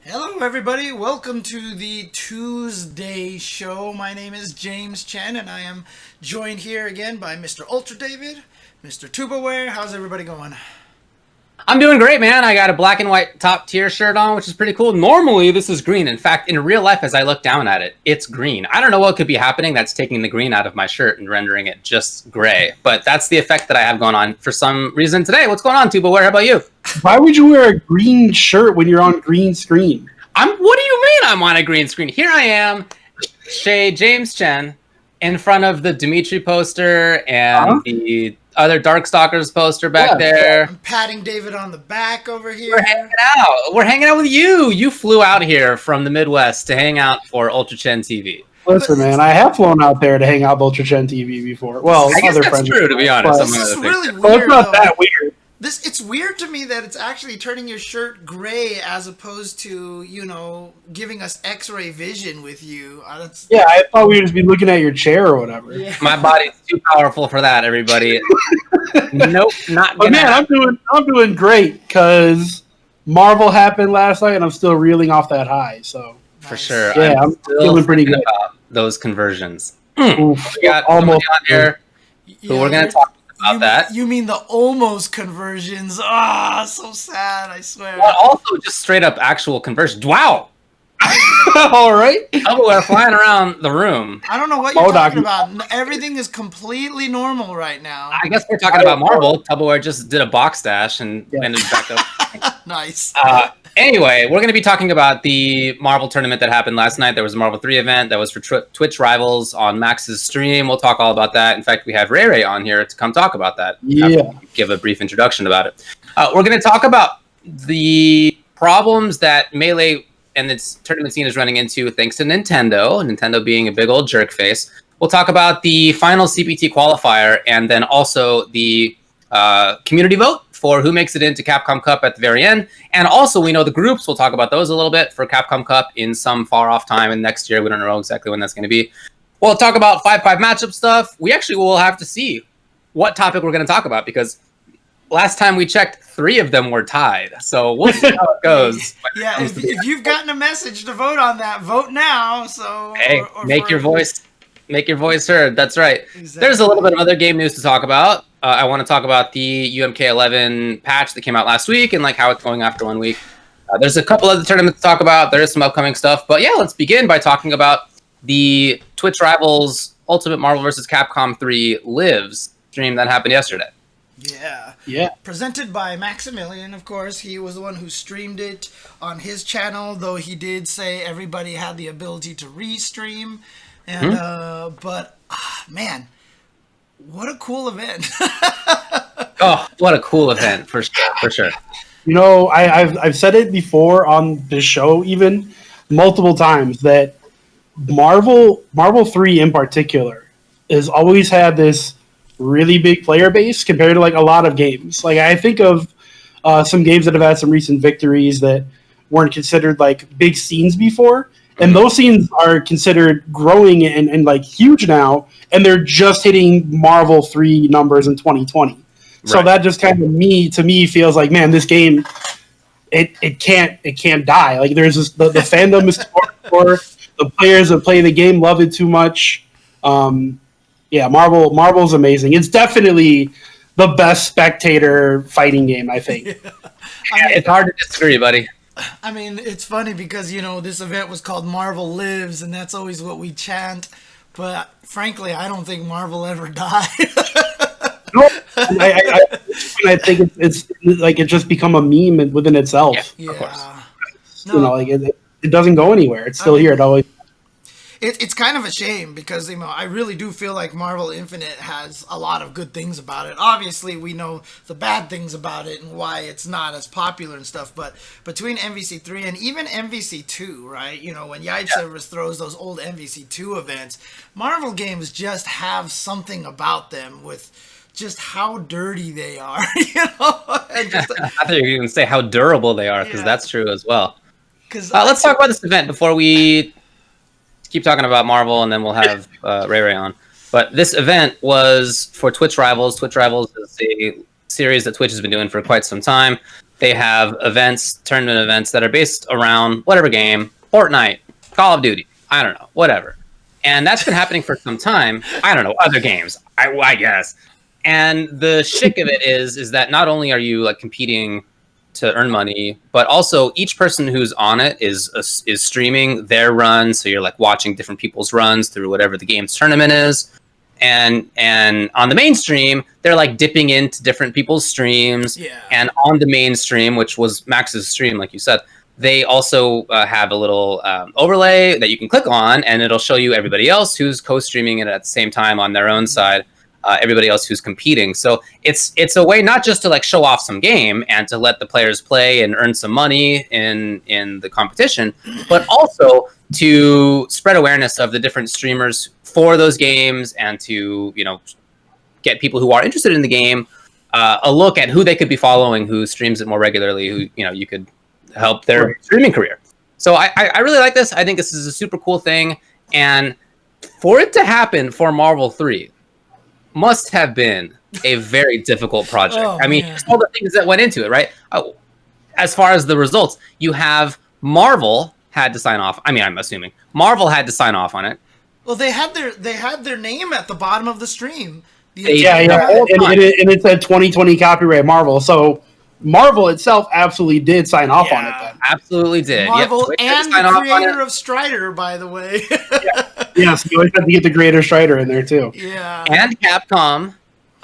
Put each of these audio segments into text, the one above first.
Hello, everybody. Welcome to the Tuesday show. My name is James Chen, and I am joined here again by Mr. UltraDavid, Mr. Tubaware. How's everybody going? I'm doing great, man. I got a black and white top tier shirt on, which is pretty cool. Normally, this is green. In fact, in real life, as I look down at it, it's green. I don't know what could be happening that's taking the green out of my shirt and rendering it just gray. But that's the effect that I have going on for some reason today. What's going on, Tubaware? How about you? Why would you wear a green shirt when you're on green screen? What do you mean I'm on a green screen? Here I am, James Chen, in front of the Dimitri poster and the other Darkstalkers poster back there. I'm patting David on the back over here. We're hanging out with you. You flew out here from the Midwest to hang out for Ultra Chen TV. Listen, man, I have flown out there to hang out with Ultra Chen TV before. Well, I guess other that's friends, true, to be honest. This is really well, weird. it's not though. that weird. It's weird to me that it's actually turning your shirt gray as opposed to, giving us X-ray vision with you. Yeah, I thought we would just be looking at your chair or whatever. Yeah. My body's too powerful for that, everybody. Nope, not But gonna man, happen. I'm doing great because Marvel happened last night, and I'm still reeling off that high. So For sure. yeah, I'm still feeling pretty thinking good. about those conversions. Oof, We got almost somebody on here who we're going to talk about that. You mean the almost conversions? Ah, so sad, I swear. But also just straight up actual conversions. Wow! All right. We're flying around the room. I don't know what you're Modoc. talking about. Everything is completely normal right now. I guess we're talking about Marvel. Tupperware just did a box dash and ended back up. Nice. Anyway, we're going to be talking about the Marvel tournament that happened last night. There was a Marvel 3 event that was for Twitch Rivals on Max's stream. We'll talk all about that. In fact, we have RayRay on here to come talk about that. Yeah. Give a brief introduction about it. We're going to talk about the problems that Melee and its tournament scene is running into thanks to Nintendo being a big old jerk face. We'll talk about the final CPT qualifier and then also the community vote for who makes it into Capcom Cup at the very end. And also, we know the groups. We'll talk about those a little bit for Capcom Cup in some far-off time in next year. We don't know exactly when that's going to be. We'll talk about 5-5 matchup stuff. We actually will have to see what topic we're going to talk about because last time we checked, 3 of them were tied. So we'll see how it goes. Yeah, if you've gotten a message to vote on that, vote now. So Hey, make your voice heard. That's right. Exactly. There's a little bit of other game news to talk about. I want to talk about the UMK11 patch that came out last week and like how it's going after 1 week. There's a couple other tournaments to talk about. There is some upcoming stuff. But yeah, let's begin by talking about the Twitch Rivals Ultimate Marvel vs. Capcom 3 Lives stream that happened yesterday. Yeah. Presented by Maximilian, of course. He was the one who streamed it on his channel, though he did say everybody had the ability to restream. And but man, what a cool event. Oh, what a cool event for sure. You know, I've said it before on this show, even multiple times, that Marvel 3 in particular has always had this really big player base compared to like a lot of games. Like I think of some games that have had some recent victories that weren't considered like big scenes before, and those scenes are considered growing and like huge now, and they're just hitting Marvel 3 numbers in 2020. So that just kind of to me feels like, man, this game it can't die. Like there's this, the fandom is for the players that play the game love it too much. Yeah, Marvel's amazing. It's definitely the best spectator fighting game, I think. It's hard to disagree, buddy. I mean, it's funny because, this event was called Marvel Lives, and that's always what we chant. But frankly, I don't think Marvel ever died. No, I think it's like it's just become a meme within itself. Yeah, of course. No. Like it doesn't go anywhere. It's still here. It always. It's kind of a shame because I really do feel like Marvel Infinite has a lot of good things about it. Obviously, we know the bad things about it and why it's not as popular and stuff. But between MVC3 and even MVC2, right? When Yide Servers throws those old MVC2 events, Marvel games just have something about them with just how dirty they are. And just, I thought you were going to say how durable they are because that's true as well. Because Let's talk about this event before we keep talking about Marvel, and then we'll have RayRay on. But this event was for Twitch Rivals. Twitch Rivals is a series that Twitch has been doing for quite some time. They have tournament events that are based around whatever game, Fortnite, Call of Duty, I don't know, whatever. And that's been happening for some time. I don't know, other games, I guess. And the shtick of it is that not only are you like competing to earn money, but also each person who's on it is streaming their run. So you're like watching different people's runs through whatever the game's tournament is. And on the main stream, they're like dipping into different people's streams. Yeah. And on the main stream, which was Max's stream, like you said, they also have a little overlay that you can click on, and it'll show you everybody else who's co-streaming it at the same time on their own side. Everybody else who's competing. So it's a way not just to like show off some game and to let the players play and earn some money in the competition, but also to spread awareness of the different streamers for those games and to, you know, get people who are interested in the game a look at who they could be following, who streams it more regularly, who, you know, you could help their streaming career. So I really like this. I think this is a super cool thing. And for it to happen for Marvel 3, must have been a very difficult project. Oh, I mean, man. all the things that went into it, right? As far as the results, you have Marvel had to sign off. I mean, I'm assuming Marvel had to sign off on it. Well, they had their name at the bottom of the stream. And it said 2020 copyright Marvel. So Marvel itself absolutely did sign off on it then. Absolutely did. Marvel Yep, and the creator of Strider, by the way. Yes, you always have to get the creator Strider in there too. Yeah. And Capcom.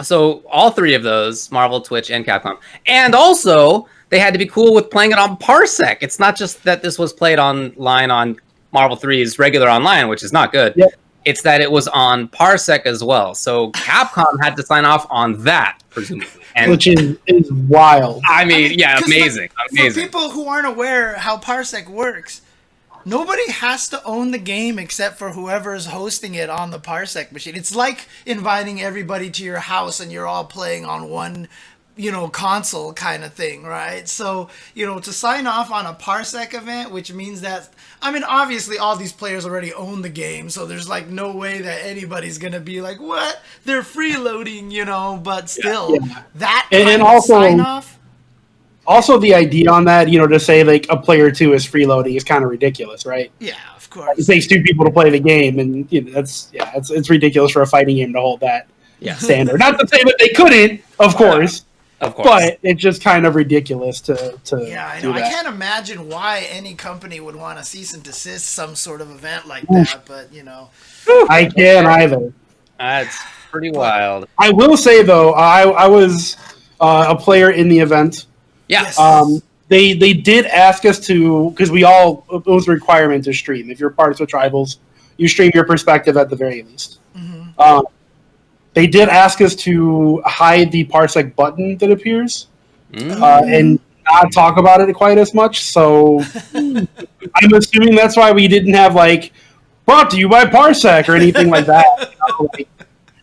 So all three of those, Marvel, Twitch, and Capcom. And also, they had to be cool with playing it on Parsec. It's not just that this was played online on Marvel 3's regular online, which is not good. Yep. It's that it was on Parsec as well. So Capcom had to sign off on that, presumably. And which is wild. I mean, yeah, amazing. For people who aren't aware how Parsec works, nobody has to own the game except for whoever is hosting it on the Parsec machine. It's like inviting everybody to your house and you're all playing on one, you know, console kind of thing, right? So, you know, to sign off on a Parsec event, which means that, I mean, obviously all these players already own the game, so there's like no way that anybody's going to be like, what? They're freeloading, you know, but still, that kind of sign off. Also, the idea on that, you know, to say like a player 2 is freeloading is kind of ridiculous, right? Yeah, of course. It takes 2 people to play the game, and you know, it's ridiculous for a fighting game to hold that standard. Not to say that they couldn't, of course, but it's just kind of ridiculous to yeah, I know. I can't imagine why any company would want to cease and desist some sort of event like that, but you know, I can't either. That's pretty wild. I will say though, I was a player in the event. Yes. They did ask us to, because it was a requirement to stream. If you're part of Twitch Rivals, you stream your perspective at the very least. Mm-hmm. They did ask us to hide the Parsec button that appears and not talk about it quite as much. So I'm assuming that's why we didn't have like brought to you by Parsec or anything like that.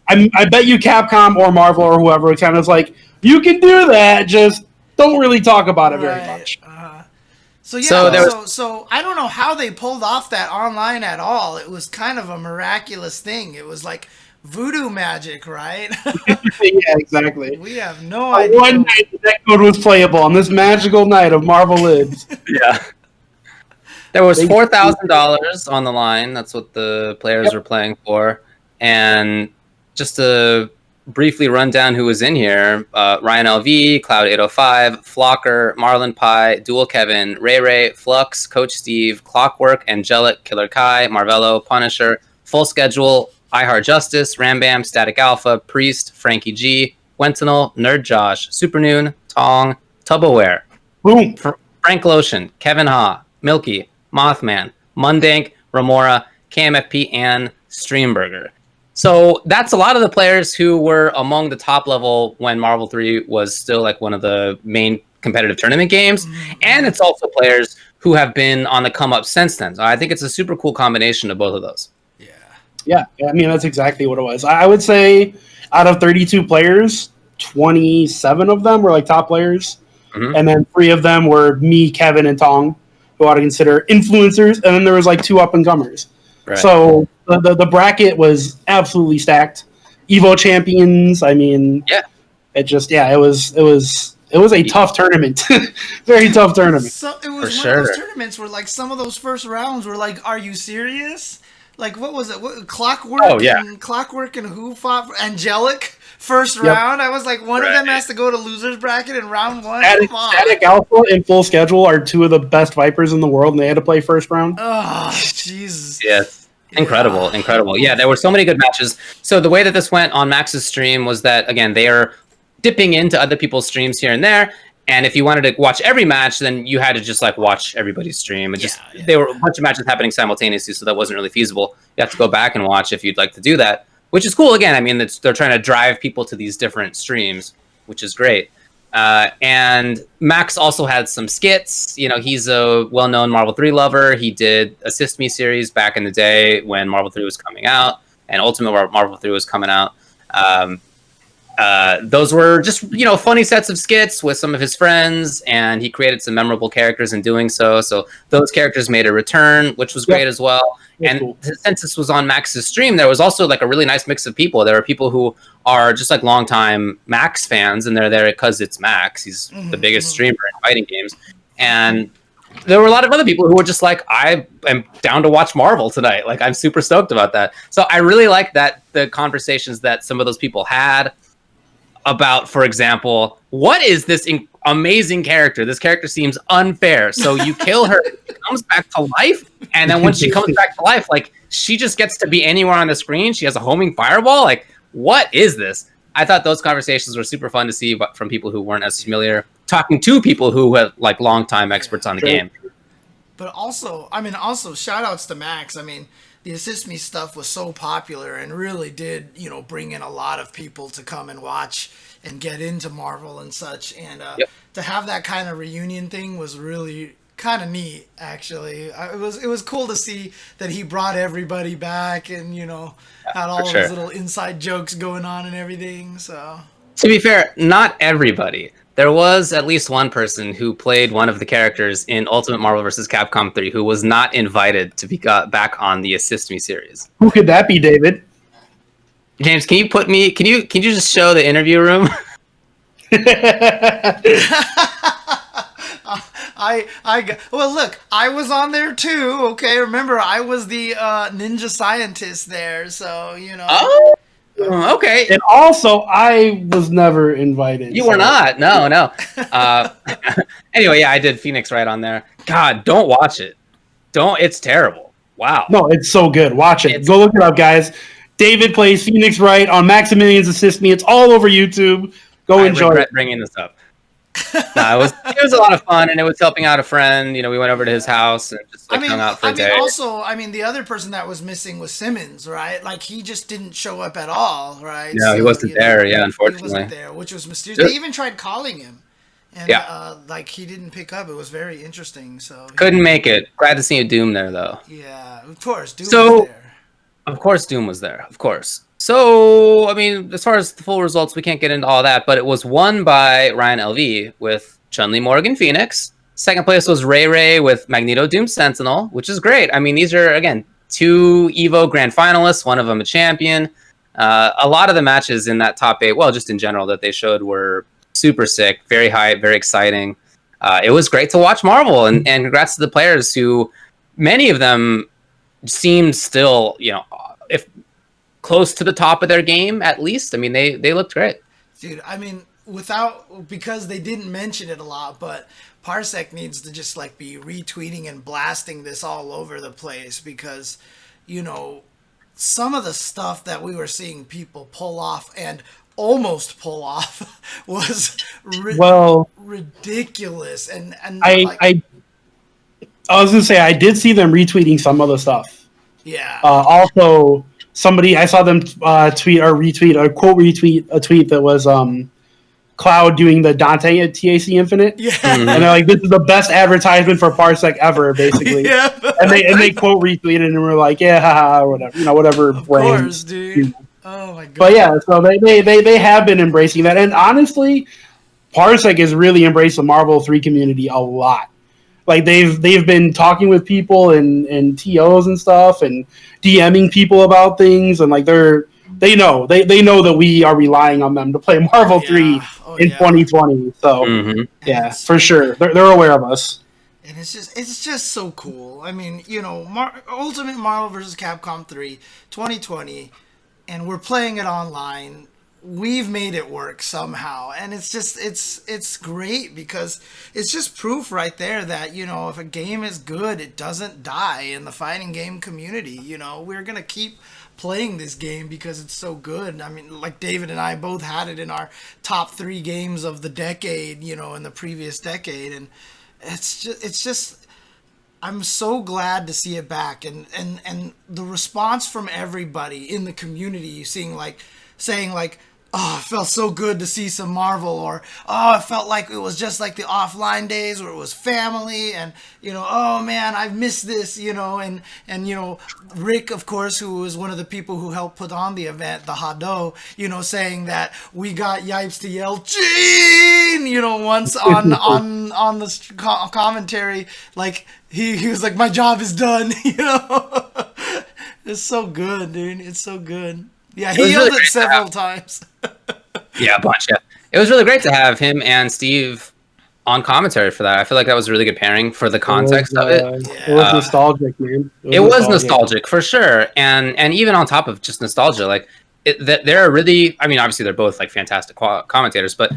I bet you Capcom or Marvel or whoever kind of like, you can do that, just don't really talk about it very much. So yeah, so I don't know how they pulled off that online at all. It was kind of a miraculous thing. It was like voodoo magic, right? Yeah, exactly. We have no idea. One night that code was playable on this magical night of Marvel Lids. Yeah. There was $4,000 on the line. That's what the players were playing for. And just to briefly run down who was in here, Ryan LV, Cloud805, Flocker, Marlon Pie, Dual Kevin, RayRay, Flux, Coach Steve, Clockwork, Angelic, Killer Kai, Marvello, Punisher, Full Schedule, iHeart Justice, Rambam, Static Alpha, Priest, Frankie G, Wentinel, Nerd Josh, Supernoon, Tong, Tubaware, Boom, Frank Lotion, Kevin Ha, Milky, Mothman, Mundank, Remora, KMFP, and Streamburger. So that's a lot of the players who were among the top level when Marvel 3 was still like one of the main competitive tournament games. And it's also players who have been on the come up since then. So I think it's a super cool combination of both of those. Yeah, I mean, that's exactly what it was. I would say out of 32 players, 27 of them were like top players. Mm-hmm. And then 3 of them were me, Kevin, and Tong, who I would consider influencers. And then there was like 2 up-and-comers. Right. So the bracket was absolutely stacked. Evo champions, I mean, it was a tough tournament. Very tough tournament. So it was one of those tournaments where like some of those first rounds were like, are you serious? Like what was it? Clockwork and who fought for Angelic first round? I was like, one of them has to go to losers bracket in round 1. Static Alpha and Full Schedule are two of the best Vipers in the world, and they had to play first round. Oh, Jesus. Yes. Incredible. Yeah, there were so many good matches. So the way that this went on Max's stream was that, again, they are dipping into other people's streams here and there. And if you wanted to watch every match, then you had to just like watch everybody's stream. And there were a bunch of matches happening simultaneously, so that wasn't really feasible. You have to go back and watch if you'd like to do that, which is cool. Again, I mean, they're trying to drive people to these different streams, which is great. And Max also had some skits. You know, he's a well-known Marvel 3 lover. He did Assist Me series back in the day when Marvel 3 was coming out and Ultimate Marvel 3 was coming out. Those were just, you know, funny sets of skits with some of his friends, and he created some memorable characters in doing so. So those characters made a return, which was great as well. And cool. Since this was on Max's stream, there was also like a really nice mix of people. There were people who are just like longtime Max fans, and they're there because it's Max. He's the biggest streamer in fighting games. And there were a lot of other people who were just like, I am down to watch Marvel tonight. Like, I'm super stoked about that. So I really like that the conversations that some of those people had about, for example, what is this amazing character? This character seems unfair. So you kill her, she comes back to life, and then when she comes back to life, like, she just gets to be anywhere on the screen. She has a homing fireball. Like, what is this? I thought those conversations were super fun to see, but from people who weren't as familiar, talking to people who have like longtime experts on the game. But also, shout outs to Max. I mean, the Assist Me stuff was so popular and really did, you know, bring in a lot of people to come and watch and get into Marvel and such. And to have that kind of reunion thing was really kind of neat, actually. It was cool to see that he brought everybody back and, you know, had all those little inside jokes going on and everything. So, to be fair, not everybody. There was at least one person who played one of the characters in Ultimate Marvel vs. Capcom 3 who was not invited to be got back on the Assist Me series. Who could that be, David? James, can you just show the interview room? Well, look, I was on there too. Okay, remember I was the ninja scientist there, so you know. Oh, okay. And also, I was never invited. You were not. No. Anyway, yeah, I did Phoenix right on there. God, don't watch it. Don't. It's terrible. Wow. No, it's so good. Watch it. Go look it up, guys. David plays Phoenix Wright on Maximilian's Assist Me. It's all over YouTube. Go enjoy. I regret bringing this up. No, it was a lot of fun, and it was helping out a friend. You know, we went over to his house and just hung out for a day. Also, the other person that was missing was Simmons, right? Like, he just didn't show up at all, right? No, he wasn't there. Yeah, unfortunately, he wasn't there, which was mysterious. They even tried calling him, and he didn't pick up. It was very interesting. So couldn't make it. Glad to see you, Doom there, though. Yeah, of course, Doom was there. Of course, Doom was there. Of course. So, as far as the full results, we can't get into all that, but it was won by Ryan LV with Chun-Li, Morgan Phoenix. Second place was RayRay with Magneto, Doom Sentinel, which is great. These are, again, 2 EVO Grand Finalists, one of them a champion. A lot of the matches in that top 8, well, just in general, that they showed were super sick, very hype, very exciting. It was great to watch Marvel, and congrats to the players who, many of them seemed still, if close to the top of their game, at least. They looked great. Dude, because they didn't mention it a lot, but Parsec needs to just be retweeting and blasting this all over the place, because, some of the stuff that we were seeing people pull off and almost pull off was ridiculous. And I was gonna say, I did see them retweeting some of the stuff. Yeah. Also, I saw them retweet a tweet that was Cloud doing the Dante at TAC Infinite. Yeah. And they're like, this is the best advertisement for Parsec ever, basically. Yeah. And they quote retweeted and were like, yeah, haha, whatever. Whatever. Of course, dude. Oh my god. But yeah, so they have been embracing that. And honestly, Parsec has really embraced the Marvel 3 community a lot. Like, they've been talking with people and TOs and stuff and DMing people about things, and they're they know that we are relying on them to play Marvel 3 in 2020. So yeah, for sure, they're aware of us. And it's just so cool. I mean, you know, Ultimate Marvel vs. Capcom 3, 2020, and we're playing it online. We've made it work somehow, and it's great because it's just proof right there that, you know, if a game is good, it doesn't die in the fighting game community. You know, we're gonna keep playing this game because it's so good. I mean, like David and I both had it in our top 3 games of the decade, you know, in the previous decade, and it's just I'm so glad to see it back, and the response from everybody in the community saying like, oh, it felt so good to see some Marvel, or oh, it felt like it was just like the offline days where it was family, and, you know, oh man, I missed this, you know, and you know, Rick, of course, who was one of the people who helped put on the event, the Hado, you know, saying that we got Yipes to yell Gene, you know, once on the commentary, like he was like, my job is done, you know. It's so good, dude. It's so good. Yeah, he yelled it several times. Yeah, a bunch. Yeah, it was really great to have him and Steve on commentary for that. I feel like that was a really good pairing for the context of it. It was nostalgic, man. It was nostalgic for sure, and even on top of just nostalgia, like they're really. I mean, obviously they're both like fantastic commentators, but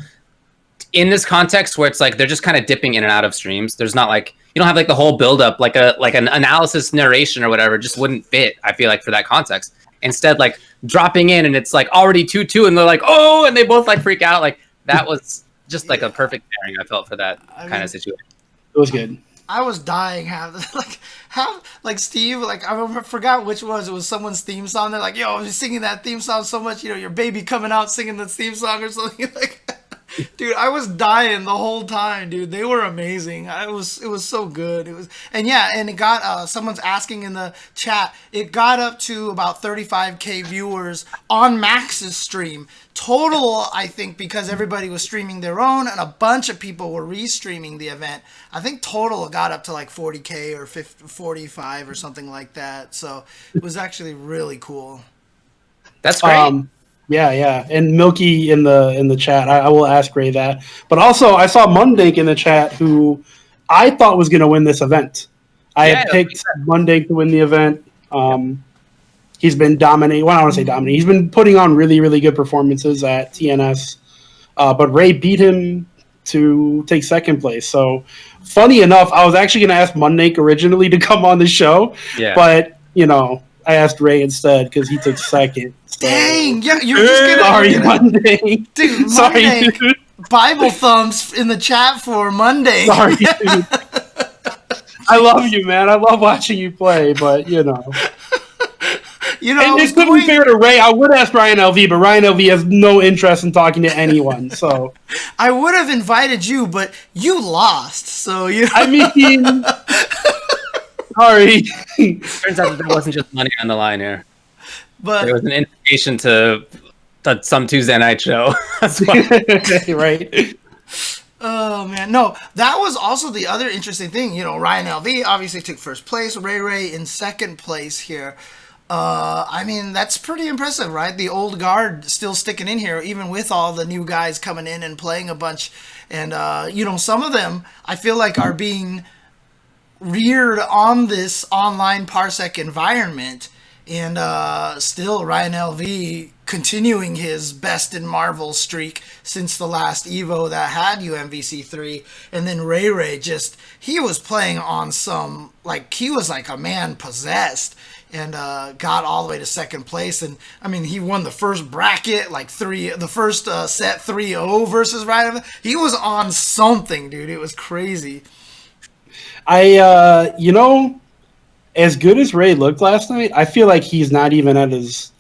in this context where it's like they're just kind of dipping in and out of streams, there's not like you don't have like the whole build up, like an analysis narration or whatever, just wouldn't fit. I feel like for that context. Instead, like dropping in and it's like already 2-2 and they're like, oh, and they both like freak out. Like that was just like a perfect pairing, I felt, for that kind of situation. It was good. I was dying like Steve, like I forgot which was. It was someone's theme song. They're like, yo, I'm singing that theme song so much, you know, your baby coming out singing the theme song or something. Like, dude, I was dying the whole time, dude. They were amazing. It was so good. And it got someone's asking in the chat. It got up to about 35K viewers on Max's stream total. I think because everybody was streaming their own, and a bunch of people were restreaming the event. I think total it got up to like 40K or 45 or something like that. So it was actually really cool. That's great. Yeah, and Milky in the chat. I will ask Ray that. But also, I saw Mundink in the chat, who I thought was going to win this event. I had picked Mundink to win the event. He's been dominating. Well, I don't want to say dominating. He's been putting on really, really good performances at TNS. But Ray beat him to take second place. So, funny enough, I was actually going to ask Mundink originally to come on the show. Yeah. But, you know, I asked Ray instead because he took second. So. Dang, yeah, you're just gonna. Sorry, Monday. Dude, sorry, Monday, dude. Bible thumbs in the chat for Monday. Sorry, dude. I love you, man. I love watching you play, but you know. And it couldn't be fair to Ray. I would ask Ryan LV, but Ryan LV has no interest in talking to anyone. So I would have invited you, but you lost. So you know. I mean, sorry. Turns out that there wasn't just money on the line here. But it was an invitation to some Tuesday night show. That's why. Right. Oh man, no, that was also the other interesting thing. You know, Ryan LV obviously took first place. RayRay in second place here. I mean, that's pretty impressive, right? The old guard still sticking in here, even with all the new guys coming in and playing a bunch. And you know, some of them I feel like are being reared on this online Parsec environment. And still, Ryan LV continuing his best in Marvel streak since the last Evo that had UMvC3. And then RayRay he was playing on some, like, he was like a man possessed and got all the way to second place. And, I mean, he won the first bracket, like the first set 3-0 versus Ryan LV. He was on something, dude. It was crazy. You know, as good as Ray looked last night, I feel like he's not even at his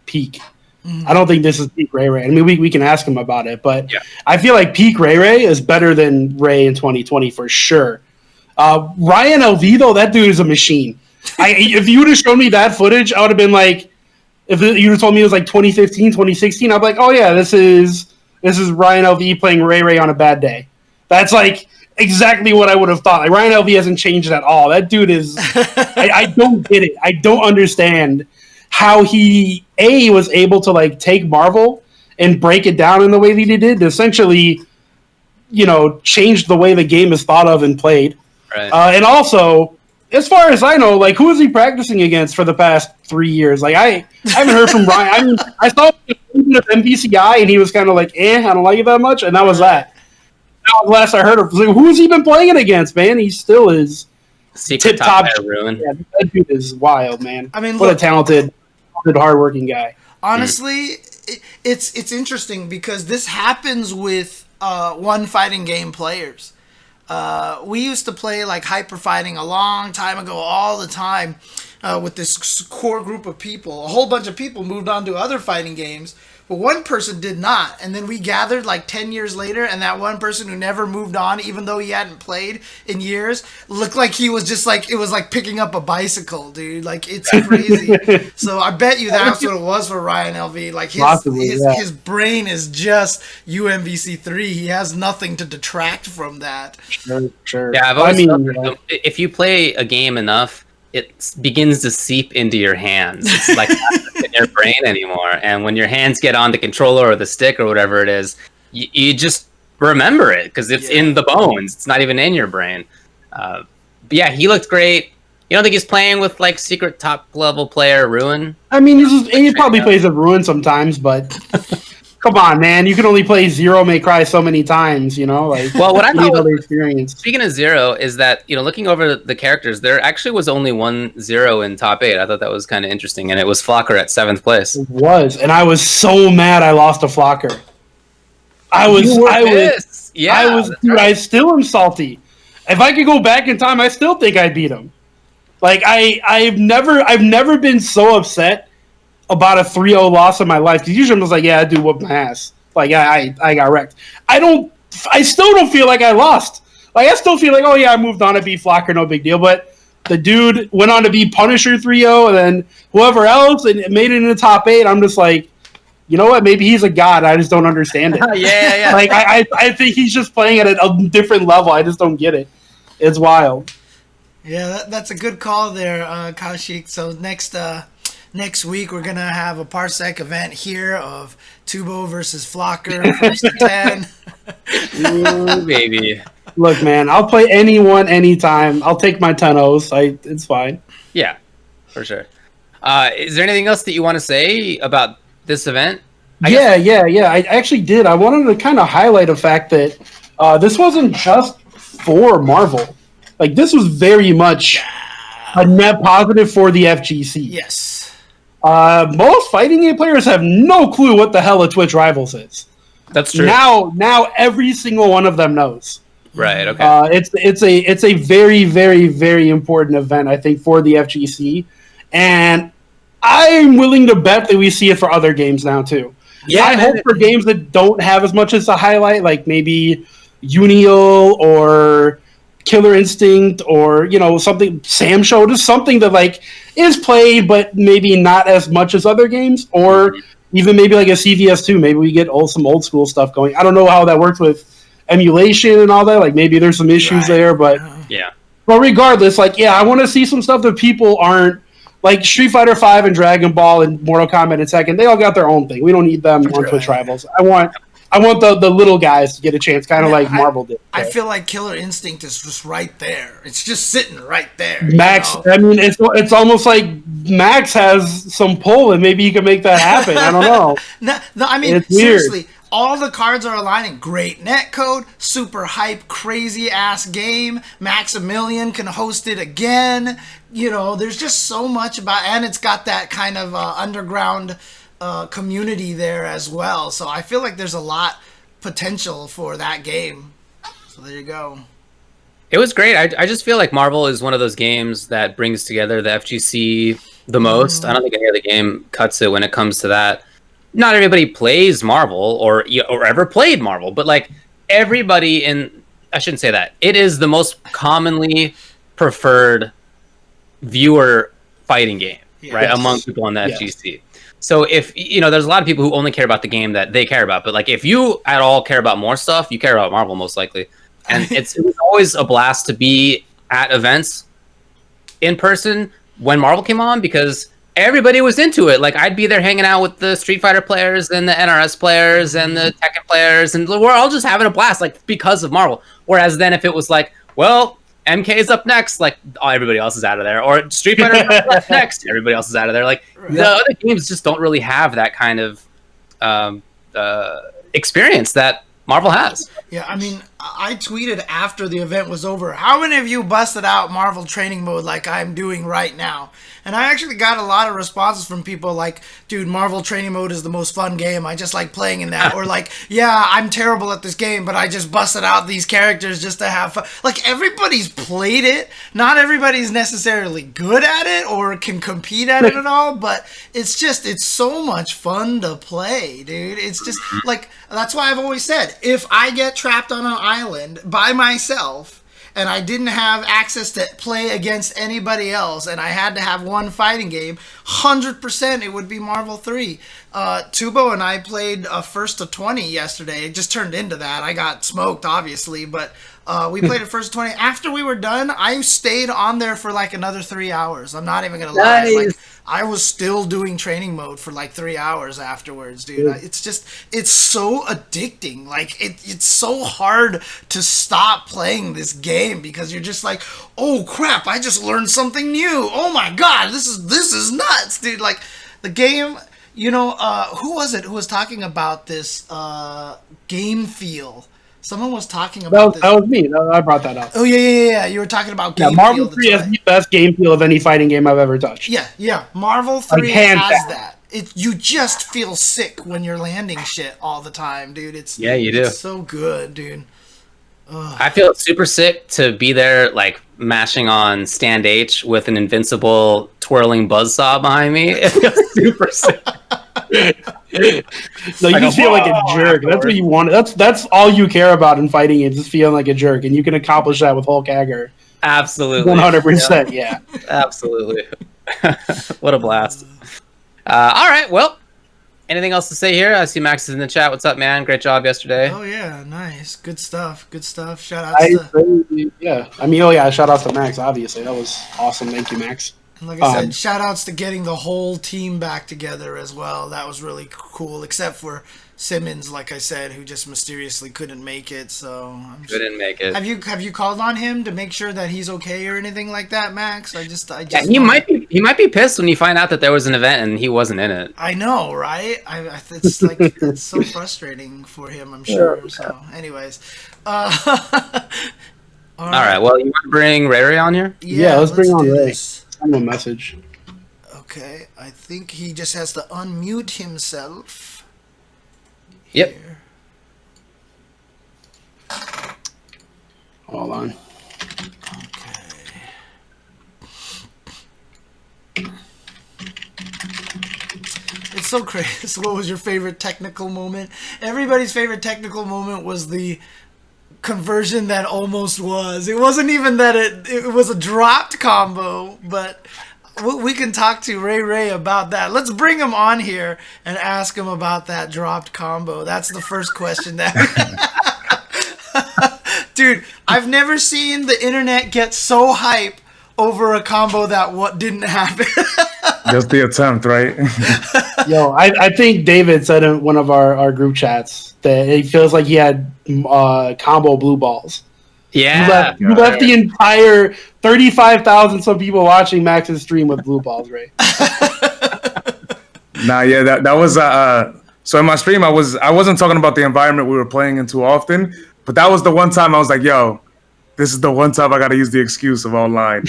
peak. Mm-hmm. I don't think this is peak RayRay. I mean, we can ask him about it, but I feel like peak RayRay is better than Ray in 2020 for sure. Ryan LV, though, that dude is a machine. If you would have shown me that footage, I would have been like, if you would have told me it was like 2015, 2016, I'd be like, oh yeah, this is Ryan LV playing RayRay on a bad day. That's like exactly what I would have thought. Like, Ryan LV hasn't changed at all. That dude is... I don't get it. I don't understand how he was able to like take Marvel and break it down in the way that he did, essentially, changed the way the game is thought of and played. Right. And also, as far as I know, like, who is he practicing against for the past 3 years? Like, I haven't heard from Ryan. I mean, I saw him at MVCI, and he was kind of like, I don't like it that much, and that was that. That was the last I heard of. Like, who's he been playing it against, man? He still is Secret top Ruin. Yeah, that dude is wild, man. I mean, what a talented, hardworking guy. Honestly, it's interesting because this happens with one fighting game players. We used to play like hyper fighting a long time ago, all the time, with this core group of people. A whole bunch of people moved on to other fighting games, but one person did not. And then we gathered like 10 years later, and that one person who never moved on, even though he hadn't played in years, looked like he was just like, it was like picking up a bicycle, dude. Like, it's crazy. So I bet you that's what it was for Ryan LV. Like, his brain is just UMvC3. He has nothing to detract from that. Sure. Yeah, I've always felt if you play a game enough, it begins to seep into your hands. It's like not in your brain anymore. And when your hands get on the controller or the stick or whatever it is, you just remember it because it's in the bones. It's not even in your brain. But yeah, he looked great. You don't think he's playing with like secret top level player Ruin? I mean, he probably plays with Ruin sometimes, but come on, man! You can only play Zero May Cry so many times, Like, well, what I thought was, experience. Speaking of Zero, is that looking over the characters, there actually was only one Zero in top 8. I thought that was kind of interesting, and it was Flocker at 7th place. It was, and I was so mad I lost to Flocker. I was, dude. I still am salty. If I could go back in time, I still think I beat him. Like I've never been so upset about a 3-0 loss in my life. Because usually I'm just like, yeah, I do whoop my ass. Like, I got wrecked. I still don't feel like I lost. Like, I still feel like, oh, yeah, I moved on to beat Flocker, no big deal. But the dude went on to beat Punisher 3-0, and then whoever else, and made it in the top 8. I'm just like, you know what? Maybe he's a god. I just don't understand it. Yeah. Like, I think he's just playing at a different level. I just don't get it. It's wild. Yeah, that's a good call there, Kaushik. So next week, we're going to have a Parsec event here of Tubo versus Flocker, 1st to 10. Ooh, baby. Look, man, I'll play anyone, anytime. I'll take my 10-0s. It's fine. Yeah, for sure. Is there anything else that you want to say about this event? Yeah. I actually did. I wanted to kind of highlight the fact that this wasn't just for Marvel. Like, this was very much a net positive for the FGC. Yes. Most fighting game players have no clue what the hell a Twitch Rivals is. That's true. Now every single one of them knows. Right. Okay. It's a very, very, very important event, I think, for the FGC, and I'm willing to bet that we see it for other games now too. Yeah, I hope for games that don't have as much as a highlight, like maybe Unio or Killer Instinct, or something, Sam Show, just something that like is played but maybe not as much as other games, or even maybe like a CVS2. Maybe we get some old school stuff going. I don't know how that works with emulation and all that. Like, maybe there's some issues there, but yeah. But regardless, like, I want to see some stuff that people aren't, like Street Fighter V and Dragon Ball and Mortal Kombat and Tekken. They all got their own thing. We don't need them on Twitch Rivals. I want the little guys to get a chance, kind of like Marvel did. I feel like Killer Instinct is just right there. It's just sitting right there. Max, I mean, it's almost like Max has some pull, and maybe he can make that happen. I don't know. No, I mean, seriously, all the cards are aligning. Great netcode, super hype, crazy-ass game. Maximilian can host it again. There's just so much about, and it's got that kind of underground community there as well. So I feel like there's a lot potential for that game. So there you go. It was great. I just feel like Marvel is one of those games that brings together the FGC the most. I don't think any other game cuts it when it comes to that. Not everybody plays Marvel or ever played Marvel, but like everybody I shouldn't say that. It is the most commonly preferred viewer fighting game, right? Among people on the FGC. So if, there's a lot of people who only care about the game that they care about, but like if you at all care about more stuff, you care about Marvel most likely. And it was always a blast to be at events in person when Marvel came on, because everybody was into it. Like I'd be there hanging out with the Street Fighter players and the NRS players and the Tekken players, and we're all just having a blast, like because of Marvel. Whereas then if it was like, well, MK's up next, like everybody else is out of there, or Street Fighter up next, everybody else is out of there. Like the other games just don't really have that kind of experience that Marvel has. Yeah, I mean, I tweeted after the event was over, how many of you busted out Marvel Training Mode like I'm doing right now? And I actually got a lot of responses from people like, dude, Marvel Training Mode is the most fun game. I just like playing in that. Or like, yeah, I'm terrible at this game, but I just busted out these characters just to have fun. Like, everybody's played it. Not everybody's necessarily good at it or can compete at it at all, but it's so much fun to play, dude. It's just, like, that's why I've always said, if I get trapped on an island by myself, and I didn't have access to play against anybody else, and I had to have one fighting game, 100% it would be Marvel 3. Tubo and I played first to 20 yesterday. It just turned into that. I got smoked, obviously, but we played it first to 20. After we were done, I stayed on there for like another 3 hours. I'm not even going to lie. Like, I was still doing training mode for like 3 hours afterwards, dude. It's so addicting. Like, it's so hard to stop playing this game because you're just like, oh crap, I just learned something new. Oh my god, this is nuts, dude. Like, the game, you know, who was it who was talking about this game feel? Someone was talking about this. That was me. I brought that up. Oh, yeah. You were talking about game Marvel feel. 3 has the best game feel of any fighting game I've ever touched. Yeah. Marvel 3 has that. You just feel sick when you're landing shit all the time, dude. You do. It's so good, dude. Ugh. I feel super sick to be there, like, mashing on Stand H with an invincible twirling buzzsaw behind me. It feels super sick. No, you just feel like a jerk. That's what you want. That's all you care about in fighting games, is feeling like a jerk, and you can accomplish that with Hulk Hager. Absolutely. 100%, yeah. Absolutely. What a blast. All right, well, anything else to say here? I see Max is in the chat. What's up, man? Great job yesterday. Oh, yeah, nice. Good stuff. Shout out shout out to Max, obviously. That was awesome. Thank you, Max. And like I said, shout outs to getting the whole team back together as well. That was really cool, except for Simmons, like I said, who just mysteriously couldn't make it. So Couldn't make it. Have you called on him to make sure that he's okay or anything like that, Max? Yeah, he might be pissed when you find out that there was an event and he wasn't in it. I know, right? It's like it's so frustrating for him, I'm sure. So, anyways, all right. Well, you want to bring RayRay on here? Yeah, let's bring on Ray. Send him a message. Okay, I think he just has to unmute himself. Yep. Here. Hold on. Okay. It's so crazy. So what was your favorite technical moment? Everybody's favorite technical moment was the conversion that almost was. It wasn't even that it was a dropped combo, but we can talk to RayRay about that. Let's bring him on here and ask him about that dropped combo. That's the first question that dude, I've never seen the internet get so hype over a combo that didn't happen. Just the attempt, right? Yo, I think David said in one of our group chats that he feels like he had combo blue balls. Yeah. You left the entire 35,000 some people watching Max's stream with blue balls, right? Nah, yeah, that was so in my stream I wasn't talking about the environment we were playing in too often, but that was the one time I was like, yo, this is the one time I gotta use the excuse of online.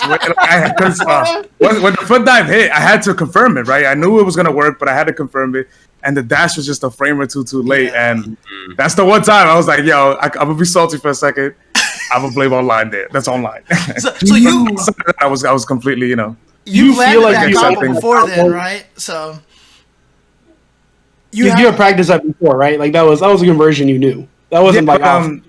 When the foot dive hit, I had to confirm it, right? I knew it was gonna work, but I had to confirm it. And the dash was just a frame or two too late. Yeah. And that's the one time I was like, yo, I'm gonna be salty for a second. I'm gonna blame online there. That's online. So you I was completely, you feel like that combo before then, right? So you had practiced that before, right? Like that was a conversion you knew. That wasn't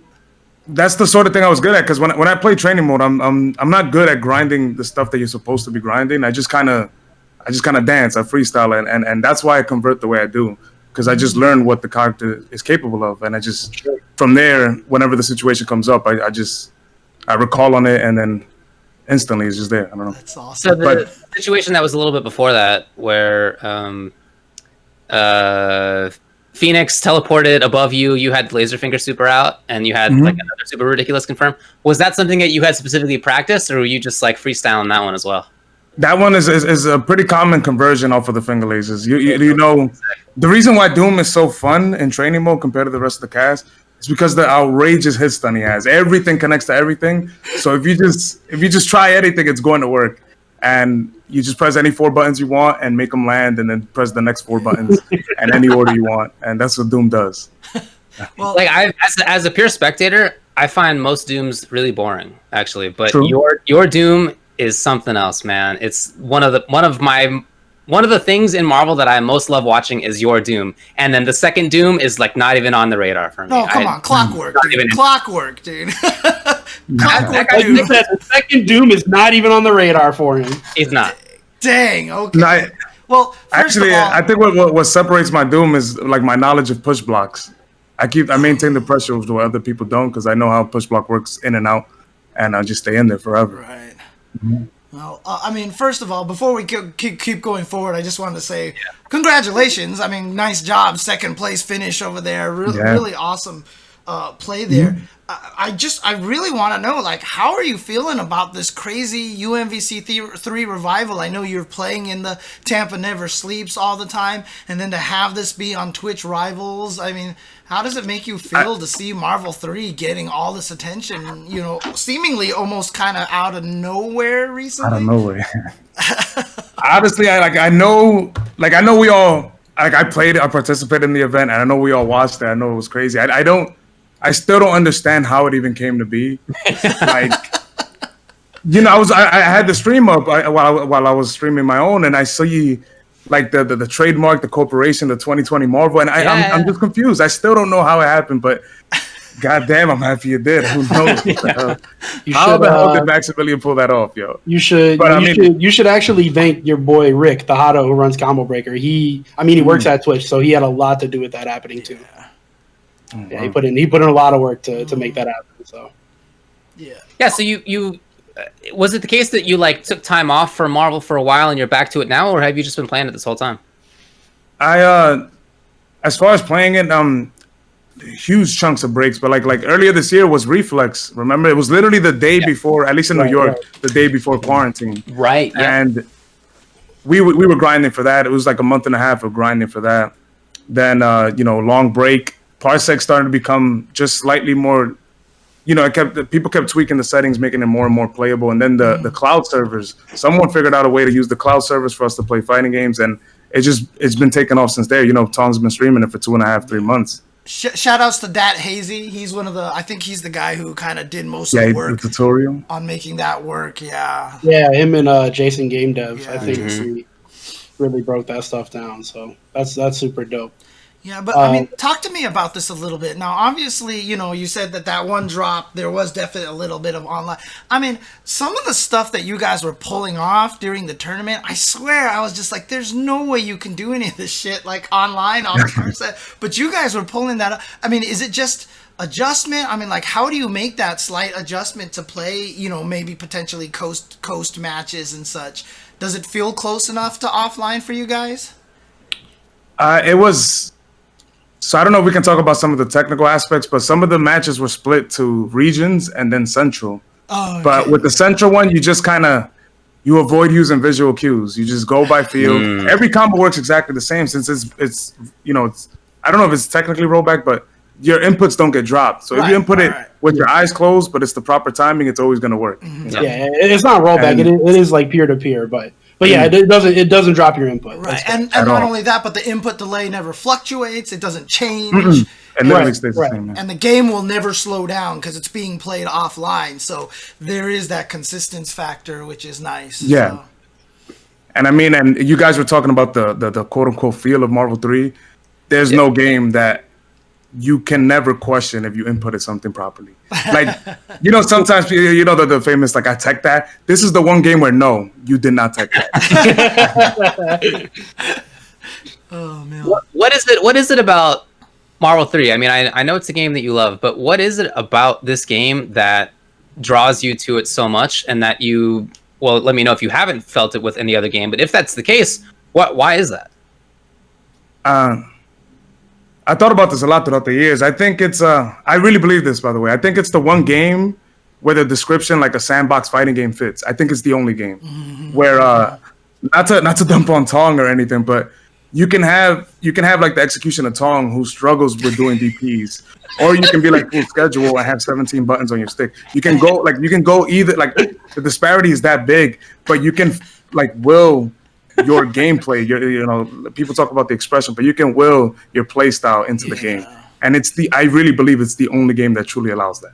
that's the sort of thing I was good at, because when I play training mode, I'm not good at grinding the stuff that you're supposed to be grinding. I just kind of dance, I freestyle, and that's why I convert the way I do, because I just learn what the character is capable of, and I just from there, whenever the situation comes up, I recall on it, and then instantly. It's just there. I don't know. That's awesome. So the situation that was a little bit before that, where Phoenix teleported above you, you had Laserfinger super out, and you had like another super ridiculous confirm. Was that something that you had specifically practiced, or were you just like freestyling that one as well? That one is a pretty common conversion off of the finger lasers. You know, the reason why Doom is so fun in training mode compared to the rest of the cast is because the outrageous hit stun he has. Everything connects to everything. So if you just try anything, it's going to work. And you just press any 4 buttons you want and make them land, and then press the next 4 buttons in any order you want. And that's what Doom does. Well, like as a pure spectator, I find most Dooms really boring, actually. But True. your Doom is something else, man. It's one of the things in Marvel that I most love watching is your Doom, and then the second Doom is like not even on the radar for me. No, come on, Clockwork, dude. Clockwork, dude. Clockwork, dude. The second Doom is not even on the radar for him. He's not. Dang. Okay. No, Well, actually, of all, I think what separates my Doom is like my knowledge of push blocks. I maintain the pressure where other people don't, because I know how push block works in and out, and I just stay in there forever. Right. Well, I mean, first of all, before we keep going forward, I just wanted to say congratulations. I mean, nice job, second place finish over there. Really awesome play there. I really want to know, like, how are you feeling about this crazy UMvC3 revival? I know you're playing in the Tampa Never Sleeps all the time, and then to have this be on Twitch Rivals, I mean, how does it make you feel to see Marvel 3 getting all this attention, you know, seemingly almost kind of out of nowhere recently? Out of nowhere. Honestly, I know we all, like, I played it, I participated in the event, and I know we all watched it. I know it was crazy. I still don't understand how it even came to be. Like, you know, I had the stream up while I was streaming my own, and I see like the trademark, the corporation, the 2020 Marvel, and I'm just confused. I still don't know how it happened, but goddamn, I'm happy it did. Who knows? How the hell did Maximilian pull that off, yo? You should actually thank your boy Rick, the Hotto who runs Combo Breaker. He works at Twitch, so he had a lot to do with that happening too. Yeah, he put in a lot of work to make that happen. So yeah. So you was it the case that you like took time off for Marvel for a while and you're back to it now, or have you just been playing it this whole time? As far as playing it, huge chunks of breaks, but like earlier this year was Reflex. Remember, it was literally the day before, at least in New York, the day before quarantine. Right. Yeah. And we were grinding for that. It was like a month and a half of grinding for that. Then long break. Parsec started to become just slightly more, people kept tweaking the settings, making it more and more playable. And then the cloud servers, someone figured out a way to use the cloud servers for us to play fighting games, and it's been taking off since there. Tong's been streaming it for 2.5-3 months. Shout outs to Dat Hazy. He's I think he's the guy who kind of did most of the work the tutorial on making that work. Yeah, him and Jason Game Dev. Yeah. I think he really broke that stuff down. So that's super dope. Yeah, but I mean, talk to me about this a little bit. Now, obviously, you said that one drop, there was definitely a little bit of online. I mean, some of the stuff that you guys were pulling off during the tournament, I swear, I was just like, there's no way you can do any of this shit, like, online on the card set. But you guys were pulling that up. I mean, is it just adjustment? I mean, like, how do you make that slight adjustment to play, maybe potentially coast matches and such? Does it feel close enough to offline for you guys? It was... So I don't know if we can talk about some of the technical aspects, but some of the matches were split to regions and then central. Oh, okay. But with the central one, you just you avoid using visual cues. You just go by feel. Every combo works exactly the same since it's I don't know if it's technically rollback, but your inputs don't get dropped. So if you input it with your eyes closed, but it's the proper timing, it's always going to work. Mm-hmm. Yeah, it's not rollback. It is like peer to peer, but yeah, it doesn't drop your input. Right, and not only that, but the input delay never fluctuates. It doesn't change. It literally stays the same. And the game will never slow down because it's being played offline. So there is that consistency factor, which is nice. Yeah. So. And I mean, and you guys were talking about the quote unquote feel of Marvel 3. There's no game that you can never question if you inputted something properly. Like, sometimes, the famous, like, I tech that. This is the one game where, no, you did not tech that. Oh, man. What is it about Marvel 3? I mean, I know it's a game that you love, but what is it about this game that draws you to it so much, and that you, well, let me know if you haven't felt it with any other game, but if that's the case, why is that? I thought about this a lot throughout the years. I think it's I really believe this, by the way. I think it's the one game where the description, like a sandbox fighting game, fits. I think it's the only game where not to dump on Tong or anything, but you can have like the execution of Tong who struggles with doing DPs, or you can be like full schedule and have 17 buttons on your stick. You can go either, like the disparity is that big, but you can like will your gameplay. You know, people talk about the expression, but you can will your play style into the game, and I really believe it's the only game that truly allows that.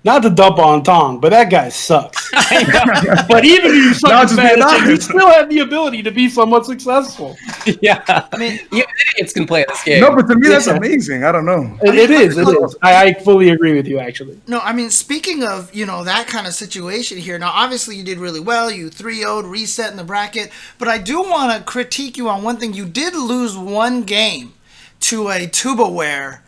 Not to dump on Tong, but that guy sucks. But even if you suck as bad as him, you still have the ability to be somewhat successful. Yeah, I mean, even idiots can play this game. No, but to me that's amazing. I don't know. It is. I fully agree with you, actually. No, I mean, speaking of, that kind of situation here, now obviously you did really well. You 3-0'd, reset in the bracket, but I do want to critique you on one thing. You did lose one game to a Tubaware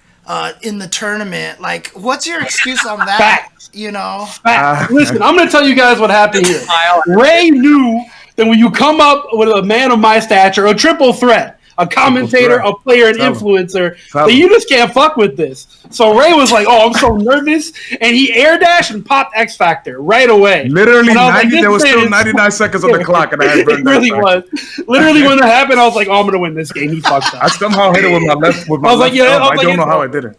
in the tournament. Like, what's your excuse on that? Facts. Listen, I'm going to tell you guys what happened here. Ray knew that when you come up with a man of my stature, a triple threat, a commentator, a player, an influencer, that you just can't fuck with this. So Ray was like, "Oh, I'm so nervous," and he air dashed and popped X Factor right away. Literally, there was still 99 seconds on the clock, and I had burned. It really was. Literally, when that happened, I was like, "Oh, I'm gonna win this game." He fucked up. I somehow hit it with my left. I don't know how I did it.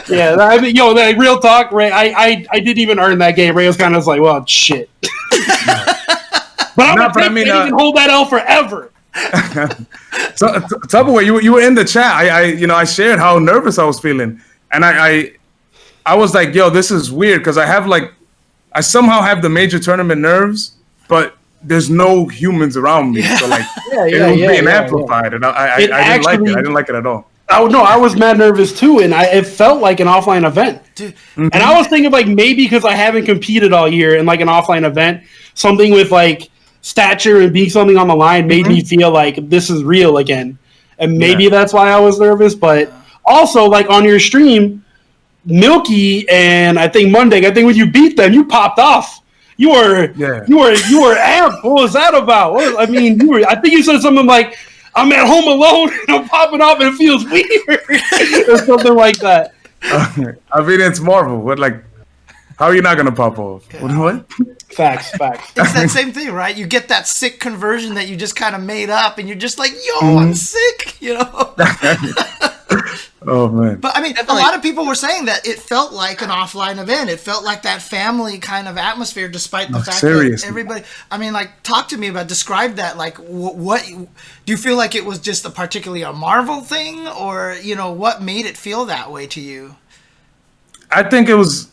Yeah, I mean, like, real talk, Ray. I didn't even earn that game. Ray was kind of like, "Well, shit." But I'm gonna can hold that L forever. So, Tupperware, you were in the chat. I shared how nervous I was feeling, and I was like, "Yo, this is weird," because I somehow have the major tournament nerves, but there's no humans around me, so like it was being amplified, and I didn't like it. I didn't like it at all. Oh no, I was mad nervous too, and it felt like an offline event. Dude. And I was thinking like maybe because I haven't competed all year in like an offline event, something with like stature and being something on the line made me feel like this is real again, and maybe that's why I was nervous. But also, like on your stream, Milky and I think Monday, when you beat them, you popped off. You were amped. What was that about? I think you said something like, "I'm at home alone and I'm popping off and it feels weird," or something like that. I mean, it's Marvel. What, like, how are you not gonna pop off? What? Facts. It's that same thing, right? You get that sick conversion that you just kind of made up, and you're just like, "Yo, I'm sick," Oh man! But I mean, a lot of people were saying that it felt like an offline event. It felt like that family kind of atmosphere, despite the fact that everybody. I mean, like, talk to me about, describe that. Like, what do you feel like it was just particularly a Marvel thing, or what made it feel that way to you? I think it was.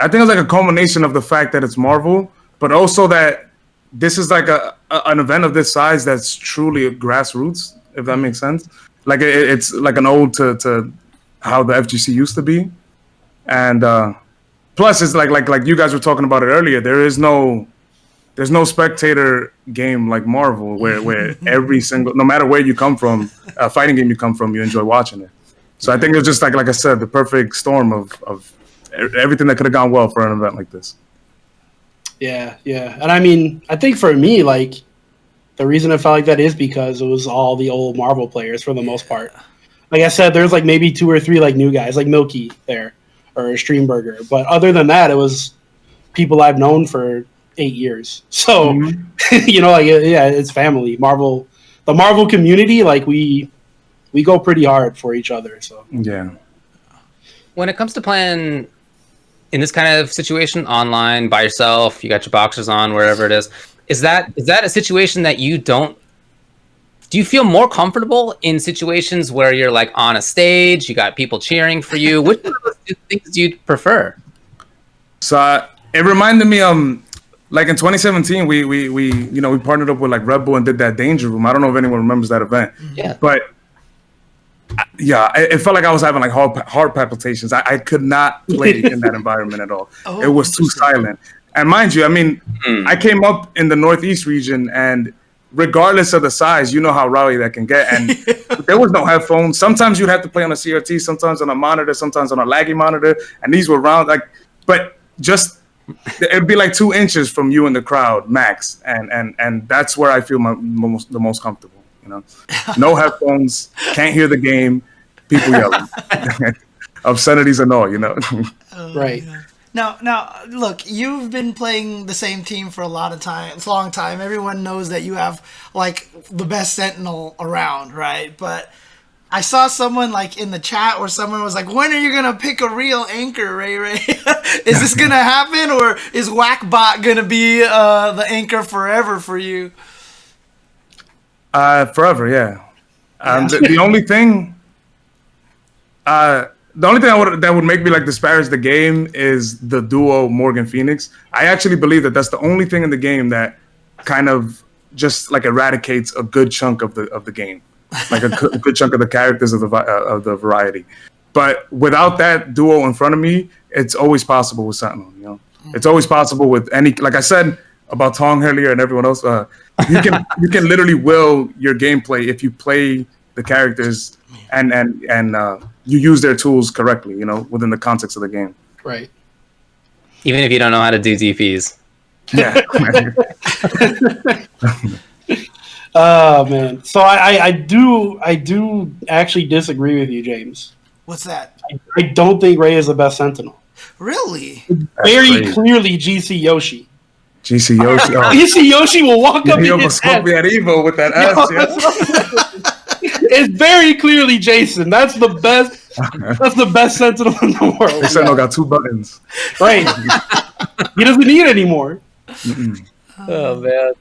I think it's like a culmination of the fact that it's Marvel, but also that this is like an event of this size that's truly grassroots, if that makes sense. Like it's like an ode to how the FGC used to be, and plus it's like you guys were talking about it earlier. There's no spectator game like Marvel where every single, no matter where you come from, a fighting game you come from, you enjoy watching it. So I think it was just like I said, the perfect storm of everything that could have gone well for an event like this. Yeah. And I mean, I think for me, like, the reason it felt like that is because it was all the old Marvel players for the most part. Like I said, there's like maybe 2 or 3 like new guys, like Milky there, or Streamburger. But other than that, it was people I've known for 8 years. So, it's family. Marvel, the Marvel community, like we go pretty hard for each other. So yeah. When it comes to playing in this kind of situation online by yourself, you got your boxers on, wherever it is that a situation that do you feel more comfortable in situations where you're like on a stage, you got people cheering for you? Which of those things do you prefer? So it reminded me, like in 2017, we partnered up with like Red Bull and did that Danger Room. I don't know if anyone remembers that event. Yeah. But it felt like I was having like heart palpitations. I could not play in that environment at all. It was too silent. And mind you, I mean, I came up in the Northeast region, and regardless of the size, you know how rowdy that can get. And there was no headphones. Sometimes you'd have to play on a CRT, sometimes on a monitor, sometimes on a laggy monitor. And these were round, but just it'd be like 2 inches from you in the crowd max, and that's where I feel the most comfortable. You know, no headphones, can't hear the game, people yelling, obscenities and all. You know, Right. Yeah. Now, look, you've been playing the same team for a long time. Everyone knows that you have like the best Sentinel around, right? But I saw someone like in the chat where someone was like, "When are you gonna pick a real anchor, RayRay? Is this gonna happen, or is Whackbot gonna be the anchor forever for you?" Forever, yeah. The only thing, that would make me like disparage the game is the duo Morgan Phoenix. I actually believe that that's the only thing in the game that kind of just like eradicates a good chunk of the game, like a good chunk of the characters of the variety. But without that duo in front of me, it's always possible with Sentinel. You know, it's always possible with any. Like I said about Tong earlier and everyone else, you can literally will your gameplay if you play the characters and you use their tools correctly, you know, within the context of the game. Right. Even if you don't know how to do DPs. Yeah. Oh man. So I do actually disagree with you, James. What's that? I don't think Ray is the best Sentinel. Really? Very crazy. clearly GC Yoshi. GC Yoshi. Oh. GC Yoshi will walk up He in almost his smoked me at Evo with that ass. Yeah. It's very clearly Jason. That's the best. That's the best Sentinel in the world. This Sentinel got 2 buttons. Right. He doesn't need it anymore. Oh man.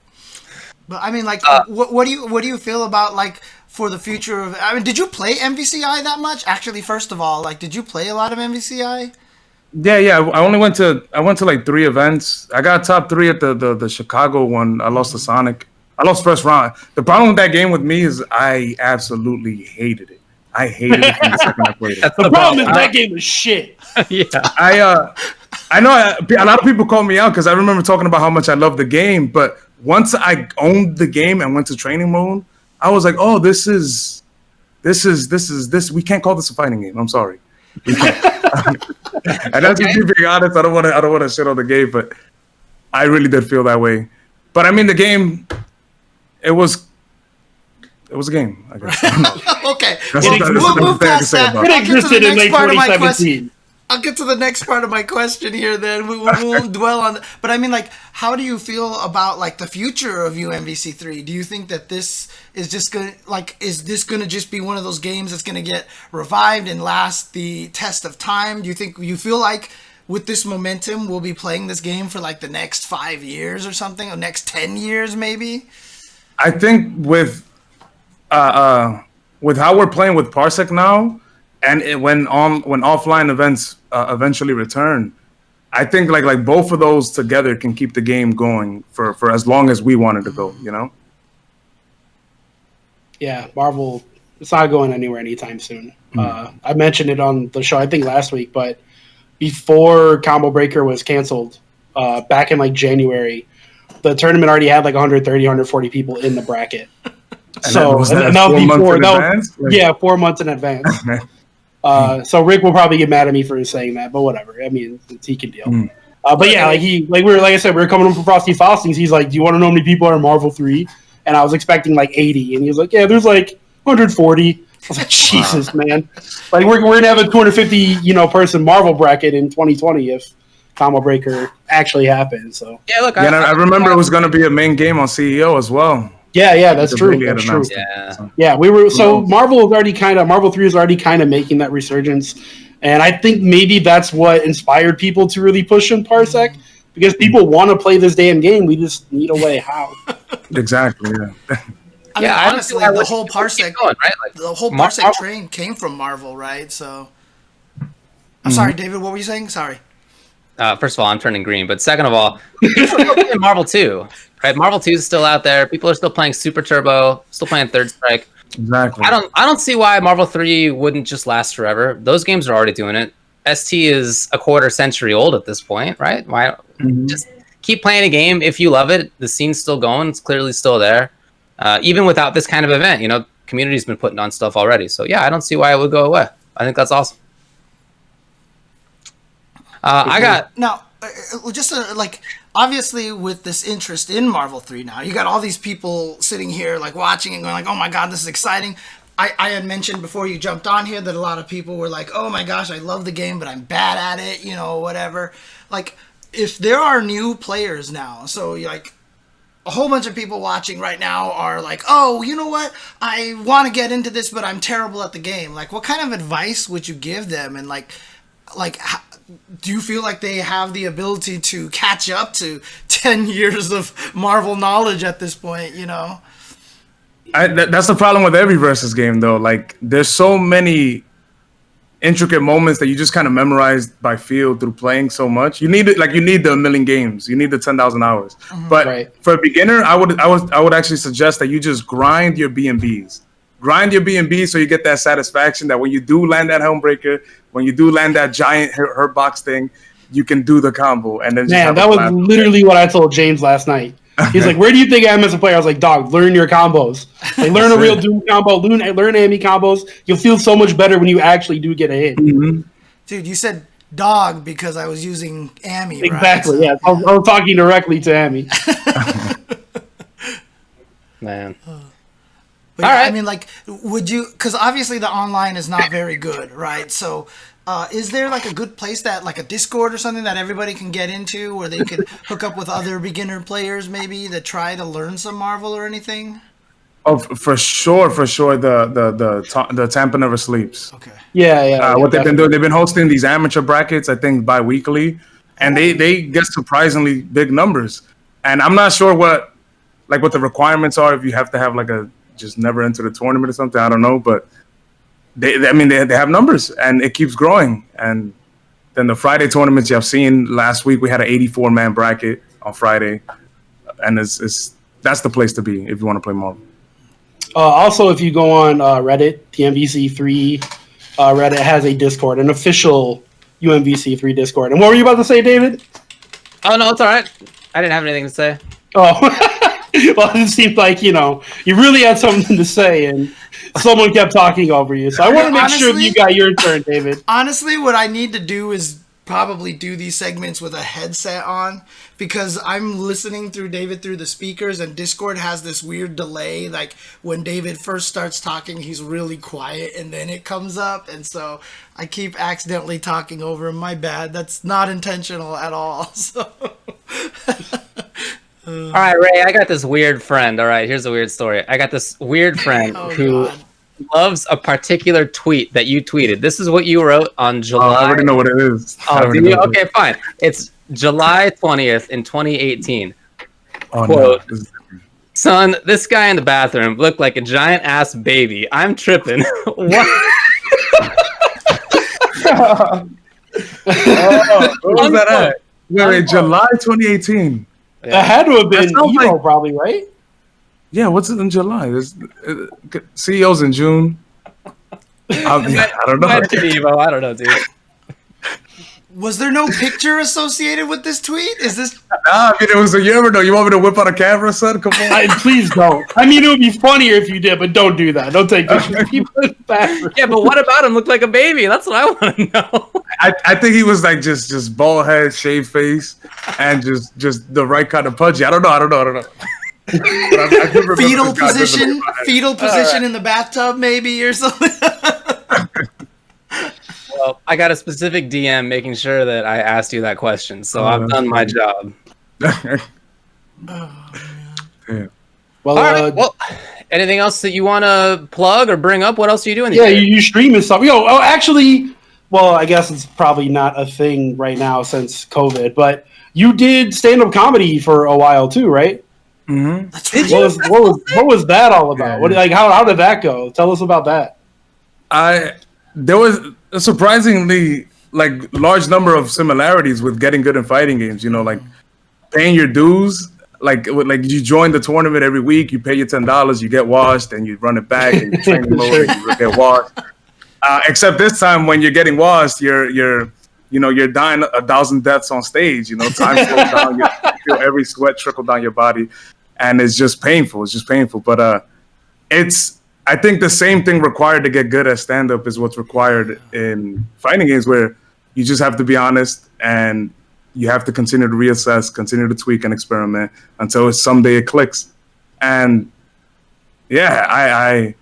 But I mean, like, what do you feel about like for the future of? I mean, did you play MVCI that much? Actually, first of all, like, did you play a lot of MVCI? Yeah. I went to like 3 events. I got top 3 at the Chicago one. I lost to Sonic. I lost first round. The problem with that game with me is I absolutely hated it. I hated it from the second I played it. The problem is that game was shit. Yeah. I know a lot of people call me out because I remember talking about how much I love the game, but once I owned the game and went to training mode, I was like, oh, this is we can't call this a fighting game. I'm sorry. We can't. And that's just me being honest. I don't want to shit on the game, but I really did feel that way. But I mean, the game, it was a game, I guess. Okay, We'll move past that. It existed in late 2017. I'll get to the next part of my question here. Then we won't dwell on. But I mean, like, how do you feel about like the future of UMvC3? Do you think that this is just is this gonna just be one of those games that's gonna get revived and last the test of time? Do you feel like with this momentum, we'll be playing this game for like the next 5 years or something, or next 10 years maybe? I think with how we're playing with Parsec now, and when offline events eventually return, I think like both of those together can keep the game going for as long as we want it to go. You know? Yeah, Marvel. It's not going anywhere anytime soon. I mentioned it on the show, I think last week, but before Combo Breaker was canceled, back in like January, the tournament already had like 130, 140 people in the bracket. So and that was before that was, yeah, 4 months in advance. So Rick will probably get mad at me for saying that, but whatever. I mean, he can deal. But yeah, like I said, we were coming home from Frosty Faustings. He's like, "Do you want to know how many people are in Marvel 3?" And I was expecting like 80, and he was like, "Yeah, there's like 140." I was like, "Jesus, man! Like we're gonna have a 250 person Marvel bracket in 2020 if Combo Breaker actually happens." So Yeah, look, I remember it was going to be a main game on CEO as well. yeah, that's true. That's true. Yeah, we were Marvel 3 is already kind of making that resurgence, and I think maybe that's what inspired people to really push in Parsec, because people want to play this damn game. We just need a way how. Exactly. Yeah. I mean, honestly, the whole Parsec, going, right? Like, the whole Parsec train came from Marvel, right? So, I'm sorry, David. What were you saying? Sorry. First of all, I'm turning green, but second of all, people are still playing Marvel 2, right? Marvel 2 is still out there. People are still playing Super Turbo, still playing Third Strike. Exactly. I don't see why Marvel 3 wouldn't just last forever. Those games are already doing it. ST is a quarter century old at this point, right? Why just keep playing a game if you love it? The scene's still going. It's clearly still there. Even without this kind of event, community's been putting on stuff already. So yeah, I don't see why it would go away. I think that's awesome. I got now. just like obviously with this interest in Marvel 3 now, you got all these people sitting here like watching and going like, oh my god, this is exciting. I had mentioned before you jumped on here that a lot of people were like, oh my gosh, I love the game, but I'm bad at it, whatever. Like, if there are new players now, so like a whole bunch of people watching right now are like, oh, you know what? I want to get into this, but I'm terrible at the game. Like, what kind of advice would you give them? And like, do you feel like they have the ability to catch up to 10 years of Marvel knowledge at this point, That's the problem with every versus game, though. Like, there's so many intricate moments that you just kind of memorize by feel through playing so much. You need it, like you need the million games, you need the 10,000 hours. But for a beginner, I would actually suggest that you just grind your B&Bs. Grind your B&Bs so you get that satisfaction that when you do land that Helmbreaker, when you do land that giant hurt box thing, you can do the combo. And then man, that was literally what I told James last night. He's like, where do you think I am as a player? I was like, dog, learn your combos. Like, learn a real Doom combo, learn Amy combos. You'll feel so much better when you actually do get a hit. Mm-hmm. Dude, you said dog because I was using Amy, exactly, right? Yeah. I was talking directly to Amy. Man. But yeah, I mean, like, would you, because obviously the online is not very good, right? So is there like a good place that, like a Discord or something that everybody can get into where they could hook up with other beginner players maybe that try to learn some Marvel or anything? Oh, for sure. The Tampa Never Sleeps. Okay. Yeah. What they've been doing, they've been hosting these amateur brackets, I think, bi-weekly, and they get surprisingly big numbers. And I'm not sure what the requirements are, if you have to have like a just never enter the tournament or something. I don't know, but they have numbers and it keeps growing. And then the Friday tournaments you have seen last week, we had an 84-man bracket on Friday, and that's the place to be if you want to play Marvel. Also, if you go on Reddit, the UMvC3 Reddit has a Discord, an official UMvC3 Discord. And what were you about to say, David? Oh, no, it's all right. I didn't have anything to say. Oh, well, it seemed like, you really had something to say, and someone kept talking over you. So I want to make sure you got your turn, David. Honestly, what I need to do is probably do these segments with a headset on, because I'm listening through David through the speakers, and Discord has this weird delay. Like when David first starts talking, he's really quiet and then it comes up, and so I keep accidentally talking over him. My bad. That's not intentional at all. So all right, Ray, I got this weird friend. All right, here's a weird story. I got this weird friend who loves a particular tweet that you tweeted. This is what you wrote on July. I already know what it is. Oh, do you? Okay, fine. It's July 20th in 2018. Oh, quote, no. son, this guy in the bathroom looked like a giant ass baby. I'm tripping. What? What was that at? Wait, July 2018. Yeah. That had to have been Evo, probably, right? Yeah, what's it in July? CEO's in June. I don't know. Evo, I don't know, dude. Was there no picture associated with this tweet? Is this? Nah, I mean, it was. You ever know? You want me to whip out a camera, son? Come on. Please don't. I mean, it would be funnier if you did, but don't do that. Don't take pictures. Yeah, but what about him? Looked like a baby. That's what I want to know. I think he was like just bald head, shaved face, and just the right kind of pudgy. I don't know. Fetal position in the bathtub, maybe, or something. Well, I got a specific DM making sure that I asked you that question, so I've done my job. Yeah. Well, all right. Well, anything else that you want to plug or bring up? What else are you doing? Yeah, you stream and stuff. Actually, well, I guess it's probably not a thing right now since COVID, but you did stand-up comedy for a while too, right? Mm-hmm. What was that all about? How did that go? Tell us about that. There was a surprisingly large number of similarities with getting good in fighting games. Like paying your dues. Like you join the tournament every week, you pay your $10, you get washed, and you run it back, and you train lower, you get washed. Except this time, when you're getting washed, you're dying 1,000 deaths on stage. Time slows down. You feel every sweat trickle down your body, and it's just painful. But I think the same thing required to get good at stand-up is what's required in fighting games, where you just have to be honest and you have to continue to reassess, continue to tweak and experiment until someday it clicks. And yeah,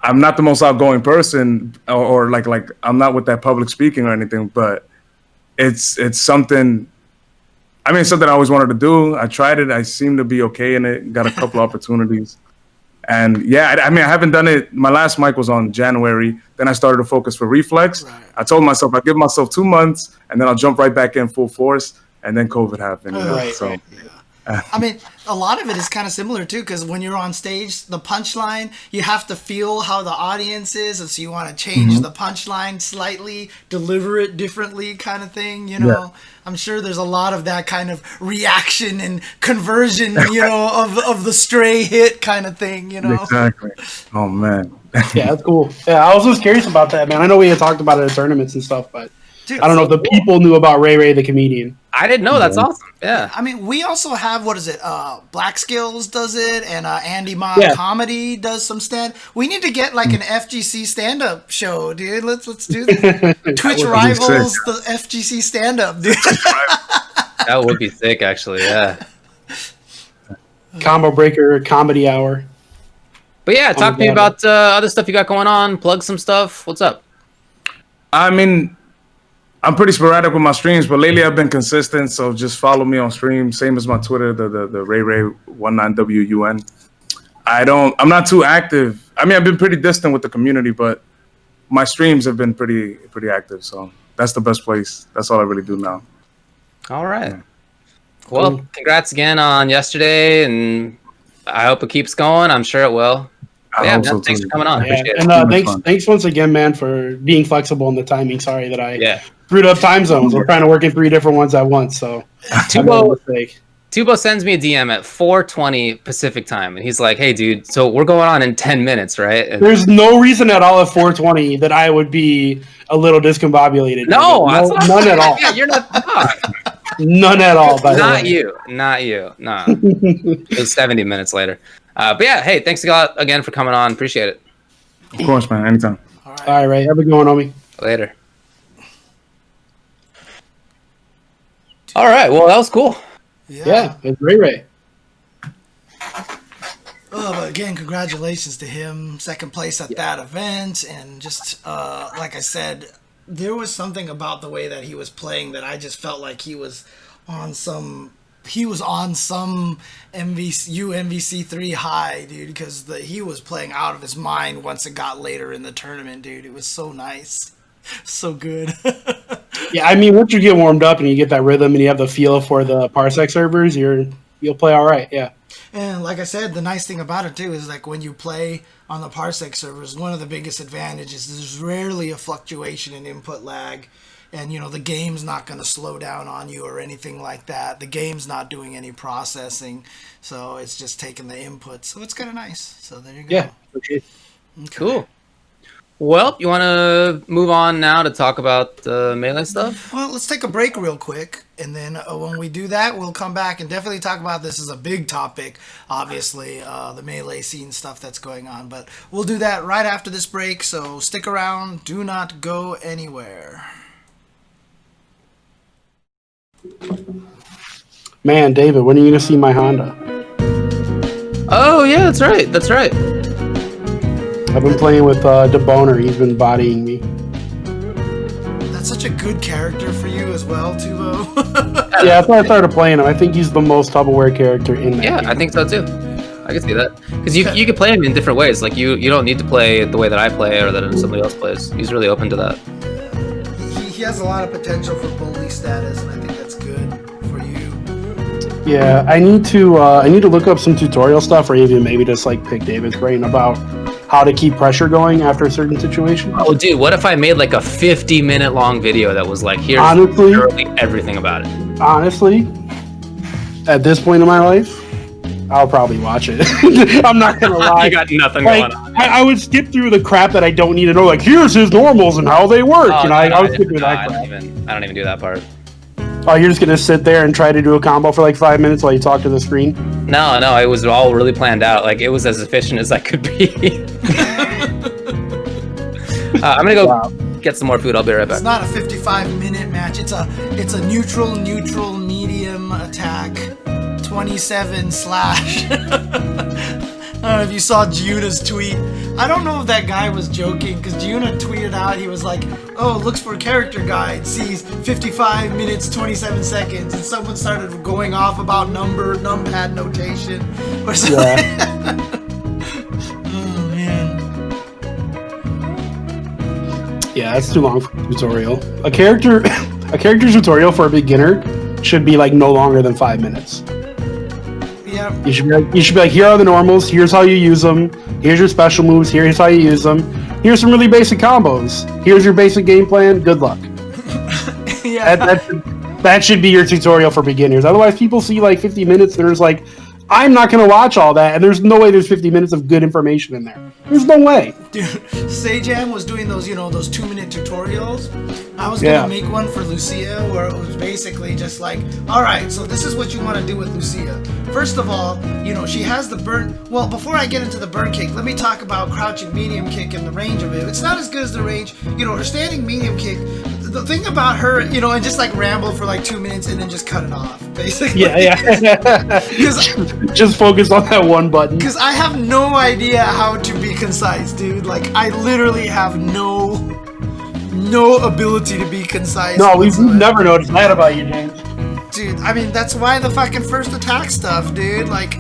I'm not the most outgoing person, or like I'm not with that public speaking or anything, but it's something. I mean, it's something I always wanted to do. I tried it. I seem to be okay in it. Got a couple opportunities. And yeah, I mean, I haven't done it. My last mic was on January. Then I started to focus for Reflex. Right. I told myself I'll give myself 2 months and then I'll jump right back in full force. And then COVID happened. Right. I mean, a lot of it is kind of similar too, because when you're on stage, the punchline, you have to feel how the audience is, and so you want to change the punchline slightly, deliver it differently, kind of thing. You know, Yeah. I'm sure there's a lot of that kind of reaction and conversion, you know, of the stray hit kind of thing. You know, Exactly. Oh man. Yeah, that's cool. Yeah, I was just curious about that, man. I know we had talked about it at tournaments and stuff, but Dude, I don't know if the people knew about RayRay the comedian. I didn't know. That's awesome. Yeah. I mean, we also have, what is it? Black Skills does it, and Andy Ma Comedy does some stand. We need to get like an FGC stand-up show, dude. Let's do that. Twitch rivals the FGC stand-up, dude. That would be sick, actually. Yeah. Combo Breaker Comedy Hour. But yeah, talk to me about other stuff you got going on. Plug some stuff. What's up? I mean, I'm pretty sporadic with my streams, but lately I've been consistent. So just follow me on stream. Same as my Twitter, the RayRay19WUN. I'm not too active. I mean, I've been pretty distant with the community, but my streams have been pretty active. So that's the best place. That's all I really do now. All right. Well, congrats again on yesterday, and I hope it keeps going. I'm sure it will. Yeah, man, thanks for coming on. Appreciate it. And thanks once again, man, for being flexible in the timing. Sorry that I screwed up time zones. We're trying to work in 3 different ones at once, so Tubo sends me a DM at 4:20 Pacific time, and he's like, "Hey, dude, so we're going on in 10 minutes, right?" And there's no reason at all at 4:20 that I would be a little discombobulated. No, none at all. Yeah, you're not. None at all. By Not the way. you. Not you. No. It was 70 minutes later. But yeah, hey, thanks a lot again for coming on. Appreciate it. Of course, man. Anytime. All right, Ray. Have a good one, homie. Later. All right. Well, that was cool. Yeah, it's RayRay. Oh, but again, congratulations to him. Second place at that event. And just, like I said, there was something about the way that he was playing that I just felt like he was on some UMvC3 high, dude, because he was playing out of his mind once it got later in the tournament, dude. It was so nice. So good. Yeah, I mean, once you get warmed up and you get that rhythm and you have the feel for the Parsec servers, you'll play all right, yeah. And like I said, the nice thing about it, too, is like when you play on the Parsec servers, one of the biggest advantages is there's rarely a fluctuation in input lag. And, you know, the game's not going to slow down on you or anything like that. The game's not doing any processing. So it's just taking the input. So it's kind of nice. So there you go. Yeah. Okay. Cool. Well, you want to move on now to talk about the Melee stuff? Well, let's take a break real quick. And then when we do that, we'll come back and definitely talk about this as a big topic. Obviously, the Melee scene stuff that's going on. But we'll do that right after this break. So stick around. Do not go anywhere. Man, David, when are you going to see my Honda? Oh, yeah, that's right. That's right. I've been playing with DeBoner. He's been bodying me. That's such a good character for you as well, Tubo. Yeah, that's why I started playing him. I think he's the most Tubbleware character in that game. I think so, too. I can see that. Because you can play him in different ways. Like, you don't need to play the way that I play or that somebody else plays. He's really open to that. He has a lot of potential for bully status, and I think that's good for you. Yeah, I need to look up some tutorial stuff, or even maybe just like pick David's brain about how to keep pressure going after a certain situation. Oh, dude, what if I made like a 50-minute long video that was like, here's literally everything about it? Honestly, at this point in my life, I'll probably watch it. I'm not gonna lie. You got nothing going on. I would skip through the crap that I don't need to know. Like, here's his normals and how they work. Oh, I would skip through that crap. I don't even do that part. Oh, you're just gonna sit there and try to do a combo for like 5 minutes while you talk to the screen? No, it was all really planned out. Like, it was as efficient as I could be. I'm gonna go get some more food. I'll be right back. It's not a 55-minute match. It's a neutral medium attack. 27 slash. I don't know if you saw Giuna's tweet. I don't know if that guy was joking, because Giuna tweeted out, he was like, oh, looks for character guide, sees 55 minutes, 27 seconds, and someone started going off about numpad notation or something. Yeah. Oh, man. Yeah, that's too long for a tutorial. A character tutorial for a beginner should be like no longer than 5 minutes. Yeah. You should be like, here are the normals. Here's how you use them. Here's your special moves. Here's how you use them. Here's some really basic combos. Here's your basic game plan. Good luck. Yeah. That should be your tutorial for beginners. Otherwise, people see like 50 minutes and there's like, I'm not going to watch all that. And there's no way there's 50 minutes of good information in there. There's no way. Dude, Sajam was doing those, those 2-minute tutorials. I was going to make one for Lucia where it was basically just like, all right, so this is what you want to do with Lucia. First of all, she has the burn. Well, before I get into the burn kick, let me talk about crouching medium kick and the range of it. It's not as good as the range. Her standing medium kick, the thing about her, and just like ramble for like 2 minutes and then just cut it off, basically. Yeah. Just focus on that one button. Because I have no idea how to be concise, dude. Like, I literally have no ability to be concise. No, we've never noticed that about you, James. Dude, I mean, that's why the fucking first attack stuff, dude. Like,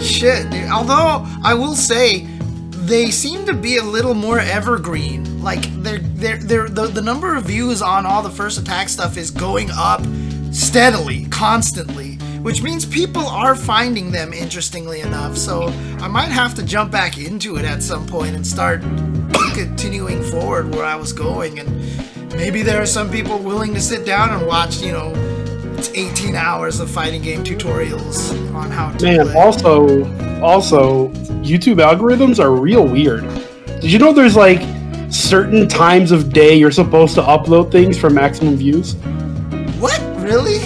shit, dude. Although, I will say, they seem to be a little more evergreen. Like, the number of views on all the first attack stuff is going up steadily, constantly, which means people are finding them, interestingly enough. So I might have to jump back into it at some point and start continuing forward where I was going. And maybe there are some people willing to sit down and watch, it's 18 hours of fighting game tutorials on how to play. Also, YouTube algorithms are real weird. Did you know there's like certain times of day you're supposed to upload things for maximum views? What? Really?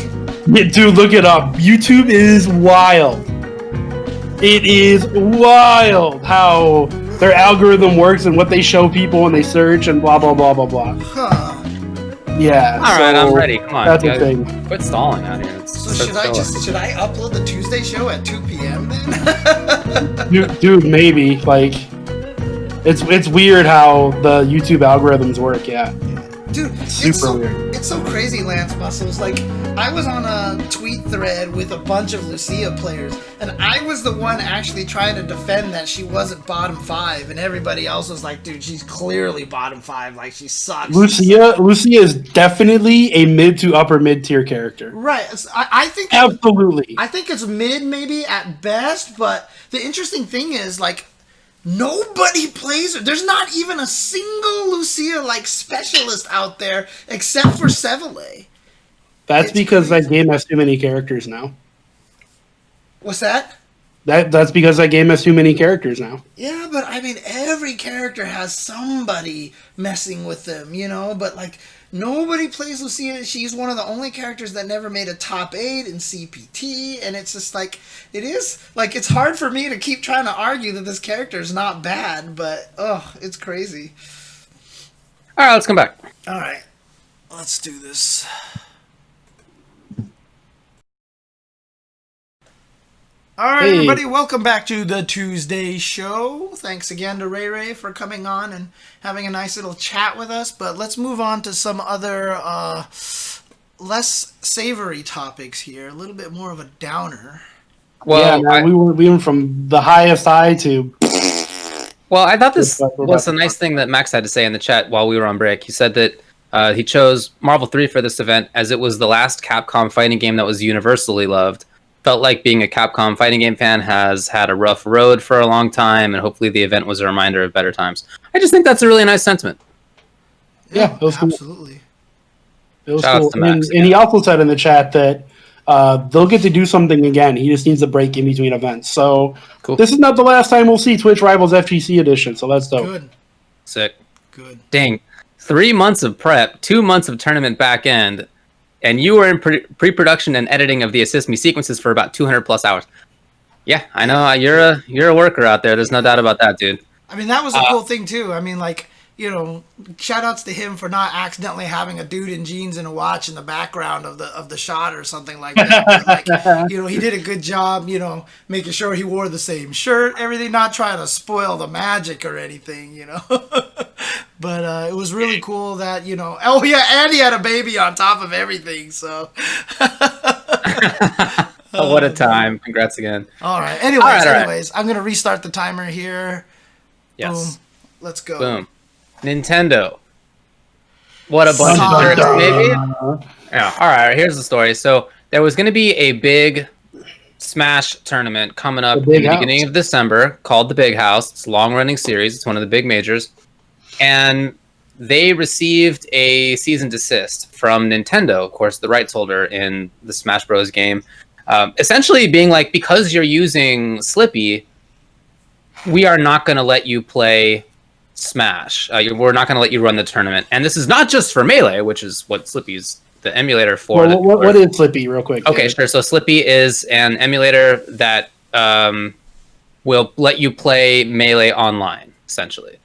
Yeah, dude, look it up. YouTube is wild. It is wild how their algorithm works and what they show people when they search and blah, blah, blah, blah, blah. Huh. Yeah. All right, I'm ready. Come on. That's the thing. Quit stalling out here. So should I upload the Tuesday show at 2 p.m. then? dude, maybe. Like, it's weird how the YouTube algorithms work, yeah. Dude, weird. It's so crazy, Lance Muscles. Like, I was on a tweet thread with a bunch of Lucia players, and I was the one actually trying to defend that she wasn't bottom 5, and everybody else was like, dude, she's clearly bottom 5, like, she sucks. Lucia is definitely a mid to upper mid tier character. Right. I think... Absolutely. I think it's mid, maybe, at best, but the interesting thing is, like, nobody plays her. There's not even a single Lucia like specialist out there except for Sevele. That's because that game has too many characters now. What's that? That's because that game has too many characters now. Yeah, but I mean, every character has somebody messing with them, but like, nobody plays Lucia. She's one of the only characters that never made a top 8 in CPT, and it's just like, it is, like, it's hard for me to keep trying to argue that this character is not bad, but, it's crazy. All right, let's come back. All right, let's do this. All right, everybody, welcome back to the Tuesday show. Thanks again to RayRay for coming on and having a nice little chat with us. But let's move on to some other less savory topics here. A little bit more of a downer. Well, yeah, we went from the highest high to... Well, I thought this was a nice thing that Max had to say in the chat while we were on break. He said that he chose Marvel 3 for this event as it was the last Capcom fighting game that was universally loved. Felt like being a Capcom fighting game fan has had a rough road for a long time, and hopefully the event was a reminder of better times. I just think that's a really nice sentiment. Yeah, it was absolutely. Cool. It was cool. And he also said in the chat that they'll get to do something again. He just needs a break in between events. So cool. This is not the last time we'll see Twitch Rivals FGC edition, so that's dope. Good. Sick. Good. Dang. 3 months of prep, 2 months of tournament back end, and you were in pre-production and editing of the Assist Me sequences for about 200 plus hours. Yeah, I know. You're a worker out there. There's no doubt about that, dude. I mean, that was a cool thing, too. I mean, like, shout outs to him for not accidentally having a dude in jeans and a watch in the background of the shot or something like that. But he did a good job, making sure he wore the same shirt, everything, not trying to spoil the magic or anything, But it was really cool that, oh yeah, and he had a baby on top of everything, so. Oh, what a time. Congrats again. All right. Anyways, I'm going to restart the timer here. Yes. Boom. Let's go. Boom. Nintendo. What a bunch of jerks, baby. Yeah. All right. Here's the story. So there was going to be a big Smash tournament coming up in the beginning of December called the Big House. It's a long-running series. It's one of the big majors. And they received a cease and desist from Nintendo, of course, the rights holder in the Smash Bros. Game. Essentially being like, because you're using Slippy, we are not going to let you play Smash. We're not going to let you run the tournament. And this is not just for Melee, which is what Slippy's the emulator for. Well, what is Slippy, real quick? Okay, sure. So Slippy is an emulator that will let you play Melee online, essentially.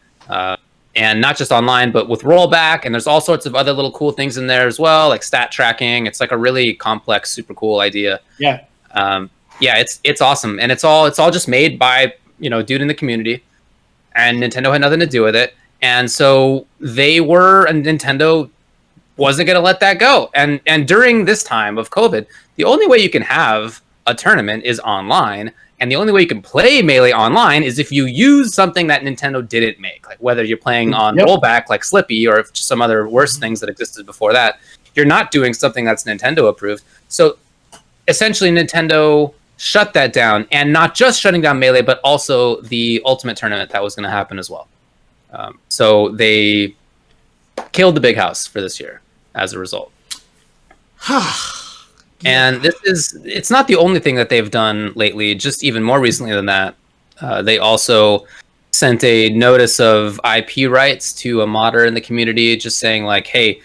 And not just online, but with rollback. And there's all sorts of other little cool things in there as well, like stat tracking. It's like a really complex, super cool idea. Yeah. It's awesome. And it's all just made by, dude in the community. And Nintendo had nothing to do with it. And so Nintendo wasn't going to let that go. And during this time of COVID, the only way you can have a tournament is online. And the only way you can play Melee online is if you use something that Nintendo didn't make, like whether you're playing on rollback like Slippy or some other worse things that existed before that. You're not doing something that's Nintendo approved. So essentially Nintendo shut that down, and not just shutting down Melee, but also the Ultimate tournament that was going to happen as well. So they killed the Big House for this year as a result. And it's not the only thing that they've done lately. Just even more recently than that, they also sent a notice of IP rights to a modder in the community, just saying like, hey,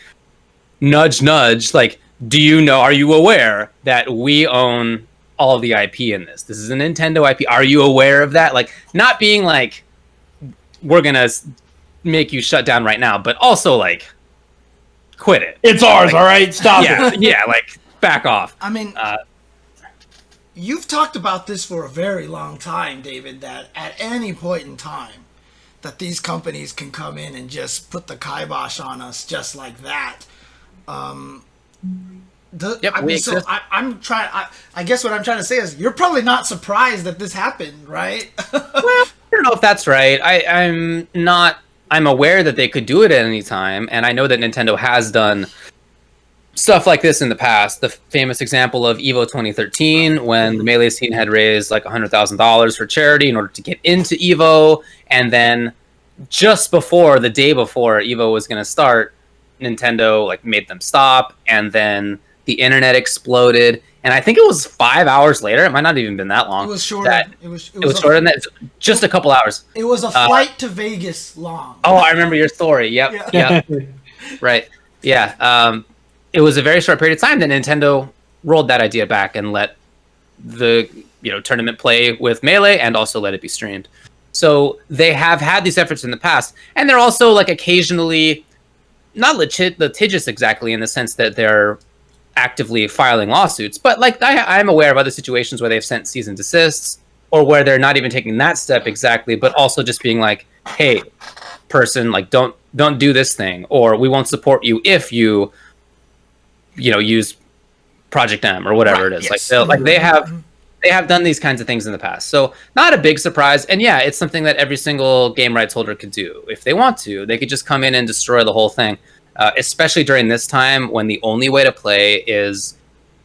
nudge, nudge, like, are you aware that we own all of the IP in this? This is a Nintendo IP. Are you aware of that? Like, not being like, we're going to make you shut down right now, but also like, quit it. It's ours, all right? Stop it. Yeah, like, back off. I mean, you've talked about this for a very long time, David, that at any point in time that these companies can come in and just put the kibosh on us just like that. I'm trying. I guess what I'm trying to say is you're probably not surprised that this happened, right? Well, I don't know if that's right. I'm not. I'm aware that they could do it at any time, and I know that Nintendo has done stuff like this in the past. The famous example of EVO 2013, when the Melee scene had raised like $100,000 for charity in order to get into EVO, and then just the day before EVO was going to start, Nintendo like made them stop, and then the internet exploded. And I think it was 5 hours later. It might not even been that long. It was shorter. It was shorter than that. Just a couple hours. It was a flight to Vegas long. Oh, I remember your story. Yep. Yeah. Right. Yeah. It was a very short period of time that Nintendo rolled that idea back and let the tournament play with Melee and also let it be streamed. So they have had these efforts in the past, and they're also like occasionally not litigious exactly in the sense that they're actively filing lawsuits, but like I'm aware of other situations where they've sent cease and desists, or where they're not even taking that step exactly, but also just being like, hey, person, like don't do this thing, or we won't support you if you use Project M or whatever it is. Yes. They have done these kinds of things in the past. So not a big surprise. And yeah, it's something that every single game rights holder could do. If they want to, they could just come in and destroy the whole thing. Especially during this time when the only way to play is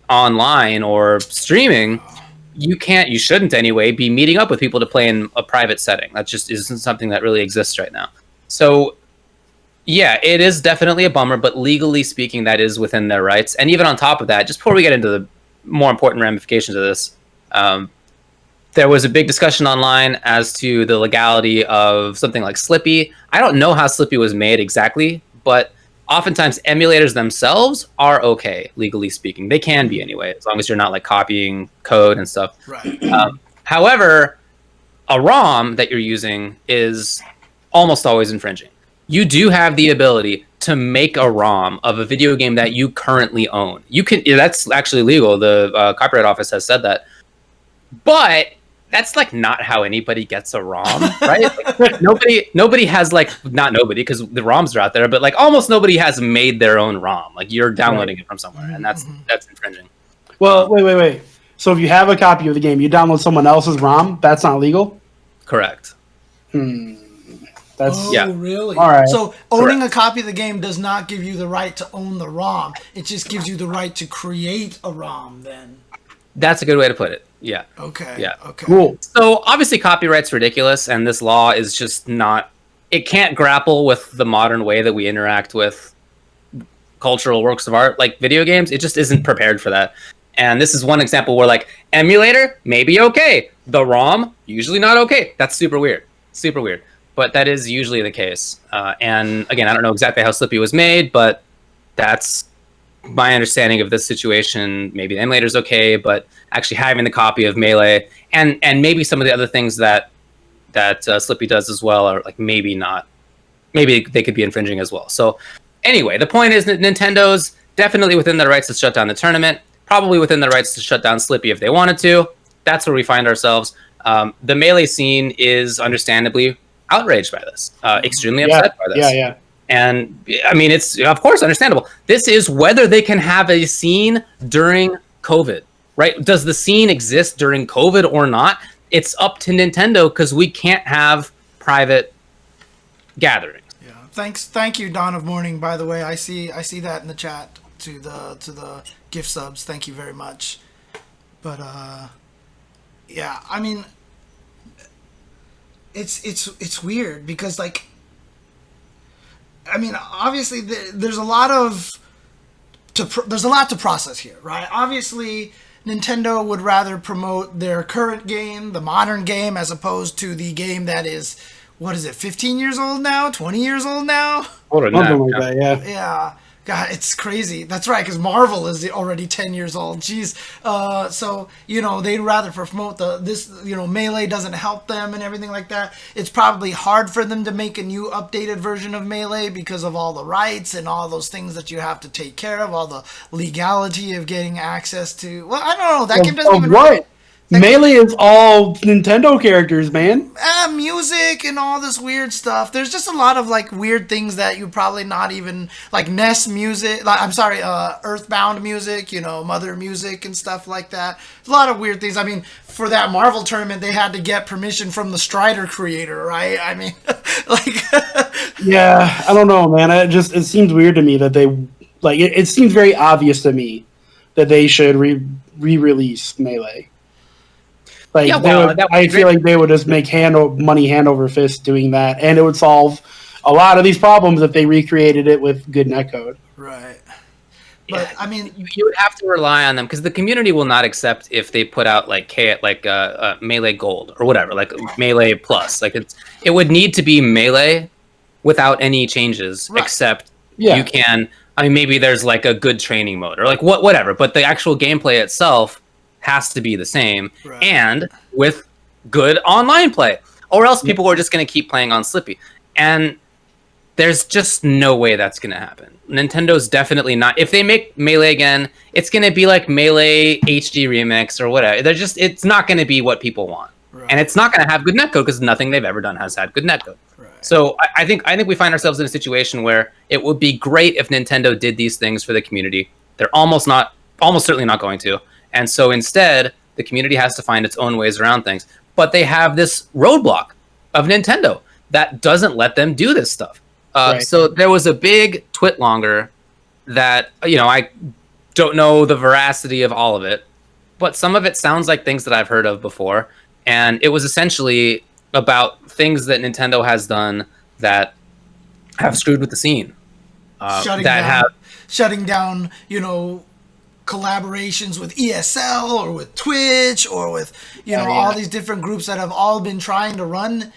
online or streaming. You shouldn't anyway be meeting up with people to play in a private setting. That just isn't something that really exists right now. So yeah, it is definitely a bummer, but legally speaking, that is within their rights. And even on top of that, just before we get into the more important ramifications of this, there was a big discussion online as to the legality of something like Slippy. I don't know how Slippy was made exactly, but oftentimes emulators themselves are okay, legally speaking. They can be anyway, as long as you're not like copying code and stuff. Right. However, a ROM that you're using is almost always infringing. you do have the ability to make a ROM of a video game that you currently own. You can. That's actually legal. The Copyright Office has said that. But that's like not how anybody gets a ROM, right? Like, nobody has like, not nobody, because the ROMs are out there, but like almost nobody has made their own ROM. Like you're downloading it from somewhere, and that's infringing. Well, wait. So if you have a copy of the game, you download someone else's ROM, that's not legal? Correct. That's Yeah. Really? All right. So owning a copy of the game does not give you the right to own the ROM. It just gives you the right to create a ROM then. That's a good way to put it. Yeah. Okay. Yeah. Okay. cool. So obviously copyright's ridiculous, and this law is just not, it can't grapple with the modern way that we interact with cultural works of art like video games. It just isn't prepared for that. And this is one example where like emulator, maybe okay. The ROM, usually not okay. That's super weird. Super weird. But that is usually the case. And again, I don't know exactly how Slippy was made, but that's my understanding of this situation. Maybe the emulator's okay, but actually having the copy of Melee and maybe some of the other things that Slippy does as well are like maybe not. Maybe they could be infringing as well. So anyway, the point is that Nintendo's definitely within their rights to shut down the tournament, probably within their rights to shut down Slippy if they wanted to. That's where we find ourselves. The Melee scene is understandably outraged by this, extremely upset by this. Yeah. And I mean, it's of course understandable. This is whether they can have a scene during COVID, right? Does the scene exist during COVID or not? It's up to Nintendo because we can't have private gatherings. Yeah. Thank you, Dawn of Morning. By the way, I see that in the chat to the gift subs. Thank you very much. But yeah, I mean, it's weird because like, I mean, obviously there's a lot to process here, right? Obviously, Nintendo would rather promote their current game, the modern game, as opposed to the game that is, what is it, 15 years old now, 20 years old now? Older than Something that, like that, yeah. Yeah. God, it's crazy. That's right, because Marvel is already 10 years old. Jeez. So, you know, they'd rather promote Melee doesn't help them and everything like that. It's probably hard for them to make a new updated version of Melee because of all the rights and all those things that you have to take care of, all the legality of getting access to. Well, I don't know. That game doesn't even. What? Melee is all Nintendo characters, man. Music and all this weird stuff. There's just a lot of like weird things that you probably not even like NES music. Earthbound music. You know, Mother music and stuff like that. A lot of weird things. I mean, for that Marvel tournament, they had to get permission from the Strider creator, right? I mean, like. Yeah, I don't know, man. It seems weird to me that they like. It seems very obvious to me that they should re-release Melee. Like, yeah, well, I feel like they would just make money hand over fist doing that, and it would solve a lot of these problems if they recreated it with good netcode. Right. But I mean, you would have to rely on them because the community will not accept if they put out like Melee Gold or whatever, like Melee Plus. Like it would need to be Melee without any changes, right. Except you can. I mean, maybe there's like a good training mode or like whatever, but the actual gameplay itself has to be the same, right. And with good online play, or else people are just going to keep playing on Slippy, and there's just no way that's going to happen. Nintendo's definitely not. If they make Melee again, it's going to be like Melee HD Remix or whatever. It's not going to be what people want, right. And it's not going to have good netcode because nothing they've ever done has had good netcode. Right. So I think we find ourselves in a situation where it would be great if Nintendo did these things for the community. They're almost certainly not going to. And so instead, the community has to find its own ways around things. But they have this roadblock of Nintendo that doesn't let them do this stuff. Right. So there was a big twitlonger that, you know, I don't know the veracity of all of it, but some of it sounds like things that I've heard of before. And it was essentially about things that Nintendo has done that have screwed with the scene. Shutting down, you know, collaborations with ESL or with Twitch or with all these different groups that have all been trying to run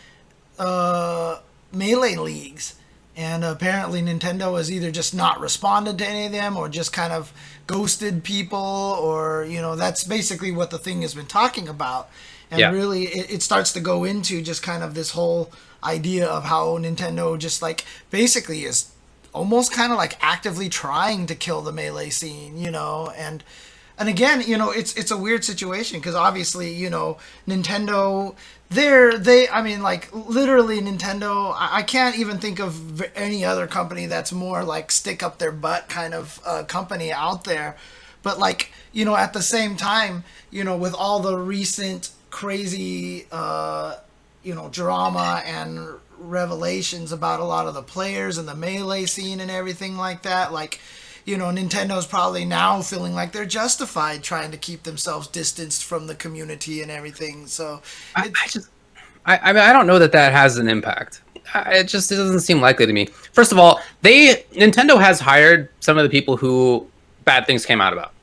Melee leagues, and apparently Nintendo has either just not responded to any of them or just kind of ghosted people, or that's basically what the thing has been talking about. And really, it starts to go into just kind of this whole idea of how Nintendo just like basically is almost kind of like actively trying to kill the Melee scene, you know, and again, you know, it's a weird situation because obviously, you know, Nintendo, I mean, like literally Nintendo, I can't even think of any other company that's more like stick up their butt kind of company out there, but like, you know, at the same time, you know, with all the recent crazy, you know, drama and revelations about a lot of the players and the Melee scene and everything like that, like, you know, Nintendo's probably now feeling like they're justified trying to keep themselves distanced from the community and everything. So I mean, I don't know that has an impact. It doesn't seem likely to me. First of all, Nintendo has hired some of the people who bad things came out about.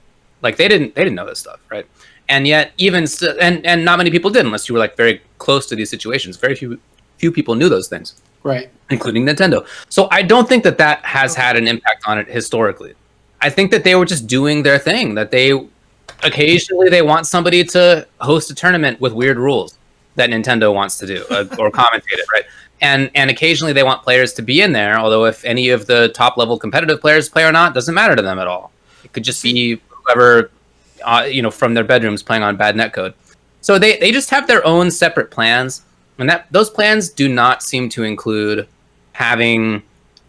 Like they didn't know this stuff, right? And yet, and not many people did, unless you were like very close to these situations. Very few people knew those things, right? Including Nintendo. So I don't think that has had an impact on it historically. I think that they were just doing their thing. That occasionally they want somebody to host a tournament with weird rules that Nintendo wants to do or commentate it, right? And occasionally they want players to be in there. Although if any of the top level competitive players play or not, doesn't matter to them at all. It could just be whoever. You know, from their bedrooms playing on bad netcode. So they just have their own separate plans, and those plans do not seem to include having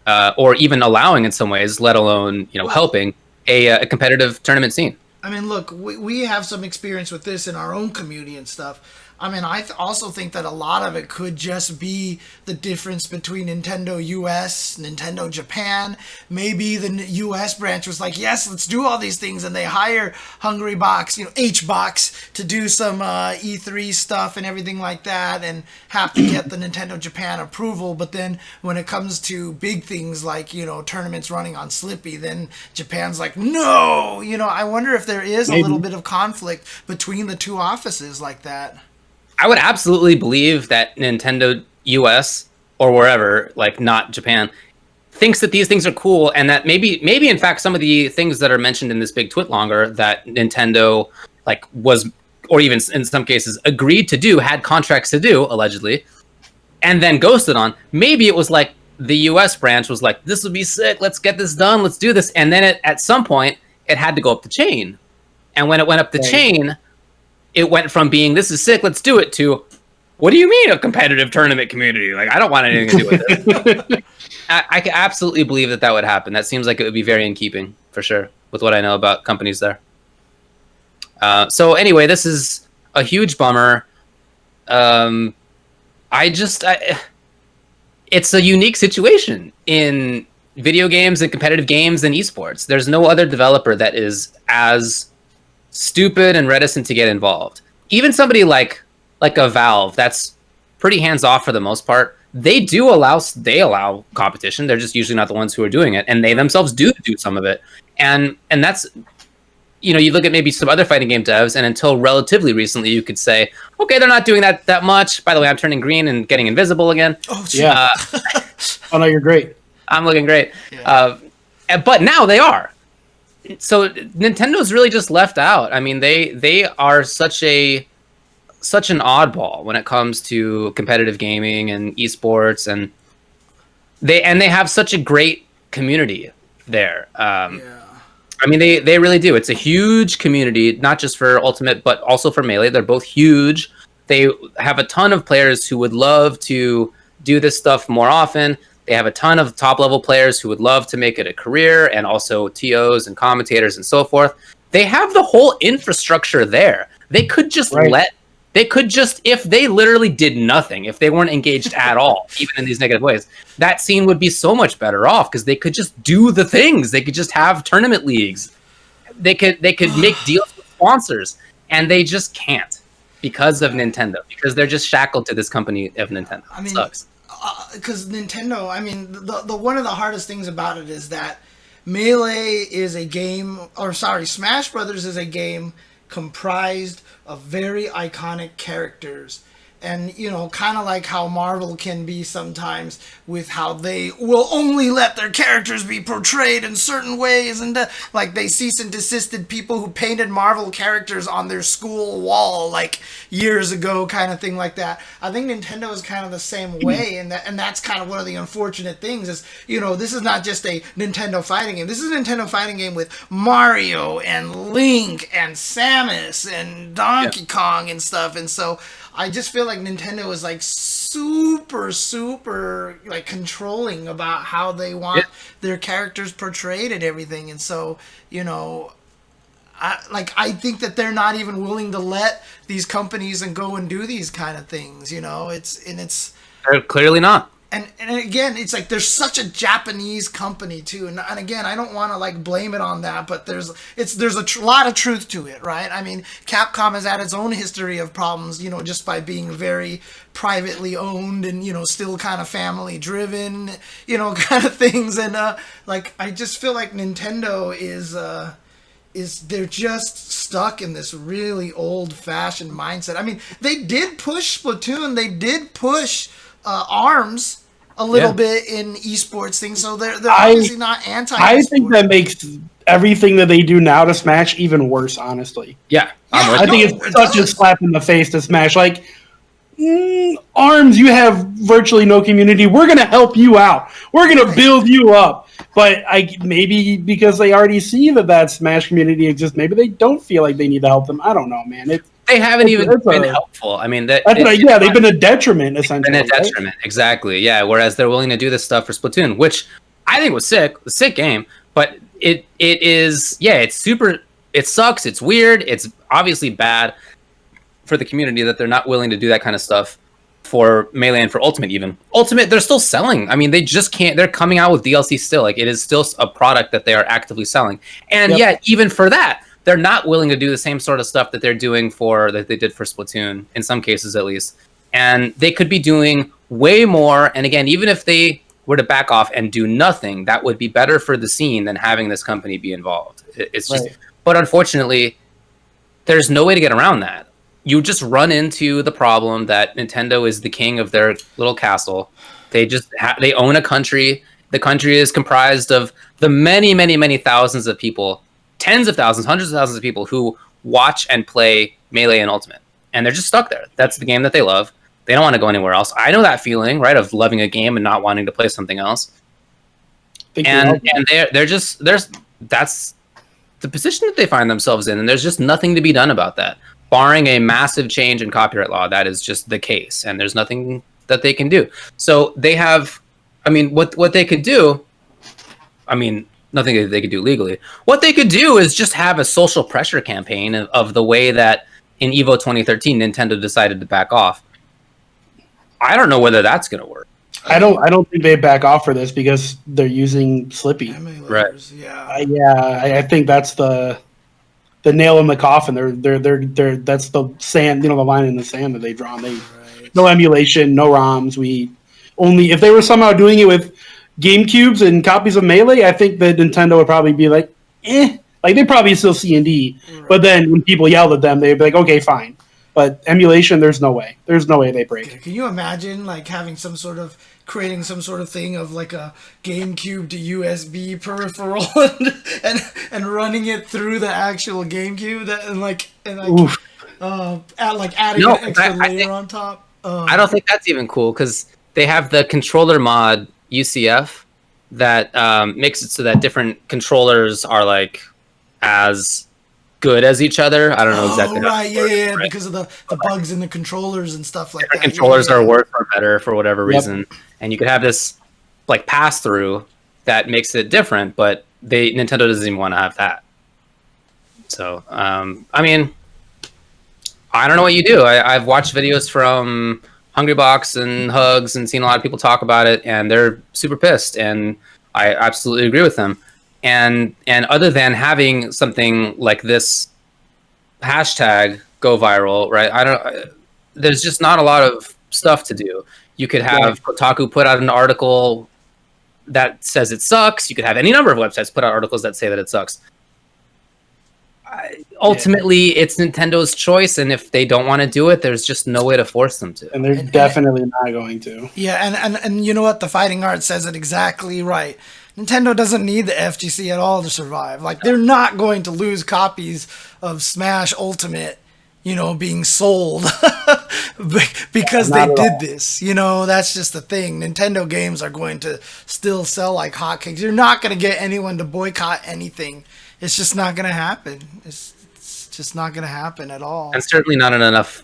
or even allowing in some ways, let alone, you know, helping a competitive tournament scene. I mean, look, we have some experience with this in our own community and stuff. I mean, I also think that a lot of it could just be the difference between Nintendo US, Nintendo Japan. Maybe the US branch was like, yes, let's do all these things. And they hire Hungrybox, you know, HBox to do some E3 stuff and everything like that and have to get the Nintendo Japan approval. But then when it comes to big things like, you know, tournaments running on Slippy, then Japan's like, no, you know, I wonder if there is a little bit of conflict between the two offices like that. I would absolutely believe that Nintendo US or wherever, like not Japan, thinks that these things are cool, and that maybe in fact some of the things that are mentioned in this big twitlonger that Nintendo like was, or even in some cases agreed to do, had contracts to do allegedly, and then ghosted on. Maybe it was like the US branch was like, this would be sick, let's get this done, let's do this, and then at some point it had to go up the chain, and when it went up the chain, it went from being, this is sick, let's do it, to, what do you mean a competitive tournament community? Like, I don't want anything to do with this. I can absolutely believe that would happen. That seems like it would be very in keeping, for sure, with what I know about companies there. So anyway, this is a huge bummer. It's a unique situation in video games and competitive games and esports. There's no other developer that is as stupid and reticent to get involved. Even somebody like a Valve that's pretty hands off for the most part, they allow competition. They're just usually not the ones who are doing it, and they themselves do some of it. And that's, you know, you look at maybe some other fighting game devs, and until relatively recently you could say, okay, they're not doing that much. By the way, I'm turning green and getting invisible again. Oh yeah. Oh no, you're great. I'm looking great. Yeah. But now they are. So Nintendo's really just left out. I mean, they are such an oddball when it comes to competitive gaming and esports, and they have such a great community there. I mean, they really do. It's a huge community, not just for Ultimate, but also for Melee. They're both huge. They have a ton of players who would love to do this stuff more often. They have a ton of top-level players who would love to make it a career, and also TOs and commentators and so forth. They have the whole infrastructure there. They could just if they literally did nothing, if they weren't engaged at all, even in these negative ways, that scene would be so much better off because they could just do the things. They could just have tournament leagues. They could make deals with sponsors, and they just can't because of Nintendo, because they're just shackled to this company of Nintendo. I mean, it sucks. Because Nintendo, I mean, the one of the hardest things about it is that Melee is a game, Smash Brothers is a game comprised of very iconic characters, And, you know, kind of like how Marvel can be sometimes with how they will only let their characters be portrayed in certain ways. And like they cease and desisted people who painted Marvel characters on their school wall like years ago, kind of thing like that. I think Nintendo is kind of the same way. And that's kind of one of the unfortunate things is, you know, this is not just a Nintendo fighting game. This is a Nintendo fighting game with Mario and Link and Samus and Donkey Kong and stuff. And so I just feel like Nintendo is like super like controlling about how they want their characters portrayed and everything. And so, you know, I think that they're not even willing to let these companies and go and do these kind of things, you know. They're clearly not. And again, it's like there's such a Japanese company too, and again, I don't want to like blame it on that, but there's a lot of truth to it, right? I mean, Capcom has had its own history of problems, you know, just by being very privately owned and, you know, still kind of family driven, you know, kind of things, and like I just feel like Nintendo is they're just stuck in this really old-fashioned mindset. I mean, they did push Splatoon, they did push ARMS a little bit in esports things, so they're obviously not anti-esports. I think that makes everything that they do now to Smash even worse, honestly. Yeah, I think it's such a slap in the face to Smash. Like, ARMS, you have virtually no community. We're going to help you out. We're going to build you up. But maybe because they already see that Smash community exists, maybe they don't feel like they need to help them. I don't know, man. They haven't even been helpful. I mean, they've been a detriment, essentially. Been a detriment, exactly. Yeah, whereas they're willing to do this stuff for Splatoon, which I think was sick. A sick game, but it is, it's super. It sucks. It's weird. It's obviously bad for the community that they're not willing to do that kind of stuff for Melee and for Ultimate. Even Ultimate, they're still selling. I mean, they just can't. They're coming out with DLC still. Like, it is still a product that they are actively selling, and yet even for that, they're not willing to do the same sort of stuff that they're doing that they did for Splatoon, in some cases at least. And they could be doing way more. And again, even if they were to back off and do nothing, that would be better for the scene than having this company be involved. It's just, but unfortunately, there's no way to get around that. You just run into the problem that Nintendo is the king of their little castle. They just they own a country. The country is comprised of the many thousands of people, tens of thousands, hundreds of thousands of people who watch and play Melee and Ultimate. And they're just stuck there. That's the game that they love. They don't want to go anywhere else. I know that feeling, right, of loving a game and not wanting to play something else. And that's the position that they find themselves in, and there's just nothing to be done about that. Barring a massive change in copyright law, that is just the case, and there's nothing that they can do. So they have, I mean, what they could do, I mean, nothing that they could do legally. What they could do is just have a social pressure campaign of the way that in EVO 2013 Nintendo decided to back off. I don't know whether that's going to work. I don't think they back off for this because they're using Slippy. Right. I think that's the nail in the coffin. They're that's the sand, the line in the sand that they draw. No emulation, no ROMs. If they were somehow doing it with GameCubes and copies of Melee, I think that Nintendo would probably be like, like they'd probably still C&D. Right. But then when people yelled at them, they'd be like, okay, fine. But emulation, there's no way. There's no way they break. Can you imagine like having creating some sort of thing of like a GameCube to USB peripheral and running it through the actual GameCube adding an extra layer on top? I don't think that's even cool because they have the controller mod UCF that makes it so that different controllers are like as good as each other. I don't know exactly. Right, because of the bugs in the controllers and stuff like that. Controllers are worse or better for whatever reason, and you could have this like pass through that makes it different, but Nintendo doesn't even want to have that. So, I mean, I don't know what you do. I've watched videos from Hungrybox and Hugs and seen a lot of people talk about it, and they're super pissed, and I absolutely agree with them. And other than having something like this hashtag go viral, right? There's just not a lot of stuff to do. You could have Kotaku put out an article that says it sucks. You could have any number of websites put out articles that say that it sucks. ultimately it's Nintendo's choice, and if they don't want to do it, there's just no way to force them to. And they're definitely not going to. Yeah, and you know what? The Fighting Art says it exactly right. Nintendo doesn't need the FGC at all to survive. Like, they're not going to lose copies of Smash Ultimate, being sold because they did this. That's just the thing. Nintendo games are going to still sell like hotcakes. You're not going to get anyone to boycott anything. It's just not going to happen. It's just not going to happen at all. And certainly not at enough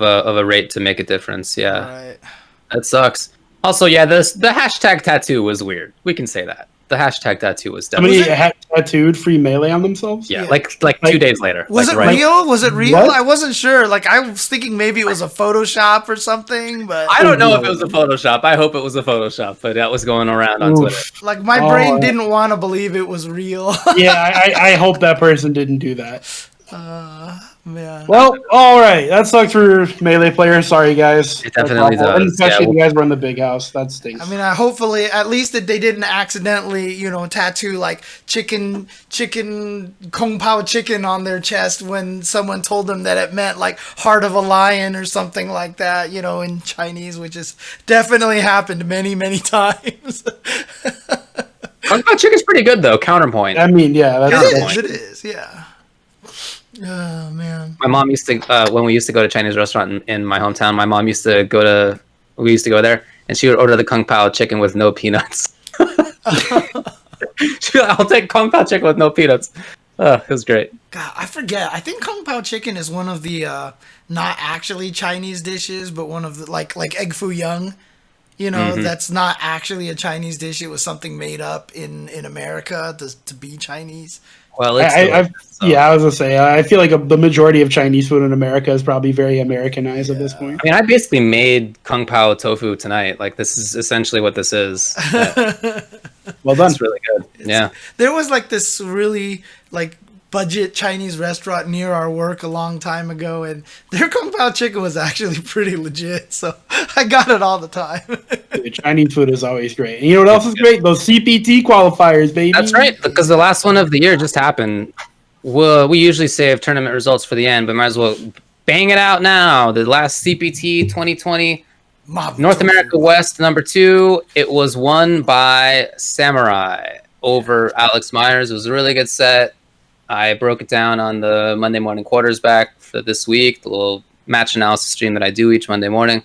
of a rate to make a difference. Yeah, Right. That sucks. Also, yeah, the hashtag tattoo was weird. We can say that. The hashtag tattoo was definitely... Somebody had tattooed free Melee on themselves? Yeah, like 2 days later. Was it right? real? Was it real? What? I wasn't sure. Like, I was thinking maybe it was a Photoshop or something, but... I don't know if it was a Photoshop. I hope it was a Photoshop, but that was going around on Twitter. Like, my brain didn't want to believe it was real. Yeah, I hope that person didn't do that. Man. Well, all right. That sucks for Melee players. Sorry, guys. It definitely does. And especially Yeah, if you guys were in the big house. That stinks. I mean, hopefully, at least that they didn't accidentally, tattoo like chicken, Kung Pao chicken on their chest when someone told them that it meant like heart of a lion or something like that, in Chinese, which has definitely happened many, many times. Kung Pao chicken's pretty good though. Counterpoint. I mean, yeah. It is, yeah. Oh, man. My mom used to, when we used to go to a Chinese restaurant in my hometown, my mom used to go there, and she would order the Kung Pao chicken with no peanuts. I'll take Kung Pao chicken with no peanuts. It was great. God, I forget. I think Kung Pao chicken is one of the not actually Chinese dishes, but one of the, like Egg Foo Young. That's not actually a Chinese dish. It was something made up in America to be Chinese. Well, I was gonna say I feel like the majority of Chinese food in America is probably very Americanized at this point. I mean, I basically made Kung Pao tofu tonight. Like, this is essentially what this is. Well done. It's really good. Yeah. There was like this really like budget Chinese restaurant near our work a long time ago, and their Kung Pao chicken was actually pretty legit. So I got it all the time. Chinese food is always great. And you know what else is great? Those CPT qualifiers, baby. That's right, because the last one of the year just happened. We usually save tournament results for the end, but might as well bang it out now. The last CPT 2020 North America West #2. It was won by Samurai over Alex Myers. It was a really good set. I broke it down on the Monday morning quarters back for this week, the little match analysis stream that I do each Monday morning.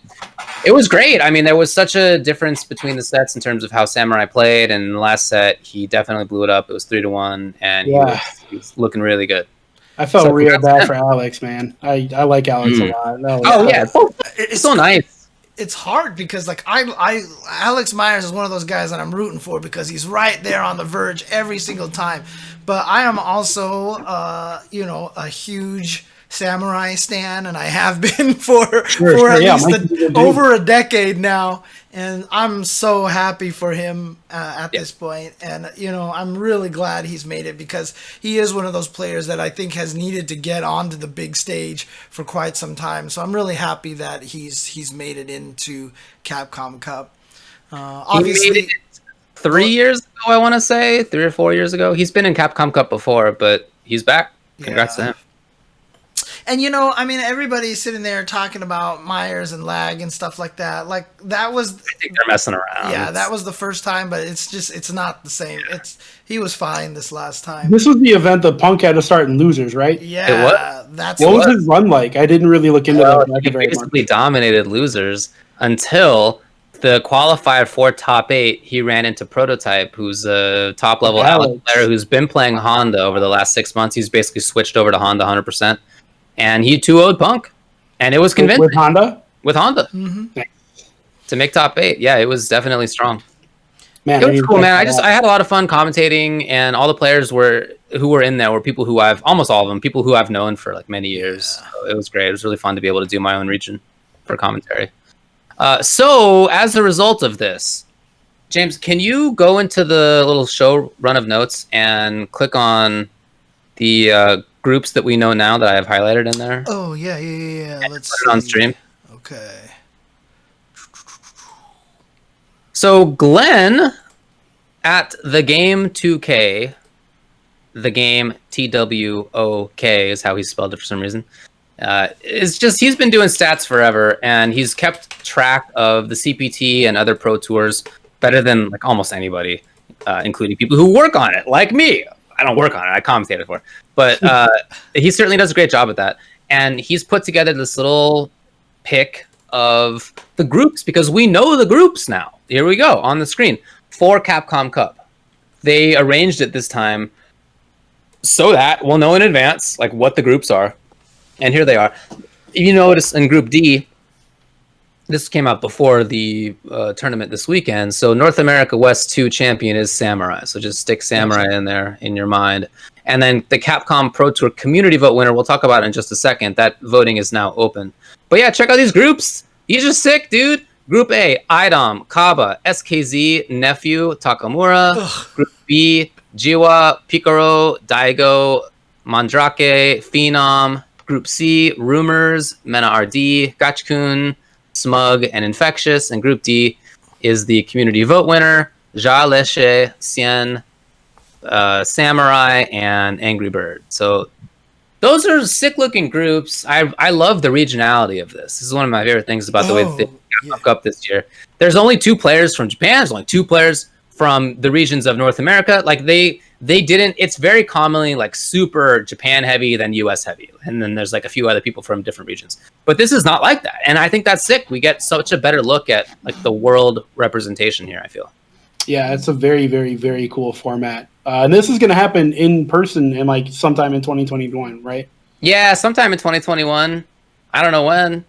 It was great. I mean, there was such a difference between the sets in terms of how Samurai played, and in the last set, he definitely blew it up. It was 3-1, and he was looking really good. I felt real bad for Alex, man. I like Alex a lot. Yeah, it's so nice. It's hard because like Alex Myers is one of those guys that I'm rooting for because he's right there on the verge every single time. But I am also a huge Samurai stan, and I have been for at least over a decade now, and I'm so happy for him at this point. And I'm really glad he's made it because he is one of those players that I think has needed to get onto the big stage for quite some time. So I'm really happy that he's made it into Capcom Cup. Obviously, he made it 3 years ago, I want to say 3 or 4 years ago. He's been in Capcom Cup before, but he's back. Congrats to him. And I mean, everybody's sitting there talking about Myers and lag and stuff like that. Like that was, I think they're messing around. Yeah, that was the first time, but it's not the same. He was fine this last time. This was the event that Punk had to start in losers, right? Yeah, what was his run like? I didn't really look into that. He basically dominated losers until the qualifier for top 8. He ran into Prototype, who's a top level Alex player who's been playing Honda over the last 6 months. He's basically switched over to Honda 100%. And he 2-0'd Punk. And it was convincing. With Honda? With Honda. Mm-hmm. To make top 8. Yeah, it was definitely strong. Man, it was cool, man. I had a lot of fun commentating, and all the players who were in there were people who almost all of them, people who I've known for like many years. Yeah. So it was great. It was really fun to be able to do my own region for commentary. So as a result of this, James, can you go into the little show run of notes and click on the groups that we know now that I have highlighted in there? Oh, yeah. Let's put it on stream. Okay. So Glenn at the game 2K the game, TWOK is how he spelled it for some reason. It's just he's been doing stats forever, and he's kept track of the CPT and other pro tours better than like almost anybody, including people who work on it, like me. I don't work on it; I commentate it for. But he certainly does a great job at that, and he's put together this little pick of the groups because we know the groups now. Here we go on the screen for Capcom Cup. They arranged it this time so that we'll know in advance like what the groups are. And here they are. You notice in Group D, this came out before the tournament this weekend. So North America West 2 champion is Samurai. So just stick Samurai in there in your mind. And then the Capcom Pro Tour community vote winner, we'll talk about it in just a second. That voting is now open. But yeah, check out these groups. These are sick, dude. Group A, Idom, Kaba, SKZ, Nephew, Takamura. Ugh. Group B, Jiwa, Picaro, Daigo, Mandrake, Phenom. Group C, Rumors, Mena RD, Gachikun, Smug, and Infectious. And Group D is the community vote winner, Ja Leshe, Sien, Samurai, and Angry Bird. So those are sick-looking groups. I love the regionality of this. This is one of my favorite things about the way that they got up this year. There's only 2 players from Japan. There's only 2 players from the regions of North America. Like they didn't. It's very commonly like super Japan heavy, then US heavy, and then there's like a few other people from different regions. But this is not like that, and I think that's sick. We get such a better look at like the world representation here. I feel. Yeah, it's a very, very, very cool format, and this is going to happen in person in like sometime in 2021, right? Yeah, sometime in 2021. I don't know when.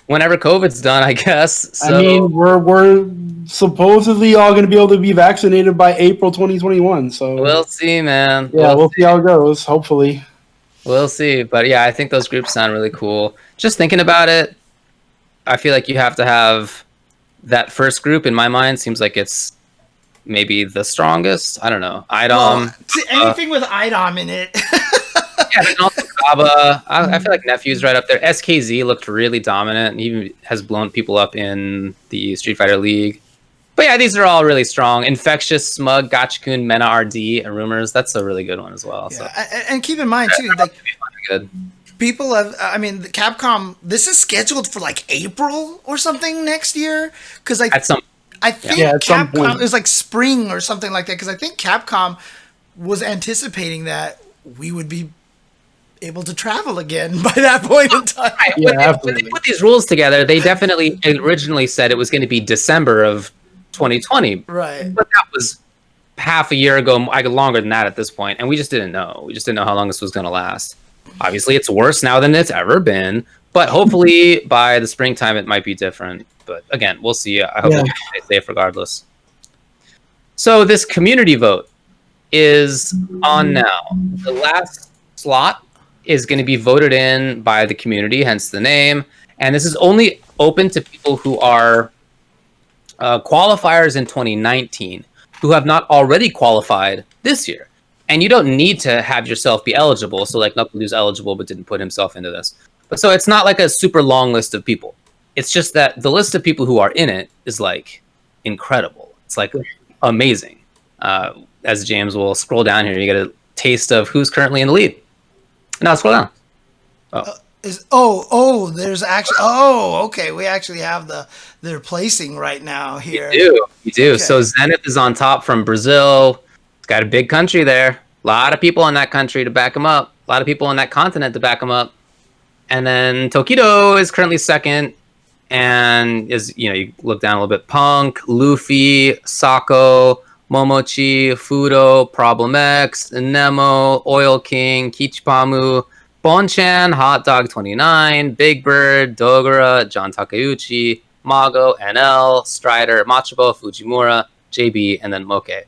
Whenever COVID's done, I guess. So. I mean, we're supposedly all going to be able to be vaccinated by April 2021. So we'll see, man. Yeah, we'll see how it goes. Hopefully, we'll see. But yeah, I think those groups sound really cool. Just thinking about it, I feel like you have to have that first group. In my mind, seems like it's maybe the strongest. I don't know. Idom. Anything with Idom in it. Yeah, and also Kaba. I feel like Nephew's right up there. SKZ looked really dominant and even has blown people up in the Street Fighter League. But yeah, these are all really strong. Infectious, Smug, Gachikun, Mena RD, and Rumors. That's a really good one as well. Yeah. So. And keep in mind, too, like good. People have, I mean, Capcom, this is scheduled for like April or something next year. Because I think Capcom, it was like spring or something like that. Because I think Capcom was anticipating that we would be able to travel again by that point in time. Yeah, when they put these rules together, they definitely originally said it was going to be December of 2020. Right. But that was half a year ago, longer than that at this point, and we just didn't know. We just didn't know how long this was going to last. Obviously, it's worse now than it's ever been, but hopefully by the springtime it might be different. But again, we'll see. I hope they stay safe regardless. So this community vote is on now. The last slot is going to be voted in by the community, hence the name. And this is only open to people who are qualifiers in 2019 who have not already qualified this year. And you don't need to have yourself be eligible. So like Knuckle, who's eligible but didn't put himself into this. But so it's not like a super long list of people. It's just that the list of people who are in it is like incredible. It's like amazing. As James will scroll down here, you get a taste of who's currently in the lead. No, scroll down. There's actually okay. We actually have their placing right now here. You do. Okay. So Zenith is on top from Brazil. It's got a big country there. A lot of people in that country to back him up. A lot of people in that continent to back him up. And then Tokido is currently second. And you look down a little bit. Punk, Luffy, Sako, Momochi, Fudo, Problem X, Nemo, Oil King, Kichipamu, Bonchan, Hot Dog 29, Big Bird, Dogura, John Takeuchi, Mago, NL, Strider, Machibo, Fujimura, JB, and then Moke.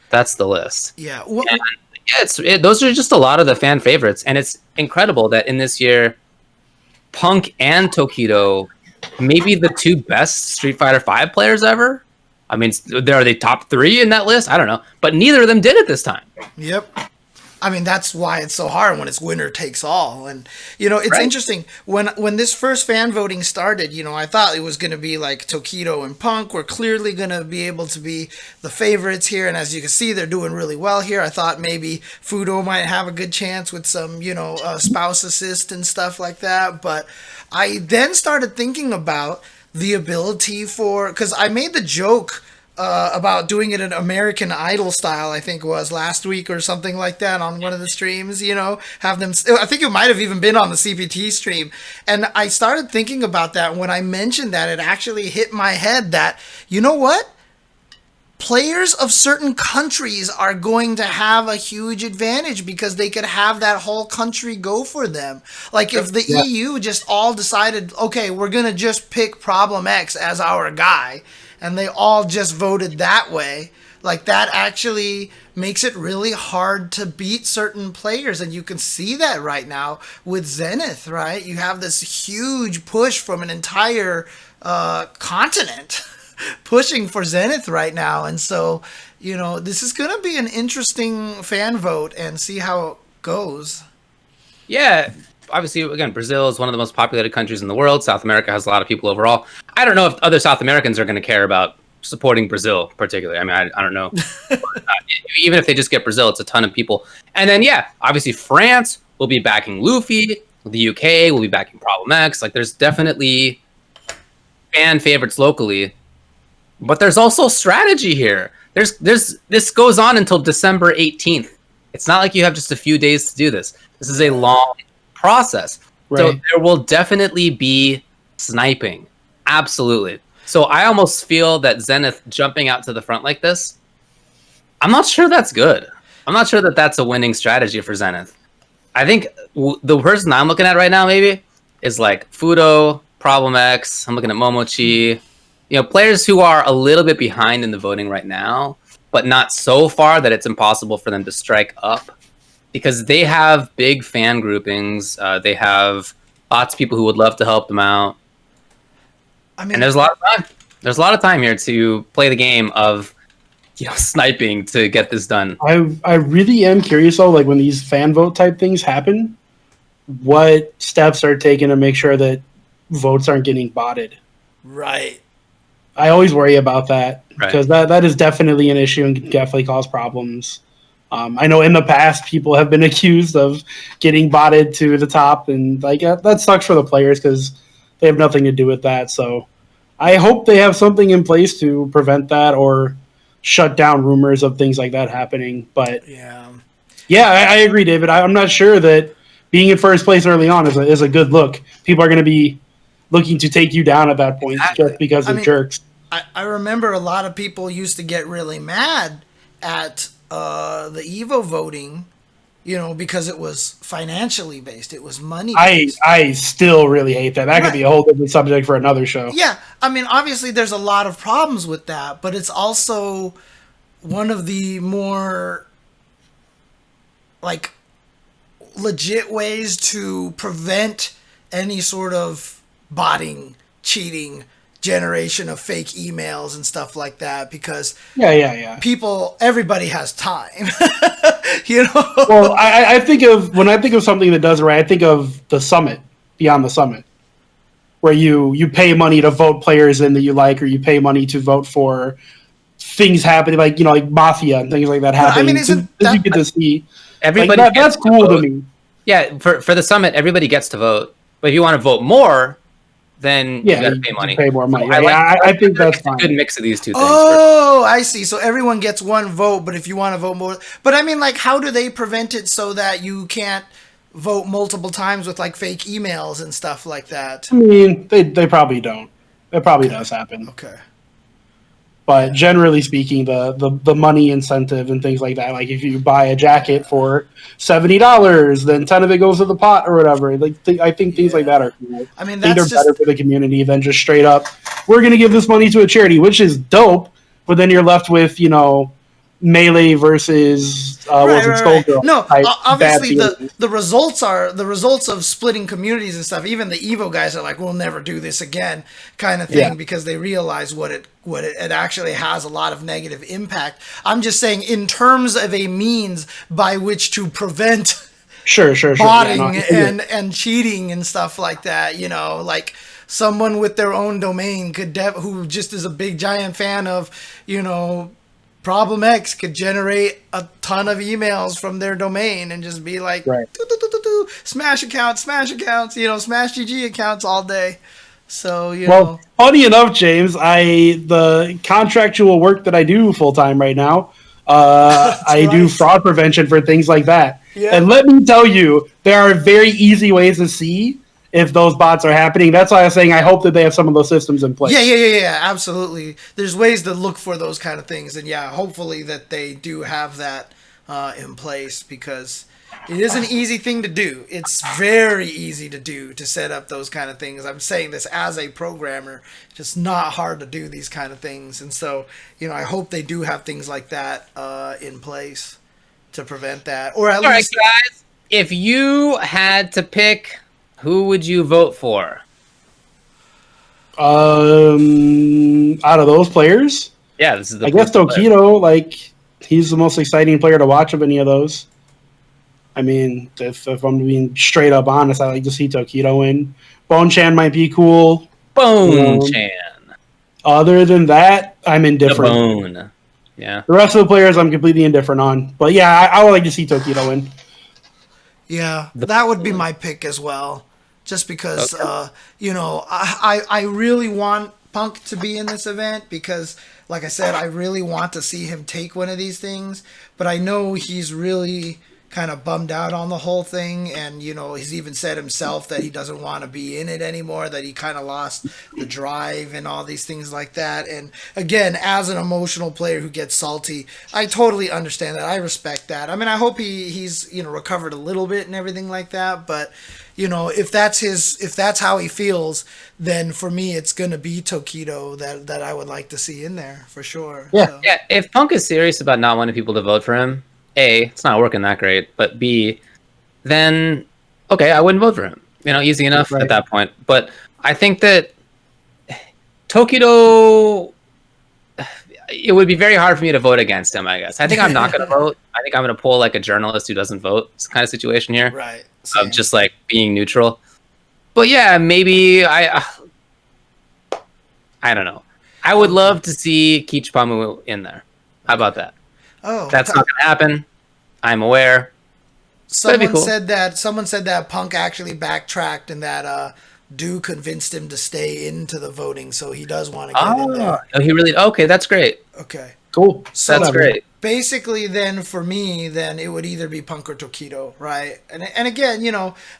That's the list. Yeah. Those are just a lot of the fan favorites. And it's incredible that in this year, Punk and Tokido, maybe the 2 best Street Fighter V players ever. I mean, are they top 3 in that list? I don't know. But neither of them did it this time. Yep. I mean, that's why it's so hard when it's winner takes all. And, it's Right. interesting. When this first fan voting started, I thought it was going to be like Tokido and Punk were clearly going to be able to be the favorites here. And as you can see, they're doing really well here. I thought maybe Fudo might have a good chance with some, spouse assist and stuff like that. But I then started thinking about the ability because I made the joke about doing it in American Idol style, I think it was last week or something like that on one of the streams, have them, I think it might have even been on the CPT stream. And I started thinking about that. When I mentioned that, it actually hit my head that, you know what? Players of certain countries are going to have a huge advantage because they could have that whole country go for them. Like if the EU just all decided, okay, we're going to just pick Problem X as our guy, and they all just voted that way, like that actually makes it really hard to beat certain players. And you can see that right now with Zenith, right? You have this huge push from an entire continent pushing for Zenith right now. And so, this is going to be an interesting fan vote and see how it goes. Yeah. Obviously, again, Brazil is one of the most populated countries in the world. South America has a lot of people overall. I don't know if other South Americans are going to care about supporting Brazil particularly. I mean, I don't know. Even if they just get Brazil, it's a ton of people. And then, obviously France will be backing Luffy. The UK will be backing Problem X. Like, there's definitely fan favorites locally. But there's also strategy here. This goes on until December 18th. It's not like you have just a few days to do this. This is a long process. Right. So there will definitely be sniping. Absolutely. So I almost feel that Zenith jumping out to the front like this, I'm not sure that's good. I'm not sure that that's a winning strategy for Zenith. I think the person I'm looking at right now maybe is like Fudo, Problem X. I'm looking at Momochi. Players who are a little bit behind in the voting right now, but not so far that it's impossible for them to strike up. Because they have big fan groupings, they have lots of people who would love to help them out. I mean, and there's a lot of time. There's a lot of time here to play the game of, sniping to get this done. I really am curious though, like when these fan vote type things happen, what steps are taken to make sure that votes aren't getting botted? Right. I always worry about that because that is definitely an issue and can definitely cause problems. I know in the past people have been accused of getting botted to the top, and that sucks for the players because they have nothing to do with that. So I hope they have something in place to prevent that or shut down rumors of things like that happening. But I agree, David. I'm not sure that being in first place early on is a good look. People are going to be looking to take you down at that point just because of jerks. I remember a lot of people used to get really mad at the Evo voting, because it was financially based. It was money based. I still really hate that. That could be a whole different subject for another show. Yeah. I mean, obviously there's a lot of problems with that, but it's also one of the more legit ways to prevent any sort of botting, cheating, generation of fake emails and stuff like that, because everybody has time. Well, I think when I think of something that does it right, I think of the summit, Beyond the Summit, where you pay money to vote players in that you like, or you pay money to vote for things happening, like Mafia and things like that happening. I mean, you get to see everybody. That's cool to me. Yeah, for the summit, everybody gets to vote, but if you want to vote more, then you got to pay money. Pay more money. So I think that's fine. A good mix of these two things. Oh, I see. So everyone gets one vote, but if you want to vote more, but I mean, how do they prevent it so that you can't vote multiple times with fake emails and stuff like that? I mean, they probably don't. It probably does happen. Okay. But generally speaking, the money incentive and things like that, like if you buy a jacket for $70, then 10 of it goes to the pot or whatever. I think things like that are cool. I mean, they're better for the community than just straight up, we're going to give this money to a charity, which is dope. But then you're left with, Melee versus Skullgirl. No, type obviously bad the results of splitting communities and stuff. Even the Evo guys are like, "We'll never do this again," kind of thing, because they realize what it actually has a lot of negative impact. I'm just saying, in terms of a means by which to prevent botting and cheating and stuff like that, like someone with their own domain who just is a big giant fan of, Problem X could generate a ton of emails from their domain and just be like, smash accounts, smash GG accounts all day. So, funny enough, James, the contractual work that I do full time right now, I do fraud prevention for things like that. Yeah. And let me tell you, there are very easy ways to see if those bots are happening. That's why I was saying I hope that they have some of those systems in place. Yeah, absolutely. There's ways to look for those kind of things, and hopefully that they do have that in place, because it is an easy thing to do. It's very easy to do, to set up those kind of things. I'm saying this as a programmer. It's just not hard to do these kind of things, and so I hope they do have things like that in place to prevent that, or at least. All right, guys. If you had to pick, who would you vote for? Out of those players? Yeah, this is I guess Tokido, he's the most exciting player to watch of any of those. I mean, if I'm being straight up honest, I like to see Tokido win. Bone-chan might be cool. Bone-chan. Other than that, I'm indifferent. The Bone. Yeah. The rest of the players I'm completely indifferent on. But yeah, I would like to see Tokido win. Yeah, that would be my pick as well. Just because, I really want Punk to be in this event because, like I said, I really want to see him take one of these things. But I know he's really kind of bummed out on the whole thing. And, he's even said himself that he doesn't want to be in it anymore, that he kind of lost the drive and all these things like that. And again, as an emotional player who gets salty, I totally understand that. I respect that. I mean, I hope he's recovered a little bit and everything like that. But, if that's how he feels, then for me, it's going to be Tokido that I would like to see in there for sure. Yeah. So. Yeah. If Punk is serious about not wanting people to vote for him, A, it's not working that great, but B, then, okay, I wouldn't vote for him. Easy enough at that point. But I think that Tokido, it would be very hard for me to vote against him, I guess. I think I'm not going to vote. I think I'm going to pull like a journalist who doesn't vote. It's the kind of situation here. Right. Of just like being neutral. But yeah, maybe I don't know. I would love to see Kichipamu in there. How about that? Oh, that's not going to happen. I'm aware. Someone said that Punk actually backtracked and that Do convinced him to stay into the voting, so he does want to get in there. Oh, he really? Okay, that's great. Okay, cool. So that's great. Basically, then for me, then it would either be Punk or Tokido, right? And again,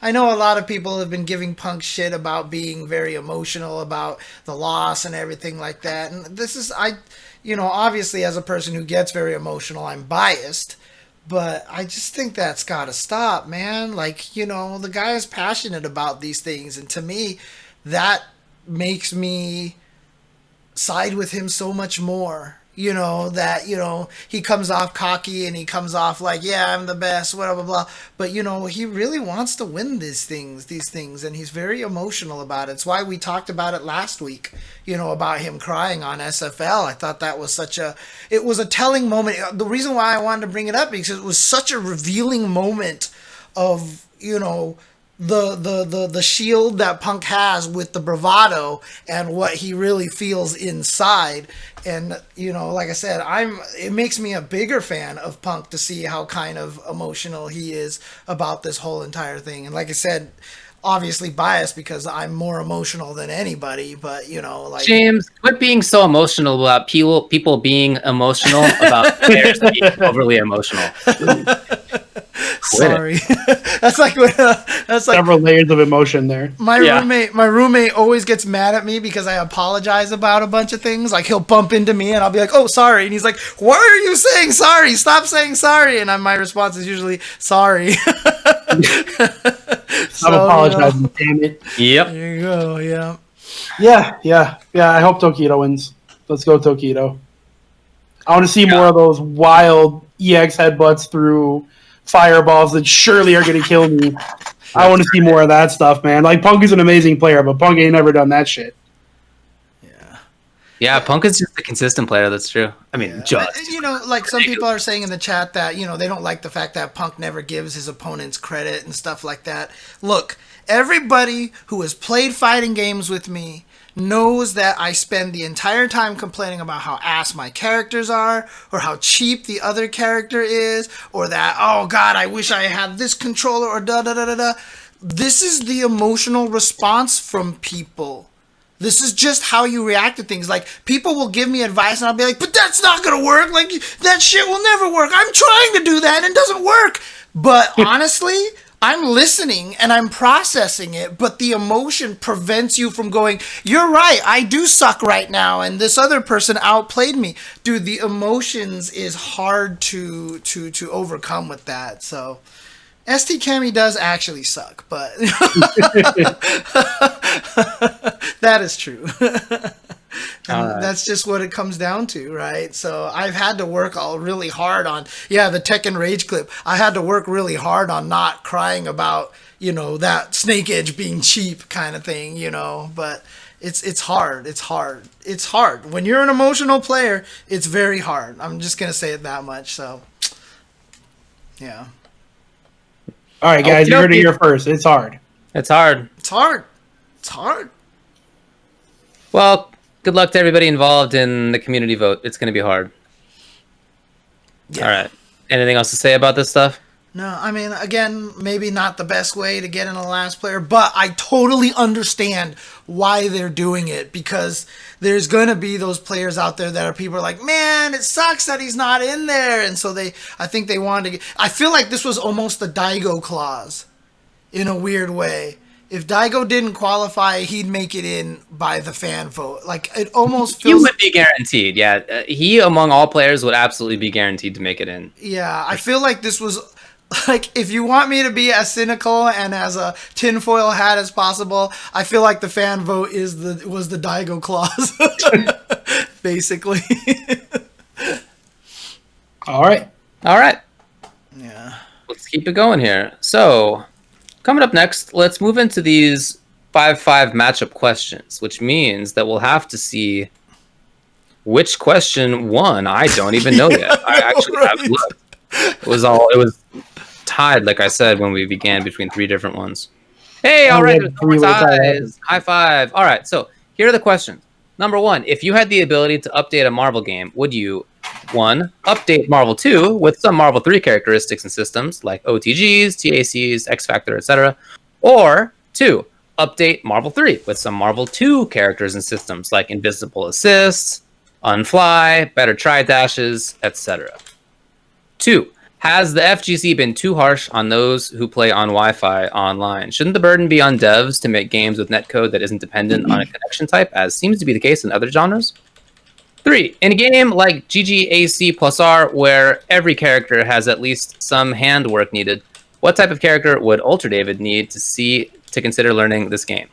I know a lot of people have been giving Punk shit about being very emotional about the loss and everything like that. And this is obviously as a person who gets very emotional, I'm biased. But I just think that's got to stop, man. The guy is passionate about these things. And to me, that makes me side with him so much more. That, he comes off cocky and he comes off like, yeah, I'm the best, blah, blah, blah. But, he really wants to win these things. And he's very emotional about it. It's why we talked about it last week, about him crying on SFL. I thought that was it was a telling moment. The reason why I wanted to bring it up is because it was such a revealing moment of, the shield that Punk has with the bravado and what he really feels inside. And, like I said, it makes me a bigger fan of Punk to see how kind of emotional he is about this whole entire thing. And like I said, obviously biased because I'm more emotional than anybody, but James, quit being so emotional about people being emotional about players being overly emotional. Sorry. That's like several layers of emotion there. My roommate always gets mad at me because I apologize about a bunch of things. Like he'll bump into me and I'll be like, "Oh, sorry." And he's like, "Why are you saying sorry? Stop saying sorry." And my response is usually sorry. I'm apologizing, damn it. Yep. There you go, yeah. Yeah. I hope Tokido wins. Let's go Tokido. I want to see more of those wild EX headbutts through fireballs that surely are going to kill me. I want to see more of that stuff, man. Like, Punk is an amazing player, but Punk ain't never done that shit. Yeah, Punk is just a consistent player. That's true. I mean, just. You know, like some people are saying in the chat that, you know, they don't like the fact that Punk never gives his opponents credit and stuff like that. Look, everybody who has played fighting games with me knows that I spend the entire time complaining about how ass my characters are, or how cheap the other character is, or that, oh god, I wish I had this controller, or da da da da da. This is the emotional response from people. This is just how you react to things. Like, people will give me advice and I'll be like, but that's not gonna work. Like, that shit will never work. I'm trying to do that and it doesn't work. But honestly, I'm listening and I'm processing it, but the emotion prevents you from going, you're right, I do suck right now, and this other person outplayed me. Dude, the emotions is hard to overcome with that. So ST Cammy does actually suck, but that is true. And that's just what it comes down to, right? So I've had to work really hard on, the Tekken Rage clip. I had to work really hard on not crying about, you know, that Snake Edge being cheap kind of thing, you know, but it's hard. It's hard. It's hard. When you're an emotional player, it's very hard. I'm just going to say it that much. So, yeah. All right, guys, you heard it here first. It's hard. It's hard. It's hard. It's hard. Well, good luck to everybody involved in the community vote. It's going to be hard. Yeah. All right. Anything else to say about this stuff? No, I mean, again, maybe not the best way to get in a last player, but I totally understand why they're doing it, because there's going to be those players out there that are people are like, man, it sucks that he's not in there. And so I think they wanted to get, I feel like this was almost the Daigo clause in a weird way. If Daigo didn't qualify, he'd make it in by the fan vote. Like, it almost feels... He would be guaranteed, yeah. He, among all players, would absolutely be guaranteed to make it in. Yeah, I feel like this was... Like, if you want me to be as cynical and as a tinfoil hat as possible, I feel like the fan vote was the Daigo clause. Basically. All right. Yeah. Let's keep it going here. So... Coming up next, let's move into these 5-5 matchup questions, which means that we'll have to see which question won. I don't even know yet. I actually haven't looked. It was tied, like I said, when we began between 3 different ones. Hey, all right, ties. High five. All right, so here are the questions. Number 1, if you had the ability to update a Marvel game, would you 1. Update Marvel 2 with some Marvel 3 characteristics and systems like OTGs, TACs, X Factor, etc. Or 2. Update Marvel 3 with some Marvel 2 characters and systems like invisible assists, unfly, better try dashes, etc. 2. Has the FGC been too harsh on those who play on Wi-Fi online? Shouldn't the burden be on devs to make games with netcode that isn't dependent on a connection type, as seems to be the case in other genres? 3. In a game like GGXXAC+R, where every character has at least some handwork needed, what type of character would UltraDavid need to see to consider learning this game?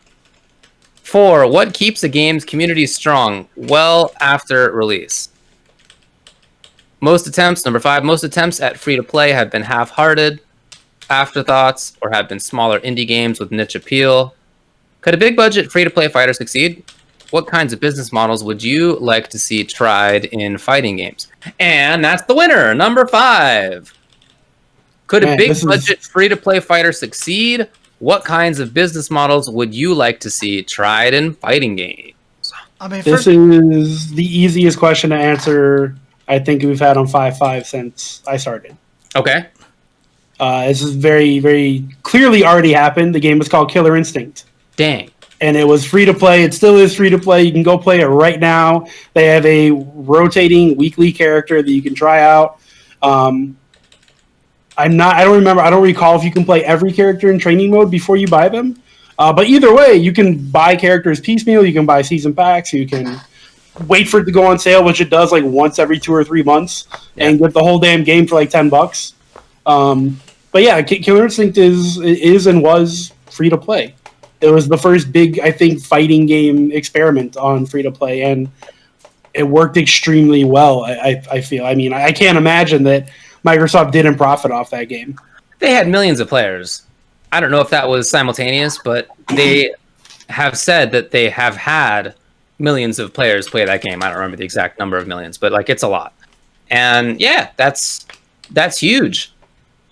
4. What keeps a game's community strong well after release? Number 5, most attempts at free-to-play have been half-hearted, afterthoughts, or have been smaller indie games with niche appeal. Could a big-budget free-to-play fighter succeed? What kinds of business models would you like to see tried in fighting games? And that's the winner, number 5. Could a big-budget free-to-play fighter succeed? What kinds of business models would you like to see tried in fighting games? I mean, this is the easiest question to answer I think we've had on 5-5 since I started. Okay. This is very, very clearly already happened. The game is called Killer Instinct. Dang. And it was free to play. It still is free to play. You can go play it right now. They have a rotating weekly character that you can try out. I don't recall if you can play every character in training mode before you buy them. But either way, you can buy characters piecemeal. You can buy season packs. You can wait for it to go on sale, which it does like once every 2 or 3 months, and get the whole damn game for like $10. But yeah, Killer Instinct is and was free to play. It was the first big, I think, fighting game experiment on free to play, and it worked extremely well. I feel. I mean, I can't imagine that Microsoft didn't profit off that game. They had millions of players. I don't know if that was simultaneous, but they have said that they have had millions of players play that game. I don't remember the exact number of millions, but like it's a lot. And yeah, that's huge.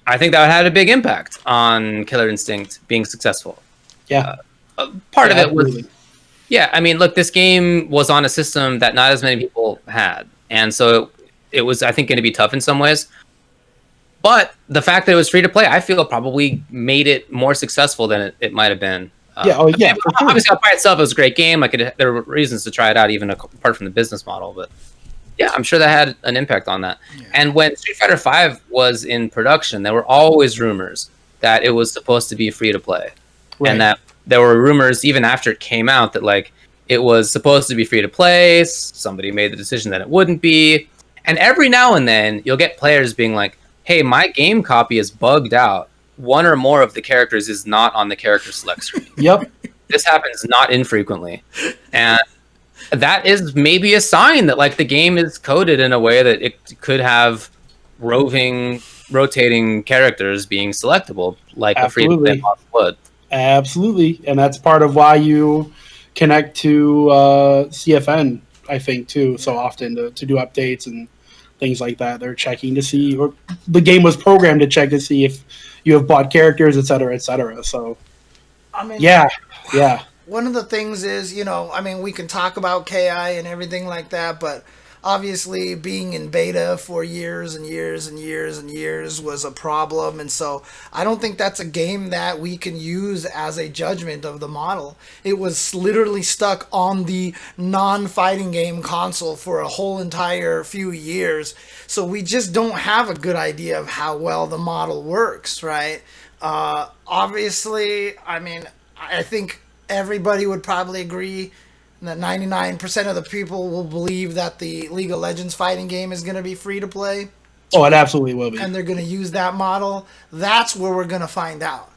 I think that had a big impact on Killer Instinct being successful. Yeah. Part of it was, absolutely. yeah, I mean, look, this game was on a system that not as many people had. And so it was, I think, going to be tough in some ways. But the fact that it was free to play, I feel probably made it more successful than it might have been. Yeah. Obviously, by itself, it was a great game. Like there were reasons to try it out, even apart from the business model. But yeah, I'm sure that had an impact on that. Yeah. And when Street Fighter V was in production, there were always rumors that it was supposed to be free to play, and that there were rumors even after it came out that like it was supposed to be free to play. Somebody made the decision that it wouldn't be, and every now and then you'll get players being like, "Hey, my game copy is bugged out. One or more of the characters is not on the character select screen." Yep. This happens not infrequently, and that is maybe a sign that like the game is coded in a way that it could have rotating characters being selectable, like a free to play model would. Absolutely, and that's part of why you connect to CFN, I think, too, so often to do updates and things like that. They're checking to see, or the game was programmed to check to see if you have bought characters, et cetera, et cetera. So, I mean, yeah. One of the things is, I mean, we can talk about KI and everything like that, but obviously being in beta for years and years and years and years was a problem. And so I don't think that's a game that we can use as a judgment of the model. It was literally stuck on the non-fighting game console for a whole entire few years. So we just don't have a good idea of how well the model works, right? Obviously, I mean, I think everybody would probably agree that 99% of the people will believe that the League of Legends fighting game is going to be free to play. Oh, it absolutely will be. And they're going to use that model. That's where we're going to find out.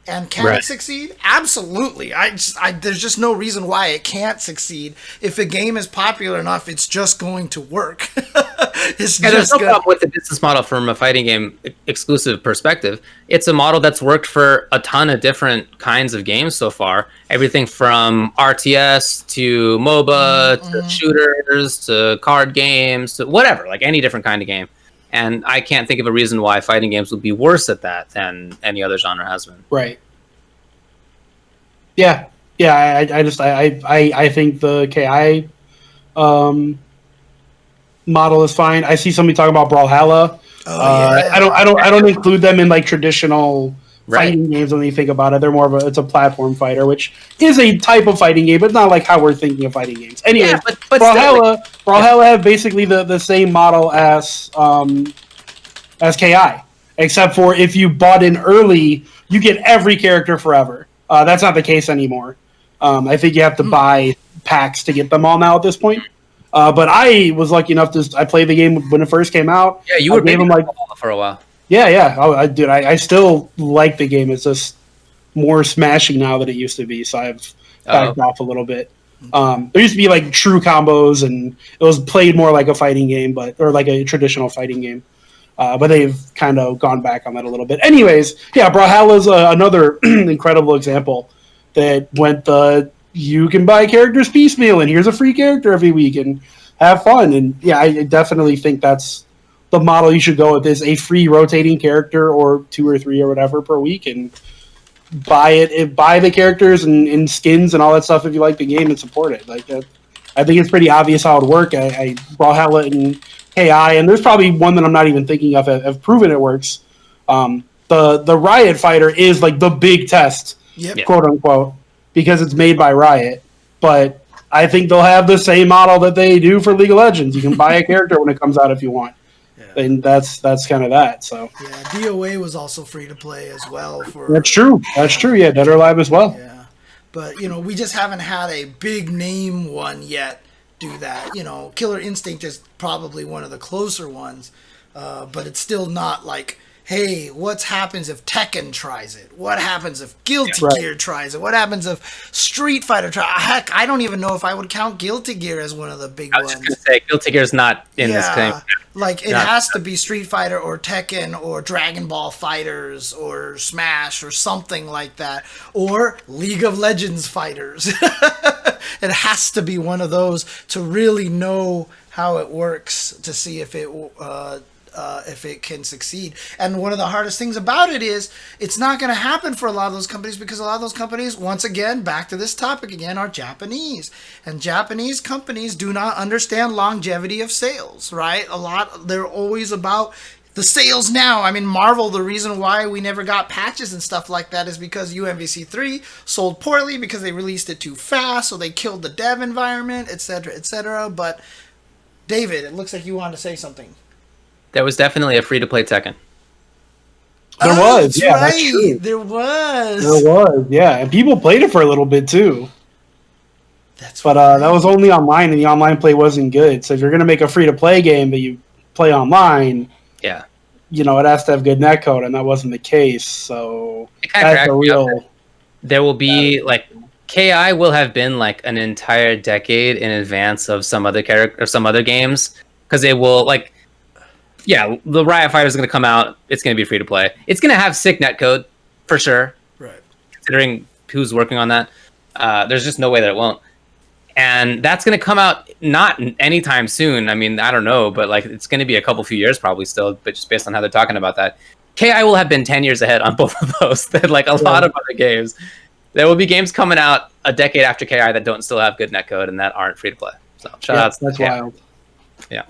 And can it succeed? Absolutely. There's just no reason why it can't succeed. If a game is popular enough, it's just going to work. There's no problem with the business model from a fighting game exclusive perspective. It's a model that's worked for a ton of different kinds of games so far. Everything from RTS to MOBA to shooters to card games to whatever, like any different kind of game. And I can't think of a reason why fighting games would be worse at that than any other genre has been. Right. Yeah. I think the KI model is fine. I see somebody talking about Brawlhalla. I don't include them in like traditional fighting games when you think about it. They're more of it's a platform fighter, which is a type of fighting game, but not like how we're thinking of fighting games. Anyway, but Brawlhalla have basically the same model as KI, except for if you bought in early, you get every character forever. That's not the case anymore. I think you have to buy packs to get them all now at this point. But I was lucky enough I played the game when it first came out. Yeah, you were gave them like for a while. Yeah. I still like the game. It's just more smashing now than it used to be. So I've backed off a little bit. There used to be like true combos, and it was played more like a fighting game, or like a traditional fighting game. But they've kind of gone back on that a little bit. Anyways, yeah, Brawlhalla is another incredible example that went you can buy characters piecemeal, and here's a free character every week, and have fun. And yeah, I definitely think that's the model you should go with, is a free rotating character or 2 or 3 or whatever per week, and buy the characters and skins and all that stuff if you like the game, and support it. Like I think it's pretty obvious how it would work. Brawlhalla and KI, and there's probably one that I'm not even thinking of, have proven it works. The Riot fighter is like the big test, quote unquote, because it's made by Riot. But I think they'll have the same model that they do for League of Legends. You can buy a character when it comes out if you want. Yeah. And that's kind of that. So yeah, DOA was also free to play as well. That's true. Yeah, Dead or Alive as well. Yeah, but we just haven't had a big name one yet do that. Killer Instinct is probably one of the closer ones, but it's still not like, hey, what happens if Tekken tries it? What happens if Guilty Right. Gear tries it? What happens if Street Fighter tries? Heck, I don't even know if I would count Guilty Gear as one of the big I was just ones. gonna say Guilty Gear's not in this game. Like it Yeah. has to be Street Fighter or Tekken or Dragon Ball Fighters or Smash or something like that, or League of Legends Fighters. It has to be one of those to really know how it works, to see if it can succeed. And one of the hardest things about it is it's not going to happen for a lot of those companies, because a lot of those companies, once again, back to this topic again, are Japanese. And Japanese companies do not understand longevity of sales, right? They're always about the sales now. I mean, Marvel, the reason why we never got patches and stuff like that is because UMvC3 sold poorly because they released it too fast, so they killed the dev environment, etc., etc. But David, it looks like you wanted to say something. There was definitely a free-to-play Tekken. There was, That's yeah, right. that's true. There was. There was, yeah, and people played it for a little bit too. But that was only online, and the online play wasn't good. So if you're gonna make a free-to-play game that you play online, Yeah. you know, it has to have good netcode, and that wasn't the case. So It kinda that's a cracked me up. real. There will be like KI will have been like an entire decade in advance of some other character or some other games, because they will like, yeah, the Riot Fighter is going to come out. It's going to be free to play. It's going to have sick netcode for sure. Right. Considering who's working on that, there's just no way that it won't. And that's going to come out not anytime soon. I mean, I don't know, but like it's going to be a few years probably still, but just based on how they're talking about that. KI will have been 10 years ahead on both of those than like a lot of other games. There will be games coming out a decade after KI that don't still have good netcode and that aren't free to play. So shout out. That's KI. wild. Yeah.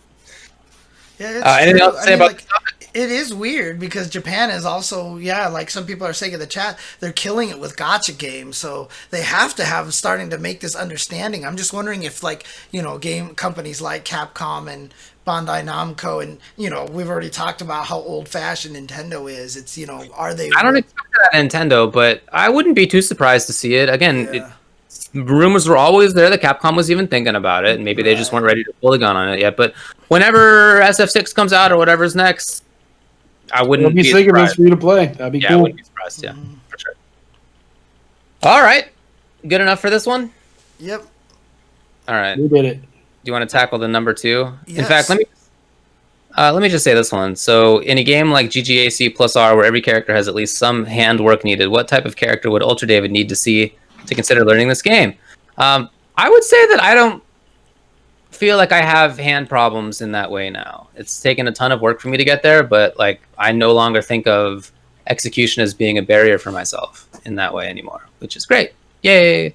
Yeah, it's Anything true. else to say about like, it is weird because Japan is also, like some people are saying in the chat, they're killing it with gacha games, so they have to have starting to make this understanding. I'm just wondering if, like, game companies like Capcom and Bandai Namco, and we've already talked about how old-fashioned Nintendo is. It's are they? I don't expect that at Nintendo, but I wouldn't be too surprised to see it. Again, rumors were always there that Capcom was even thinking about it, and maybe they just weren't ready to pull the gun on it yet. But whenever SF6 comes out or whatever's next, I wouldn't be sick if it's free to play. That'd be I cool. wouldn't be surprised. Yeah, for sure. All right, good enough for this one. Yep. All right. We did it. Do you want to tackle the number 2? Yes. In fact, let me just say this one. So, in a game like GGXAC+R, where every character has at least some handwork needed, what type of character would UltraDavid need to see to consider learning this game? I would say that I don't feel like I have hand problems in that way now. It's taken a ton of work for me to get there, but like I no longer think of execution as being a barrier for myself in that way anymore, which is great. Yay!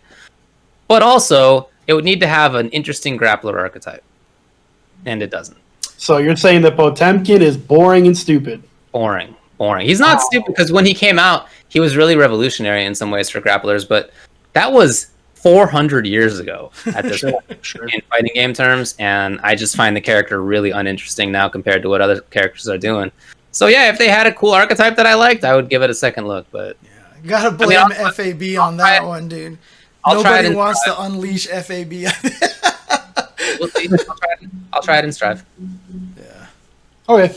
But also, it would need to have an interesting grappler archetype, and it doesn't. So you're saying that Potemkin is boring and stupid? Boring. He's not stupid, because when he came out, he was really revolutionary in some ways for grapplers, but that was 400 years ago at this point in fighting game terms, and I just find the character really uninteresting now compared to what other characters are doing. So yeah, if they had a cool archetype that I liked, I would give it a second look, but... You gotta blame FAB on that one, dude. Nobody wants to unleash FAB. We'll see. I'll try it and strive. Yeah. Okay.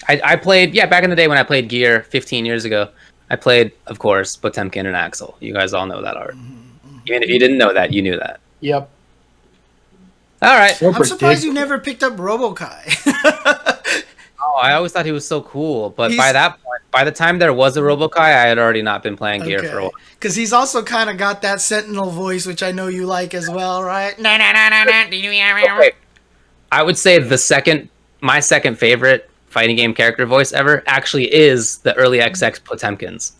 I played, back in the day when I played Gear 15 years ago, I played, of course, Potemkin and Axel. You guys all know that art. Even if you didn't know that, you knew that. Yep. All right. I'm surprised you never picked up Robokai. Oh, I always thought he was so cool, but by that point, by the time there was a Robokai, I had already not been playing Gear for a while. Because he's also kind of got that Sentinel voice, which I know you like as well, right? Okay. I would say my second favorite fighting game character voice ever actually is the early XX Potemkins.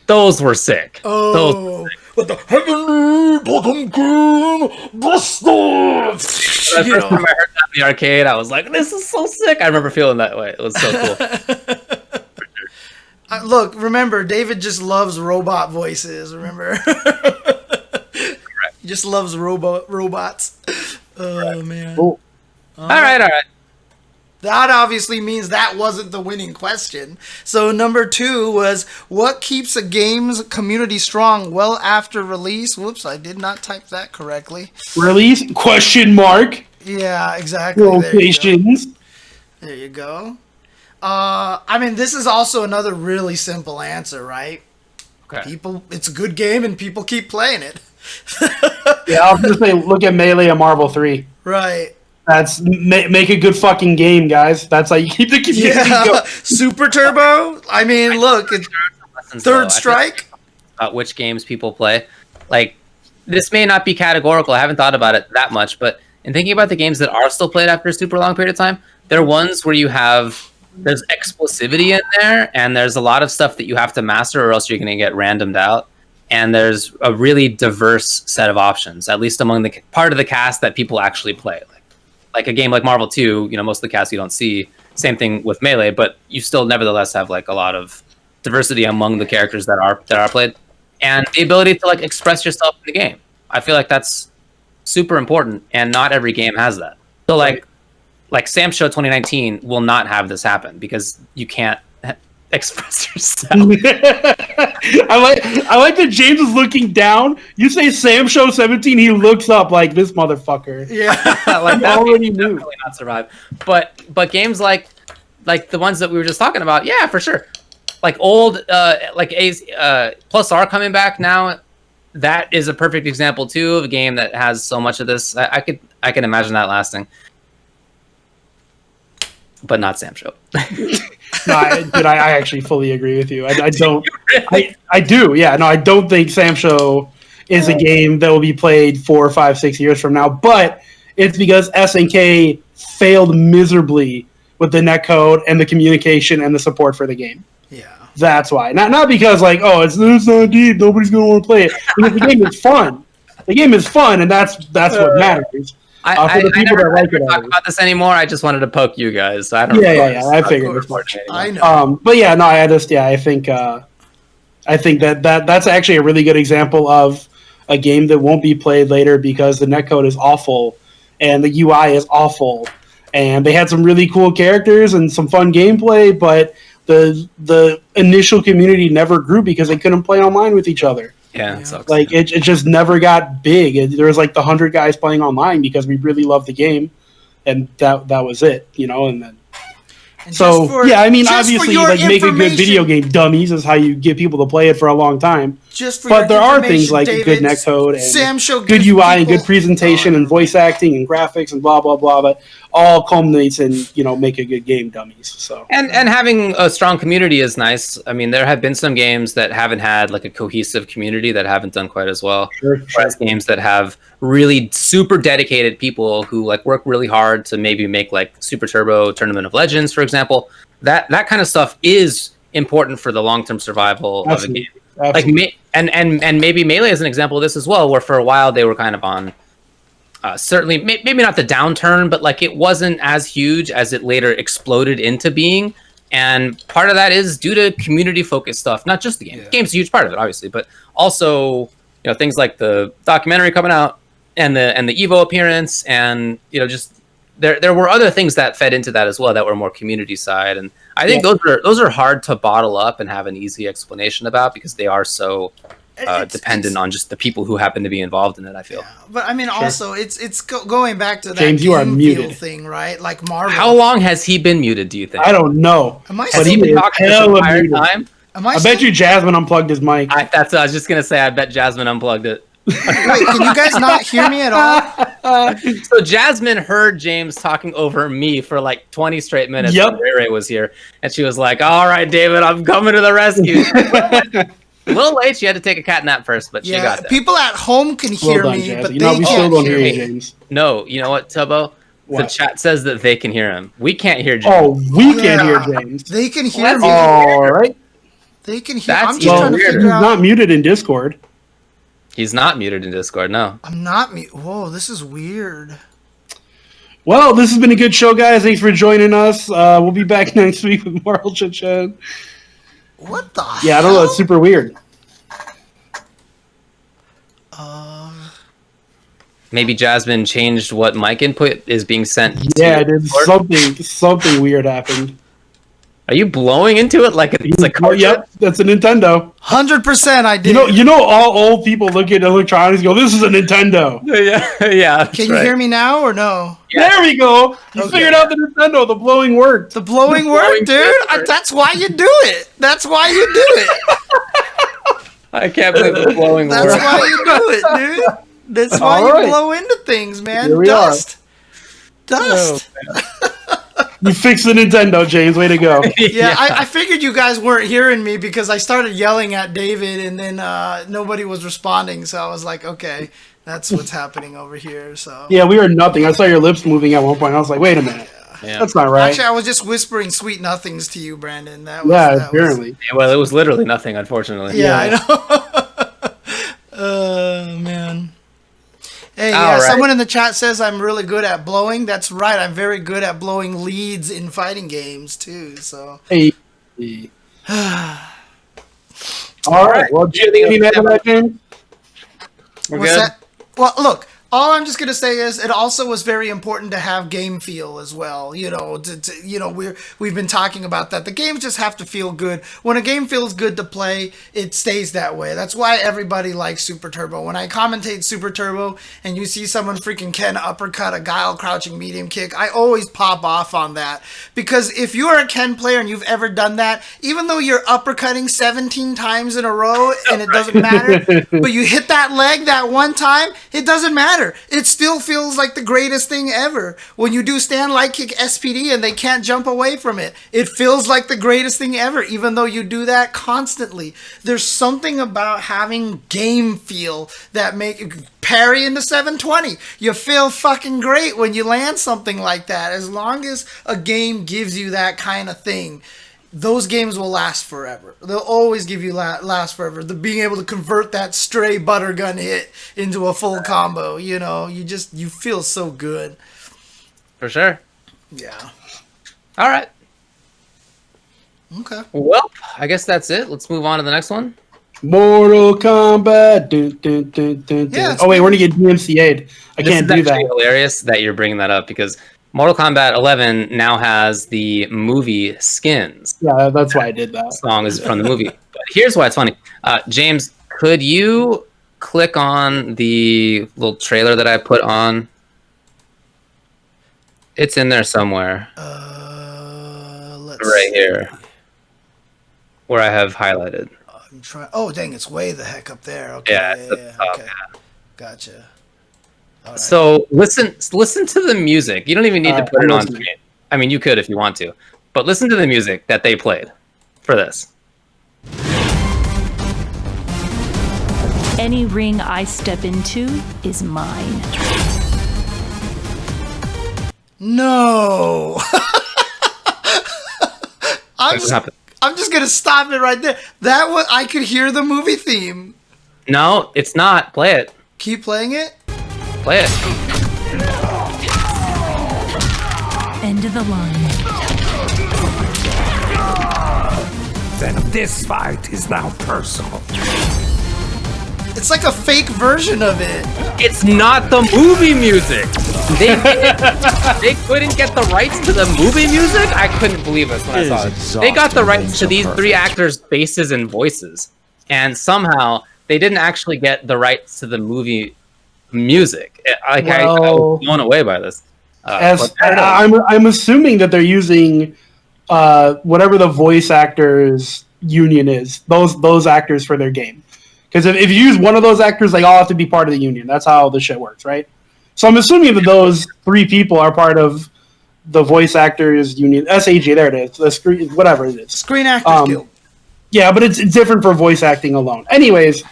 Those were sick. Oh, with the heavenly Potemkin Buster! The first time I heard that in the arcade, I was like, this is so sick. I remember feeling that way. It was so cool. Look, remember, David just loves robot voices, remember? He just loves robots. Oh, man. Cool. All right. That obviously means that wasn't the winning question. So number 2 was, what keeps a game's community strong well after release? Whoops, I did not type that correctly. Release? Question mark. Yeah, exactly. Locations. There you go. I mean, this is also another really simple answer, right? Okay. It's a good game and people keep playing it. Yeah, I was gonna say, look at Melee and Marvel 3. Right. That's make a good fucking game, guys. That's how you keep the community going. Super Turbo. I mean, look, it's Third Strike. About which games people play, like this may not be categorical. I haven't thought about it that much, but in thinking about the games that are still played after a super long period of time, there are ones where there's explosivity in there, and there's a lot of stuff that you have to master, or else you're going to get randomed out. And there's a really diverse set of options, at least among the part of the cast that people actually play. Like a game like Marvel 2, most of the cast you don't see. Same thing with Melee, but you still nevertheless have like a lot of diversity among the characters that are played, and the ability to like express yourself in the game. I feel like that's super important, and not every game has that. So like Sam Show 2019 will not have this happen because you can't express yourself. I like that James is looking down. You say Sam Show 17, he looks up like this motherfucker. Yeah. Like that already knew. Definitely not survive. But games like the ones that we were just talking about, yeah, for sure. Like old like A's plus R coming back now, that is a perfect example too of a game that has so much of this. I can imagine that lasting. But not Sam Show. No, I actually fully agree with you. I don't. I do. Yeah. No, I don't think Sam Show is a game that will be played 4, 5, 6 years from now. But it's because SNK failed miserably with the netcode and the communication and the support for the game. Yeah. That's why. Not because like, oh, it's not deep. Nobody's gonna want to play it. Because the game is fun. The game is fun, and that's what matters. I never talk about this anymore. I just wanted to poke you guys. So I don't. Yeah. I figured as much. I know. But yeah, no, I think that's actually a really good example of a game that won't be played later because the netcode is awful and the UI is awful, and they had some really cool characters and some fun gameplay, but the initial community never grew because they couldn't play online with each other. Yeah, it sucks. Like it just never got big. There was like the 100 guys playing online because we really loved the game, and that was it, And then I mean, obviously, like make a good video game, dummies, is how you get people to play it for a long time. But there are things like David, good netcode and Sam Show good UI and good presentation and voice acting and graphics and blah blah blah. But all culminates in make a good game, dummies. So and having a strong community is nice. I mean, there have been some games that haven't had like a cohesive community that haven't done quite as well. Sure. Whereas games that have really super dedicated people who like work really hard to maybe make like Super Turbo Tournament of Legends, for example, that kind of stuff is important for the long term survival of a game. Absolutely. Like and maybe Melee is an example of this as well, where for a while they were kind of on. Certainly, maybe not the downturn, but like it wasn't as huge as it later exploded into being. And part of that is due to community-focused stuff, not just the game. Yeah. The game's a huge part of it, obviously, but also things like the documentary coming out and the Evo appearance, and just there were other things that fed into that as well that were more community side. And I think those are hard to bottle up and have an easy explanation about because they are so. Dependent on just the people who happen to be involved in it, I feel. Yeah, but I mean, also it's going back to that James, you are muted thing, right? Like Marvel. How long has he been muted? Do you think? I don't know. Has he been talking this entire time? I bet you Jasmine unplugged his mic. That's what I was just gonna say. I bet Jasmine unplugged it. Wait, can you guys not hear me at all? So Jasmine heard James talking over me for like 20 straight minutes when RayRay was here, and she was like, "All right, David, I'm coming to the rescue." A little late. She had to take a cat nap first, but she got there. People at home can hear me, but they we still don't hear you, James. No, you know what, Tubbo? What? The chat says that they can hear him. We can't hear James. Oh, we can't hear James. They can hear me. All right. They can hear. That's I'm just trying to figure out. He's not muted in Discord. He's not muted in Discord, no. I'm not muted. Whoa, this is weird. Well, this has been a good show, guys. Thanks for joining us. We'll be back next week with more Ultra. What the hell? Yeah, I don't know. It's super weird. Maybe Jasmine changed what mic input is being sent. Yeah, it did. Something weird happened. Are you blowing into it like it's a Oh, cartridge? yep, that's a Nintendo. 100% I did. You know, all old people look at electronics and go, "This is a Nintendo." Yeah. Can you hear me now or no? Yes. There we go. You Okay. figured out the Nintendo. The blowing worked. The blowing work, dude. That's why you do it. That's why you do it. I can't believe the blowing That's word. why you do it, dude. That's why All you right. blow into things, man. Here we Dust. Oh, Dust. You fixed the Nintendo, James. Way to go. Yeah, I figured you guys weren't hearing me because I started yelling at David and then nobody was responding. So I was like, okay, that's what's happening over here. So Yeah, we heard nothing. I saw your lips moving at one point. I was like, wait a minute. Yeah. That's not right. Actually, I was just whispering sweet nothings to you, Brandon. That was, Yeah, that apparently. Well, it was literally nothing, unfortunately. Yeah, I know. Man. Hey, All yeah, right. someone in the chat says I'm really good at blowing. That's right. I'm very good at blowing leads in fighting games, too. So, Hey. All right. Well, do you think anything of that, James? We're what's good. that? Well, look, all I'm just going to say is it also was very important to have game feel as well. You know, we've been talking about that. The games just have to feel good. When a game feels good to play, it stays that way. That's why everybody likes Super Turbo. When I commentate Super Turbo and you see someone freaking Ken uppercut a Guile crouching medium kick, I always pop off on that. Because if you are a Ken player and you've ever done that, even though you're uppercutting 17 times in a row and it doesn't matter, but you hit that leg that one time, it doesn't matter. It still feels like the greatest thing ever. When you do stand light kick SPD and they can't jump away from it, it feels like the greatest thing ever, even though you do that constantly. There's something about having game feel that make parry into 720. You feel fucking great when you land something like that. As long as a game gives you that kind of thing, those games will last forever. They'll always give you last forever. The being able to convert that stray butter gun hit into a full combo, you know, you feel so good. For sure. Yeah. All right. Okay. Well, I guess that's it. Let's move on to the next one. Mortal Kombat. Dun, dun, dun, dun, dun. Yeah, Oh, wait, we're going to get DMCA'd. I This can't is do actually that. hilarious that you're bringing that up because Mortal Kombat 11 now has the movie skins. Yeah, that's why I did that. Song is from the movie. But here's why it's funny. James, could you click on the little trailer that I put on? It's in there somewhere. Let's Right here. Where I have highlighted. I'm trying. Oh, dang, it's way the heck up there. Okay. Yeah, it's at the top, Okay. Gotcha. All right. So listen to the music. You don't even need to Alright, put it I'm on listening. screen. I mean, you could if you want to. But listen to the music that they played for this. Any ring I step into is mine. No. I'm just gonna stop it right there. That was I could hear the movie theme. No, it's not. Play it. Keep playing it. Play it. End of the line. Then this fight is now personal. It's like a fake version of it. It's not the movie music. They couldn't get the rights to the movie music? I couldn't believe this when I saw it. They got the rights to these three actors' faces and voices. And somehow they didn't actually get the rights to the movie music. I was blown away by this. I'm assuming that they're using whatever the voice actors union is, those actors for their game. Because if you use one of those actors, they all have to be part of the union. That's how the shit works, right? So I'm assuming that those three people are part of the voice actors union. SAG, there it is. The screen, whatever it is. Screen Actors Guild. Yeah, but it's different for voice acting alone. Anyways,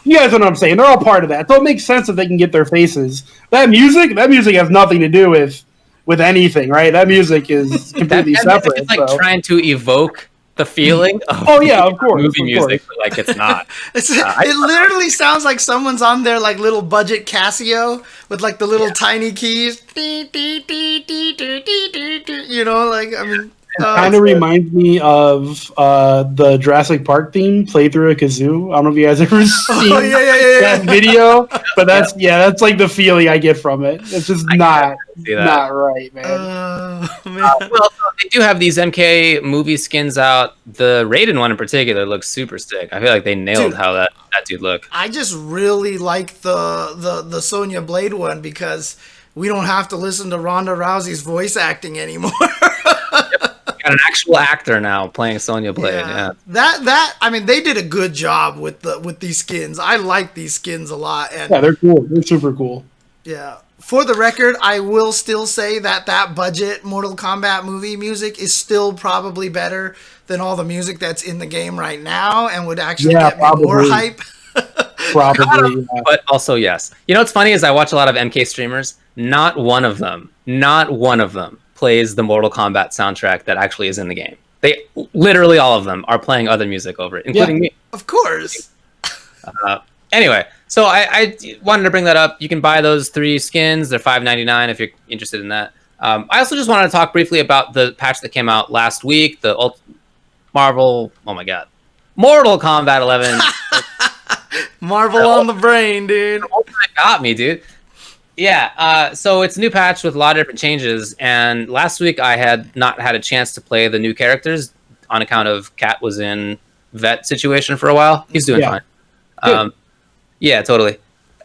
you guys know what I'm saying. They're all part of that. So it makes sense if they can get their faces. That music has nothing to do with anything, right? That music is completely separate. It's like trying to evoke the feeling of of course, movie of music, course. but like it's not. It literally sounds like someone's on their like little budget Casio with like the little tiny keys. You know, like I mean, Kind of reminds me of the Jurassic Park theme played through a kazoo. I don't know if you guys ever seen that video, but that's like the feeling I get from it. It's just not right, man. Well, they do have these MK movie skins out. The Raiden one in particular looks super sick. I feel like they nailed how that dude looked. I just really like the Sonya Blade one because we don't have to listen to Ronda Rousey's voice acting anymore. Got an actual actor now playing Sonya Blade. Yeah. That I mean, they did a good job with these skins. I like these skins a lot. And yeah, they're cool. They're super cool. Yeah. For the record, I will still say that budget Mortal Kombat movie music is still probably better than all the music that's in the game right now, and would actually get me more hype. Probably, but also yes. You know what's funny is I watch a lot of MK streamers. Not one of them plays the Mortal Kombat soundtrack that actually is in the game. They literally all of them are playing other music over it, including me. Of course. Anyway, so I wanted to bring that up. You can buy those 3 skins. They're $5.99 if you're interested in that. I also just wanted to talk briefly about the patch that came out last week. The Mortal Kombat 11. Marvel on the brain, dude. Got me, dude. Yeah, so it's a new patch with a lot of different changes, and last week I had not had a chance to play the new characters on account of Cat was in vet situation for a while. He's doing fine. Yeah, totally.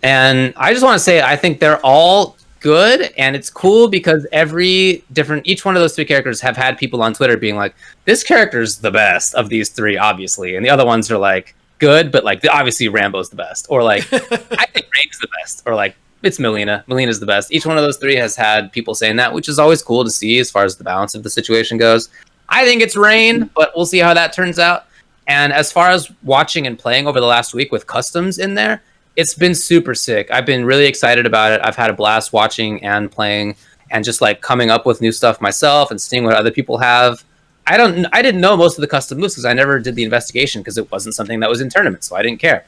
And I just want to say I think they're all good, and it's cool because each one of those 3 characters have had people on Twitter being like, this character's the best of these 3, obviously, and the other ones are like good, but like obviously Rambo's the best, or like I think Rain's the best, or like it's Melina. Melina's the best. Each one of those 3 has had people saying that, which is always cool to see as far as the balance of the situation goes. I think it's Rain, but we'll see how that turns out. And as far as watching and playing over the last week with customs in there, it's been super sick. I've been really excited about it. I've had a blast watching and playing and just like coming up with new stuff myself and seeing what other people have. I didn't know most of the custom moves because I never did the investigation because it wasn't something that was in tournaments, so I didn't care.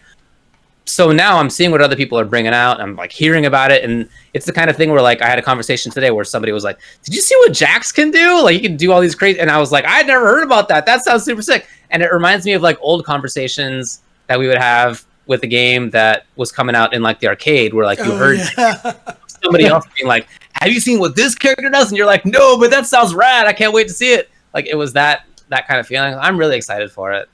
So now I'm seeing what other people are bringing out. I'm like hearing about it, and it's the kind of thing where like I had a conversation today where somebody was like, "Did you see what Jax can do? Like he can do all these crazy." And I was like, "I'd never heard about that. That sounds super sick." And it reminds me of like old conversations that we would have with a game that was coming out in like the arcade, where like you heard somebody else being like, "Have you seen what this character does?" And you're like, "No, but that sounds rad. I can't wait to see it." Like it was that kind of feeling. I'm really excited for it,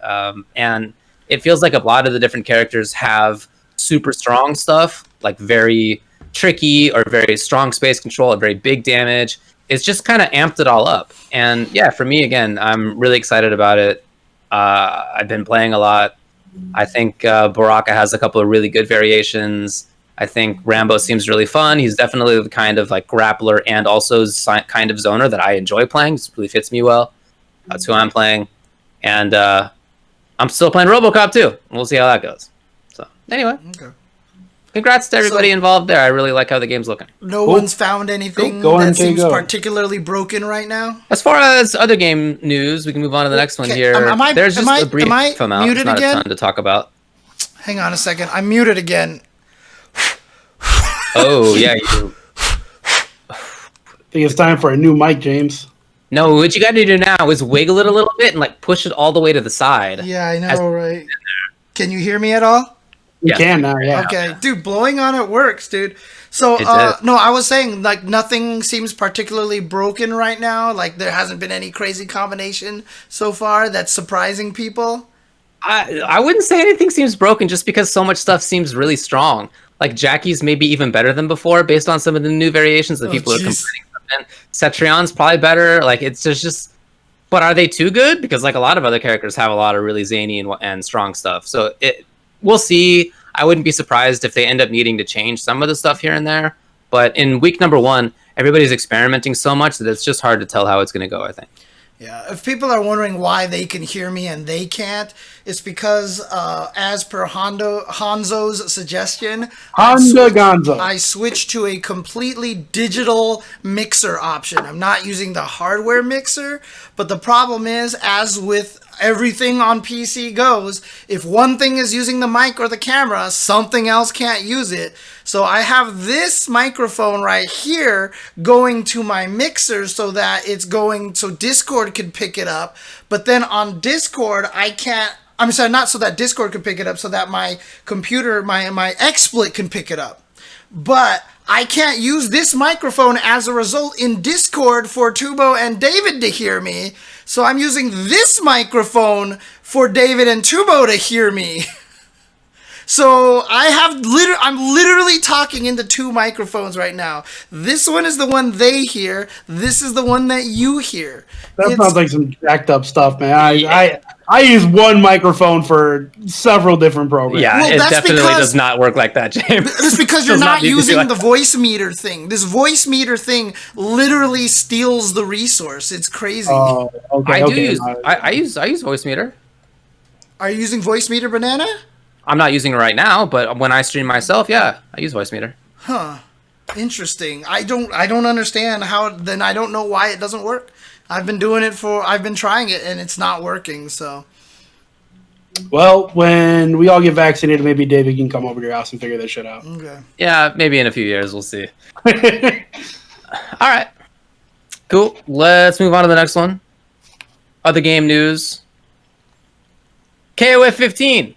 and it feels like a lot of the different characters have super strong stuff, like very tricky or very strong space control or very big damage. It's just kind of amped it all up. And yeah, for me, again, I'm really excited about it. I've been playing a lot. I think Baraka has a couple of really good variations. I think Rambo seems really fun. He's definitely the kind of like grappler and also kind of zoner that I enjoy playing. It really fits me well. That's who I'm playing. And I'm still playing RoboCop too. We'll see how that goes. So anyway, congrats to everybody involved there. I really like how the game's looking. No one's found anything that seems particularly broken right now. As far as other game news, we can move on to the next one here. There's just a brief amount. It's not a ton to talk about. Hang on a second. I'm muted again. Oh yeah. You... I think it's time for a new mic, James. No, what you got to do now is wiggle it a little bit and like push it all the way to the side. Yeah, I know, right? Can you hear me at all? You can now, yeah. Okay, dude, blowing on it works, dude. So, no, I was saying, like, nothing seems particularly broken right now. Like, there hasn't been any crazy combination so far that's surprising people. I wouldn't say anything seems broken just because so much stuff seems really strong. Like, Jackie's maybe even better than before based on some of the new variations that people are complaining. And Cetrion's probably better. Like it's just, but are they too good? Because like a lot of other characters have a lot of really zany and strong stuff. So we'll see. I wouldn't be surprised if they end up needing to change some of the stuff here and there. But in week number 1, everybody's experimenting so much that it's just hard to tell how it's going to go, I think. Yeah, if people are wondering why they can hear me and they can't, it's because, as per Hanzo's suggestion, I switched to a completely digital mixer option. I'm not using the hardware mixer, but the problem is, as with everything on PC goes. If one thing is using the mic or the camera, something else can't use it. So I have this microphone right here going to my mixer so that it's going so Discord can pick it up. But then on Discord, I'm sorry, not so that Discord can pick it up, so that my computer, my XSplit can pick it up. But I can't use this microphone as a result in Discord for Tubo and David to hear me. So I'm using this microphone for David and Tubo to hear me. So I'm literally talking into two microphones right now. This one is the one they hear. This is the one that you hear. That sounds like some jacked up stuff, man. I use one microphone for several different programs. Yeah, Well, it that's definitely because- does not work like that, James. It's because you're Does not need to be using like the that. voice meter thing. This voice meter thing literally steals the resource. It's crazy. Oh, okay. I do okay. use I use voice meter. Are you using voice meter, Banana? I'm not using it right now, but when I stream myself, yeah, I use voice meter. Interesting. I don't understand how. Then I don't know why it doesn't work. I've been trying it and it's not working. So Well, when we all get vaccinated, maybe David can come over to your house and figure that shit out. okay. Yeah, maybe in a few years, we'll see. All right. Cool. Let's move on to the next one. Other game news. KOF 15.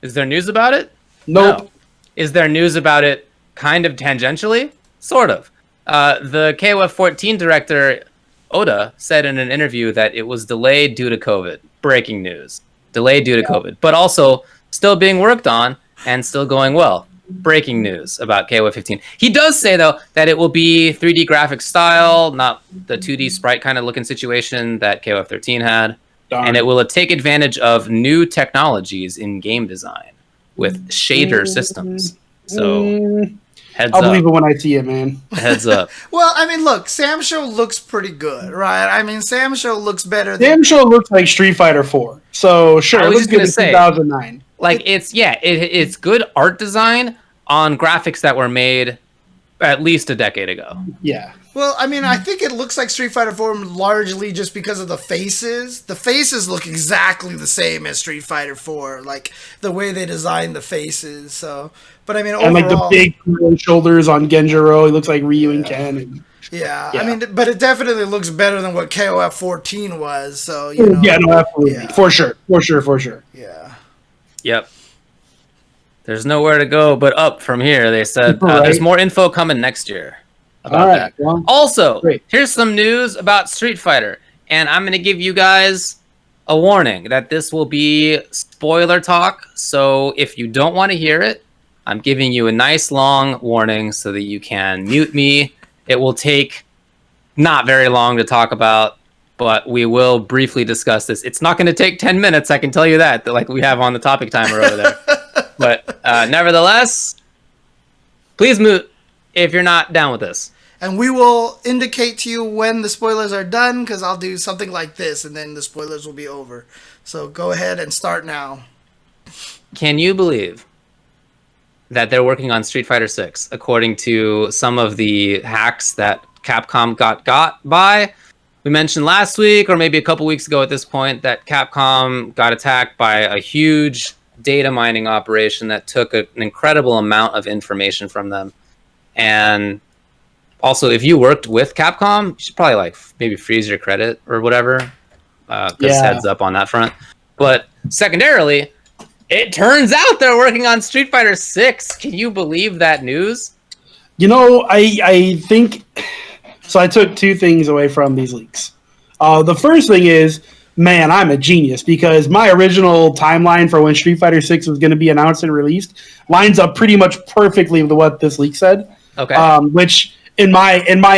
Is there news about it? Nope. No. Is there news about it kind of tangentially? Sort of. The KOF 14 director, Oda, said in an interview that it was delayed due to COVID. Breaking news. Delayed due to COVID. But also still being worked on and still going well. Breaking news about KOF 15. He does say, though, that it will be 3D graphic style, not the 2D sprite kind of looking situation that KOF 13 had. Darn. And it will take advantage of new technologies in game design with shader systems. So, heads I'll up. believe it when I see it, man. Heads up. Well, I mean, look, Sam Show looks pretty good, right? I mean, Sam Show looks better than. Damn show looks like Street Fighter 4. So sure, I it was looks just good gonna in say, 2009. Like, it's good art design on graphics that were made at least a decade ago. Yeah. Well, I mean, I think it looks like Street Fighter 4 largely just because of the faces. The faces look exactly the same as Street Fighter 4, like the way they designed the faces. So, but I mean, overall, And like the big shoulders on Genjiro, he looks like Ryu and Ken. And, yeah, Yeah. I mean, but it definitely looks better than what KOF 14 was. So, you know, yeah, no, absolutely. Yeah. For sure. yeah. Yep. There's nowhere to go but up from here, they said. Right. There's more info coming next year about All right. that. Well, Also, great. here's some news about Street Fighter. And I'm going to give you guys a warning that this will be spoiler talk. So if you don't want to hear it, I'm giving you a nice long warning so that you can mute me. It will take not very long to talk about, but we will briefly discuss this. It's not going to take 10 minutes, I can tell you that, like we have on the topic timer over there. But nevertheless, please mute if you're not down with this. And we will indicate to you when the spoilers are done, because I'll do something like this, and then the spoilers will be over. So go ahead and start now. Can you believe that they're working on Street Fighter 6, according to some of the hacks that Capcom got by? We mentioned last week, or maybe a couple weeks ago at this point, that Capcom got attacked by a huge data mining operation that took an incredible amount of information from them. And also, if you worked with Capcom, you should probably like maybe freeze your credit or whatever. Just heads up on that front. But secondarily, it turns out they're working on Street Fighter 6. Can you believe that news? You know, I think so. I took two things away from these leaks. The first thing is, man, I'm a genius, because my original timeline for when Street Fighter 6 was going to be announced and released lines up pretty much perfectly with what this leak said. Okay. Which in my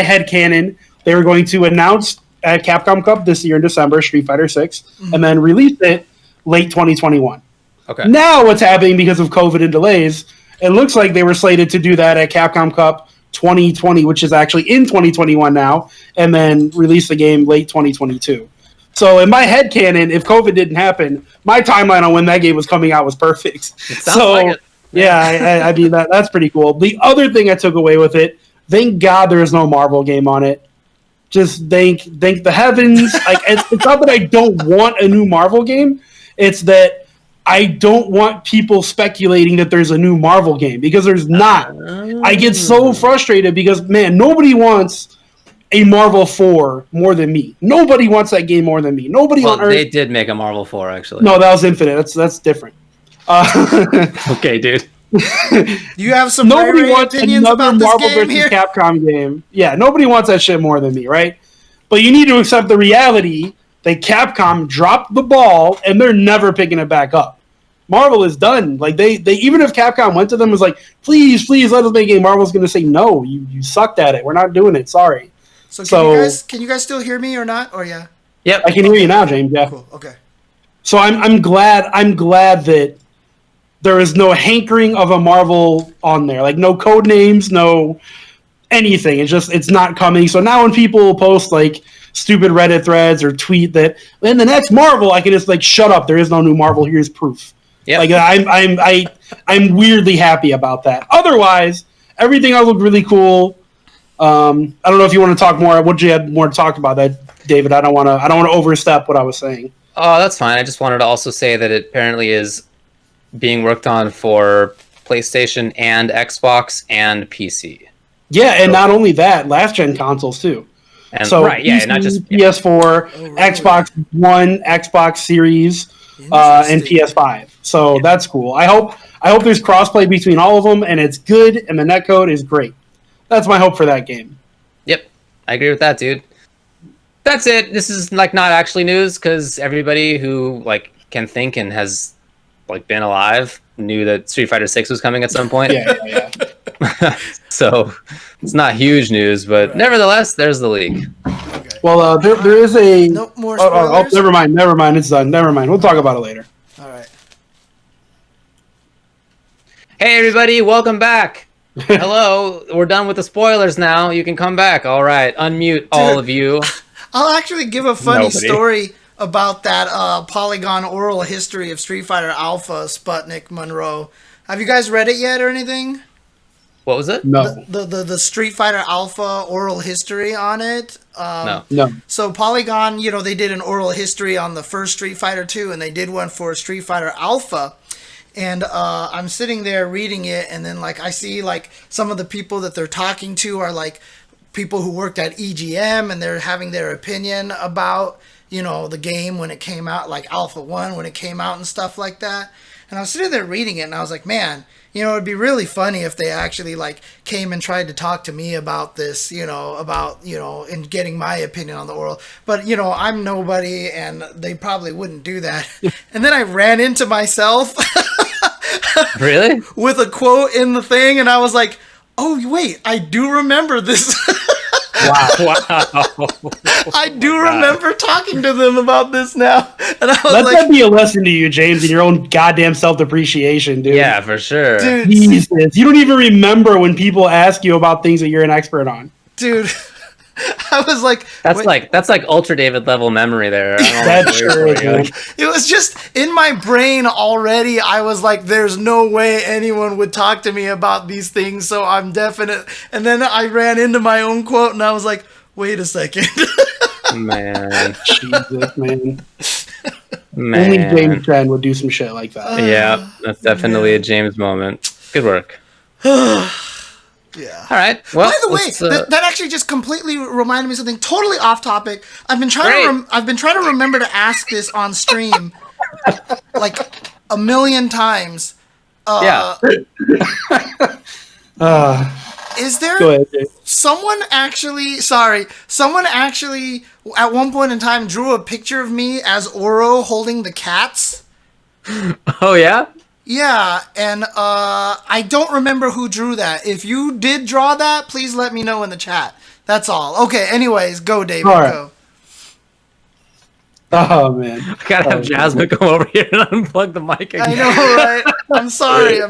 head canon, they were going to announce at Capcom Cup this year in December Street Fighter 6, and then release it late 2021. Okay. Now what's happening because of COVID and delays, it looks like they were slated to do that at Capcom Cup 2020, which is actually in 2021 now, and then release the game late 2022. So in my head canon, if COVID didn't happen, my timeline on when that game was coming out was perfect. It sounds like it. Yeah, I mean, that's pretty cool. The other thing I took away with it, thank God there is no Marvel game on it. just thank the heavens. Like it's not that I don't want a new Marvel game. It's that I don't want people speculating that there's a new Marvel game because there's not. I get so frustrated because, man, nobody wants a Marvel 4 more than me. Nobody wants that game more than me. Nobody on Earth. They did make a Marvel 4, actually. No, that was Infinite. That's different. Okay, dude. You have some nobody wants opinions another about Marvel this game versus here? Capcom game. Yeah, nobody wants that shit more than me, right? But you need to accept the reality that Capcom dropped the ball and they're never picking it back up. Marvel is done. Like they even if Capcom went to them and was like, please let us make a game, Marvel's going to say no. You sucked at it. We're not doing it. Sorry. So can you guys still hear me or not? Or yeah. Yep. I can hear you now, James. Yeah. Cool. Okay. So I'm glad that there is no hankering of a Marvel on there. Like no code names, no anything. It's not coming. So now when people post like stupid Reddit threads or tweet that in the next Marvel, I can just like shut up. There is no new Marvel. Here's proof. Yeah. Like I'm weirdly happy about that. Otherwise, everything else looked really cool. I don't know if you want to talk more. What you had more to talk about that, David? I don't want to overstep what I was saying. Oh, that's fine. I just wanted to also say that it apparently is being worked on for PlayStation and Xbox and PC. Yeah, and not only that, last gen consoles too. And so right, yeah, not just PS4, Xbox One, Xbox Series, and PS5. So that's cool. I hope there's crossplay between all of them, and it's good, and the netcode is great. That's my hope for that game. Yep, I agree with that, dude. That's it. This is like not actually news because everybody who like can think and has like been alive knew that Street Fighter 6 was coming at some point. Yeah. So it's not huge news, but nevertheless, there's the leak. Okay. Well, there is a. No more spoilers? Never mind. It's done. Never mind. We'll talk about it later. All right. Hey, everybody, welcome back. Hello, we're done with the spoilers now. You can come back. All right, unmute all of you. I'll actually give a funny story about that Polygon oral history of Street Fighter Alpha, Sputnik, Monroe. Have you guys read it yet or anything? What was it? No. The Street Fighter Alpha oral history on it. No. So Polygon, they did an oral history on the first Street Fighter 2, and they did one for Street Fighter Alpha. And I'm sitting there reading it, and then I see some of the people that they're talking to are people who worked at EGM, and they're having their opinion about the game when it came out, like Alpha 1 when it came out and stuff like that. And I was sitting there reading it, and I was like, man, it'd be really funny if they actually came and tried to talk to me about this, and getting my opinion on the oral. But, I'm nobody, and they probably wouldn't do that. And then I ran into myself. Really? With a quote in the thing, and I was like, oh, wait, I do remember this. Wow. I do remember talking to them about this now. And I was Let that be a lesson to you, James, in your own goddamn self-depreciation, dude. Yeah, for sure. Dude, Jesus. You don't even remember when people ask you about things that you're an expert on. Dude, I was like... That's like UltraDavid level memory there. That's true. It was just in my brain already. I was like, there's no way anyone would talk to me about these things, so I'm definite. And then I ran into my own quote, and I was like, wait a second. Man. Jesus, man. Only James Chen would do some shit like that. Yeah, that's definitely a James moment. Good work. Yeah. All right. Well, by the way, that actually just completely reminded me of something totally off topic. I've been trying to remember to ask this on stream like a million times. Yeah. Is there Go ahead, Jay. someone actually at one point in time drew a picture of me as Oro holding the cats? Oh yeah. Yeah, and I don't remember who drew that. If you did draw that, please let me know in the chat. That's all. Okay, anyways, go, David, all right. go. Oh, man. I gotta have Jasmine come over here and unplug the mic again. I know, right? I'm sorry.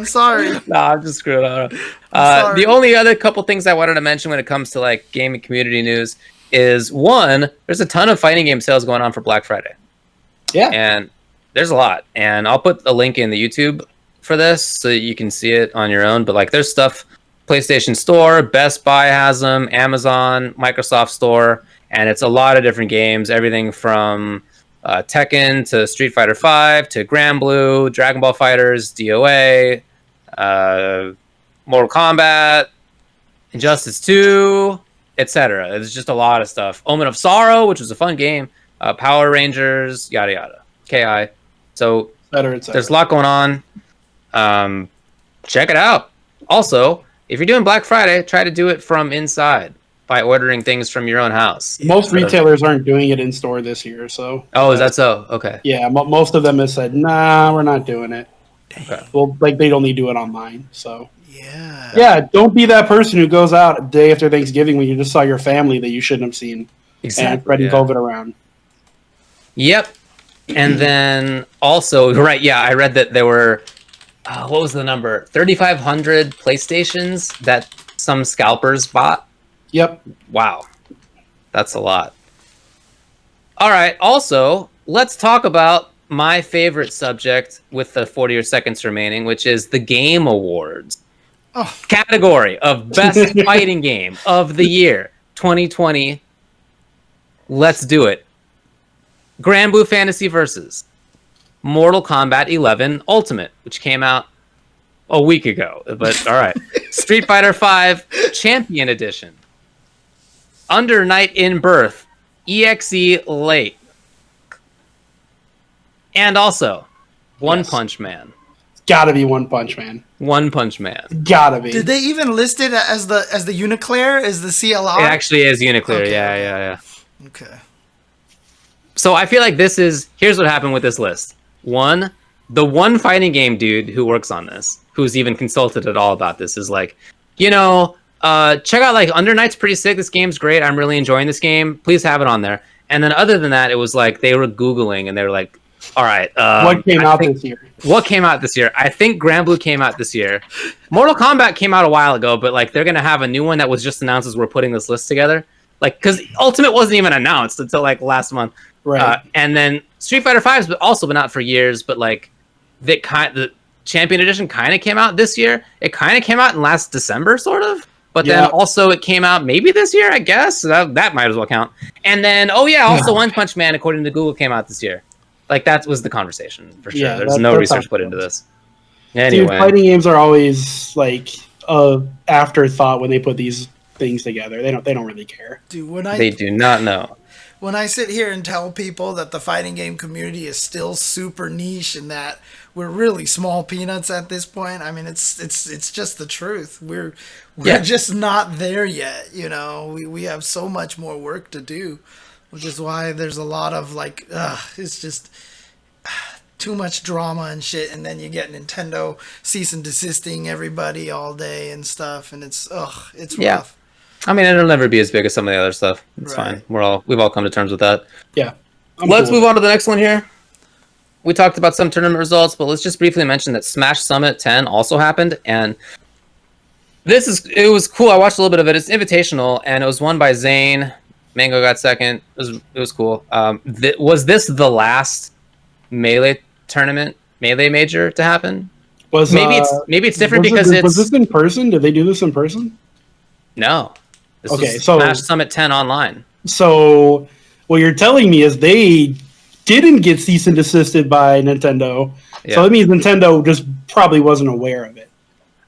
Nah, I'm just screwing around. sorry. The only other couple things I wanted to mention when it comes to gaming community news is, one, there's a ton of fighting game sales going on for Black Friday. Yeah. And there's a lot, and I'll put a link in the YouTube for this so that you can see it on your own. But there's stuff, PlayStation Store, Best Buy has them, Amazon, Microsoft Store, and it's a lot of different games, everything from Tekken to Street Fighter 5 to Grand Blue, Dragon Ball Fighters, DOA, Mortal Kombat, Injustice 2, etc. It's just a lot of stuff. Omen of Sorrow, which was a fun game, Power Rangers, yada yada, KI. So there's a lot going on. Check it out. Also, if you're doing Black Friday, try to do it from inside by ordering things from your own house. Most retailers aren't doing it in store this year, so. Oh, is that so? Okay. Yeah, most of them have said, nah, we're not doing it. Okay. Well, like they'd only do it online, so. Yeah. Yeah, don't be that person who goes out a day after Thanksgiving when you just saw your family that you shouldn't have seen. Exactly. And spreading COVID around. Yep. And then also, right, yeah, I read that there were, what was the number? 3,500 PlayStations that some scalpers bought. Yep. Wow. That's a lot. All right. Also, let's talk about my favorite subject with the 40 seconds remaining, which is the Game Awards. Oh. Category of Best Fighting Game of the Year 2020. Let's do it. Grand Blue Fantasy versus Mortal Kombat 11 Ultimate, which came out a week ago. But all right. Street Fighter 5 Champion Edition. Under Night in Birth, EXE Late. And also, One Punch Man. Gotta be One Punch Man. One Punch Man. Gotta be. Did they even list it as the Uniclair? As the CLR? It actually is Uniclear. Okay. Yeah. Okay. So I feel like here's what happened with this list. One, the one fighting game dude who works on this, who's even consulted at all about this, is like, check out like Under Night's pretty sick. This game's great. I'm really enjoying this game. Please have it on there. And then other than that, it was like they were Googling and they were like, all right. What came out this year? What came out this year? I think Grand Blue came out this year. Mortal Kombat came out a while ago, but like they're going to have a new one that was just announced as we're putting this list together. Like, because Ultimate wasn't even announced until like last month. Right. And then Street Fighter 5 has also been out for years, but like the Champion Edition kind of came out this year. It kind of came out in last December, sort of. But then also it came out maybe this year, I guess. So that might as well count. And then, also One Punch Man, according to Google, came out this year. Like, that was the conversation, for sure. Yeah, There's no research put into this. Anyway. Dude, fighting games are always, like, a afterthought when they put these things together. They don't really care. Dude, they do not know. When I sit here and tell people that the fighting game community is still super niche and that we're really small peanuts at this point, I mean, it's just the truth. We're just not there yet. We have so much more work to do, which is why there's a lot of like, it's just too much drama and shit. And then you get Nintendo cease and desisting everybody all day and stuff, and it's rough. I mean, it'll never be as big as some of the other stuff. It's fine. We've all come to terms with that. Yeah. Let's move on to the next one here. We talked about some tournament results, but let's just briefly mention that Smash Summit 10 also happened, and it was cool. I watched a little bit of it. It's invitational, and it was won by Zane. Mango got second. It was cool. Was this the last Melee major to happen? Maybe it's different because was this in person? Did they do this in person? No. This okay, was so Smash Summit 10 online. So what you're telling me is they didn't get cease and desisted by Nintendo. Yeah. So that means Nintendo just probably wasn't aware of it.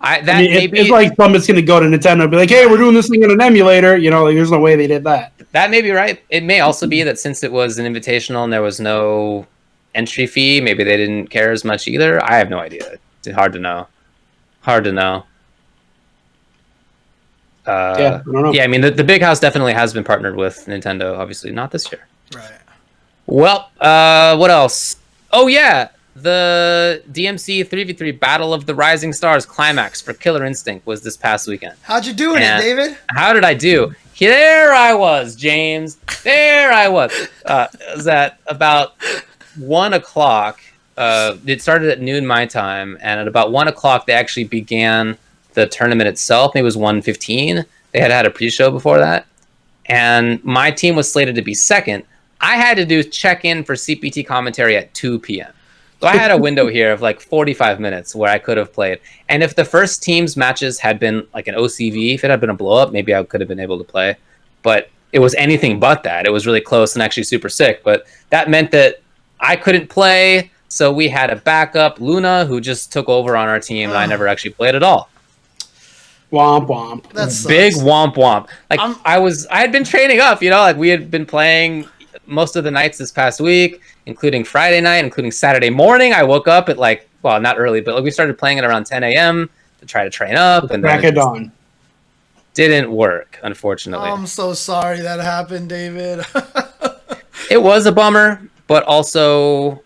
It's like somebody's going to go to Nintendo and be like, hey, we're doing this thing in an emulator. There's no way they did that. That may be right. It may also be that since it was an invitational and there was no entry fee, maybe they didn't care as much either. I have no idea. It's hard to know. I don't know. Yeah, I mean, the Big House definitely has been partnered with Nintendo, obviously. Not this year. Right. Well, what else? Oh, yeah. The DMC 3v3 Battle of the Rising Stars climax for Killer Instinct was this past weekend. How'd you do in it, David? How did I do? There I was, James. There I was. It was at about 1 o'clock. It started at noon my time, and at about 1 o'clock, they actually began the tournament itself. Maybe it was 1:15. They had a pre-show before that, and my team was slated to be second. I had to do check-in for CPT commentary at 2 p.m. So I had a window here of like 45 minutes where I could have played. And if the first team's matches had been like an OCV, if it had been a blow-up, maybe I could have been able to play. But it was anything but that. It was really close and actually super sick. But that meant that I couldn't play, so we had a backup, Luna, who just took over on our team, and I never actually played at all. Womp womp. That's Big womp womp. Like I had been training up, like we had been playing most of the nights this past week, including Friday night, including Saturday morning. I woke up at not early, but we started playing at around 10 a.m. to try to train up, and crack of dawn. Didn't work, unfortunately. I'm so sorry that happened, David. It was a bummer, but also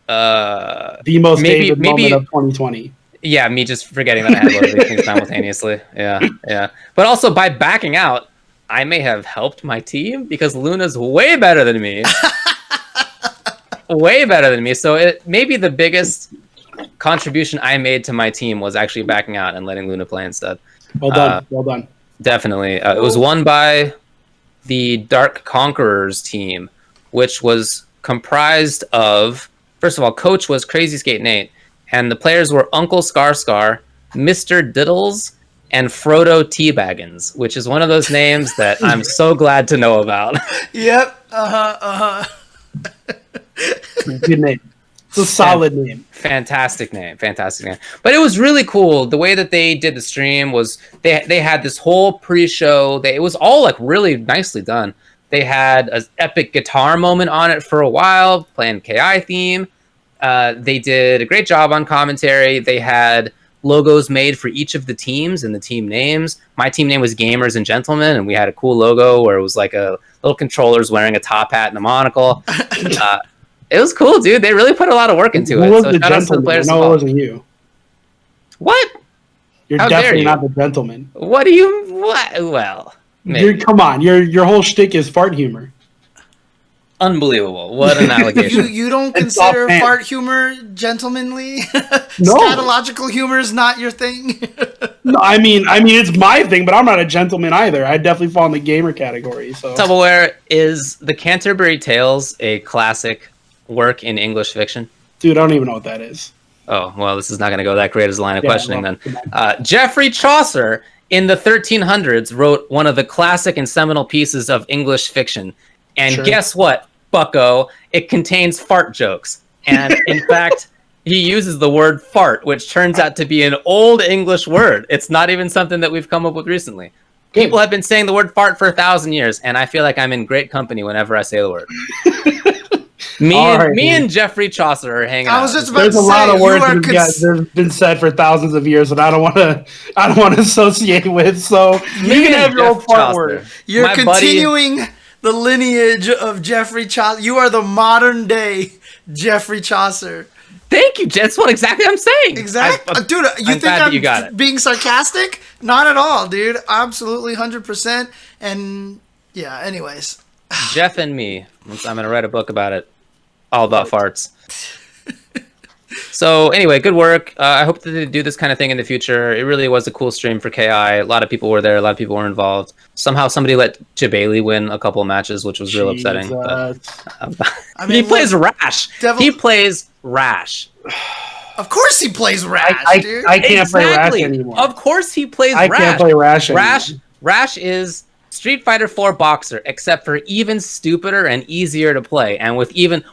the most David moment of 2020. Yeah, me just forgetting that I had both of these things simultaneously. Yeah. But also, by backing out, I may have helped my team because Luna's way better than me. Way better than me. So it maybe the biggest contribution I made to my team was actually backing out and letting Luna play instead. Well done. Definitely. It was won by the Dark Conquerors team, which was comprised of, first of all, coach was Crazy Skate Nate, and the players were Uncle Scar, Mr. Diddles, and Frodo Teabaggins, which is one of those names that I'm so glad to know about. Yep. Good name. It's a solid name. Fantastic name. But it was really cool. The way that they did the stream was they had this whole pre-show. It was all really nicely done. They had an epic guitar moment on it for a while, playing KI theme. They did a great job on commentary. They had logos made for each of the teams and the team names. My team name was Gamers and Gentlemen, and we had a cool logo where it was like a little controllers wearing a top hat and a monocle. It was cool, dude. They really put a lot of work into it. So shout out to the players. No, it wasn't you. What? You're definitely not the gentleman. What do you? What? Well, come on. Your whole shtick is fart humor. Unbelievable! What an allegation. You don't consider fart humor gentlemanly? No. Scatological humor is not your thing. No, I mean it's my thing, but I'm not a gentleman either. I definitely fall in the gamer category. So, Doubleware, is the Canterbury Tales a classic work in English fiction? Dude, I don't even know what that is. Oh, well, this is not going to go that great as a line of questioning then. Geoffrey Chaucer in the 1300s wrote one of the classic and seminal pieces of English fiction. And guess what, bucko? It contains fart jokes. And in fact, he uses the word fart, which turns out to be an old English word. It's not even something that we've come up with recently. People have been saying the word fart for 1,000 years, and I feel like I'm in great company whenever I say the word. Me and Geoffrey Chaucer are hanging out. I was just about There's to a say, lot of words that have been said for thousands of years that I don't want to associate with. So you can have your own fart word. You're continuing the lineage of Geoffrey Chaucer. You are the modern day Geoffrey Chaucer. Thank you, That's what exactly I'm saying. Exactly. Dude, you think I'm being sarcastic? Not at all, dude. Absolutely 100%. And yeah, anyways. Jeff and me. I'm going to write a book about it. All about farts. So anyway, good work. I hope that they do this kind of thing in the future. It really was a cool stream for KI. A lot of people were there. A lot of people were involved. Somehow somebody let Jabali win a couple of matches, which was real upsetting. But, he plays Rash. He plays Rash. Of course he plays Rash, dude. I can't play Rash anymore. Of course he plays Rash. I can't play Rash anymore. Rash is Street Fighter 4 Boxer, except for even stupider and easier to play. And with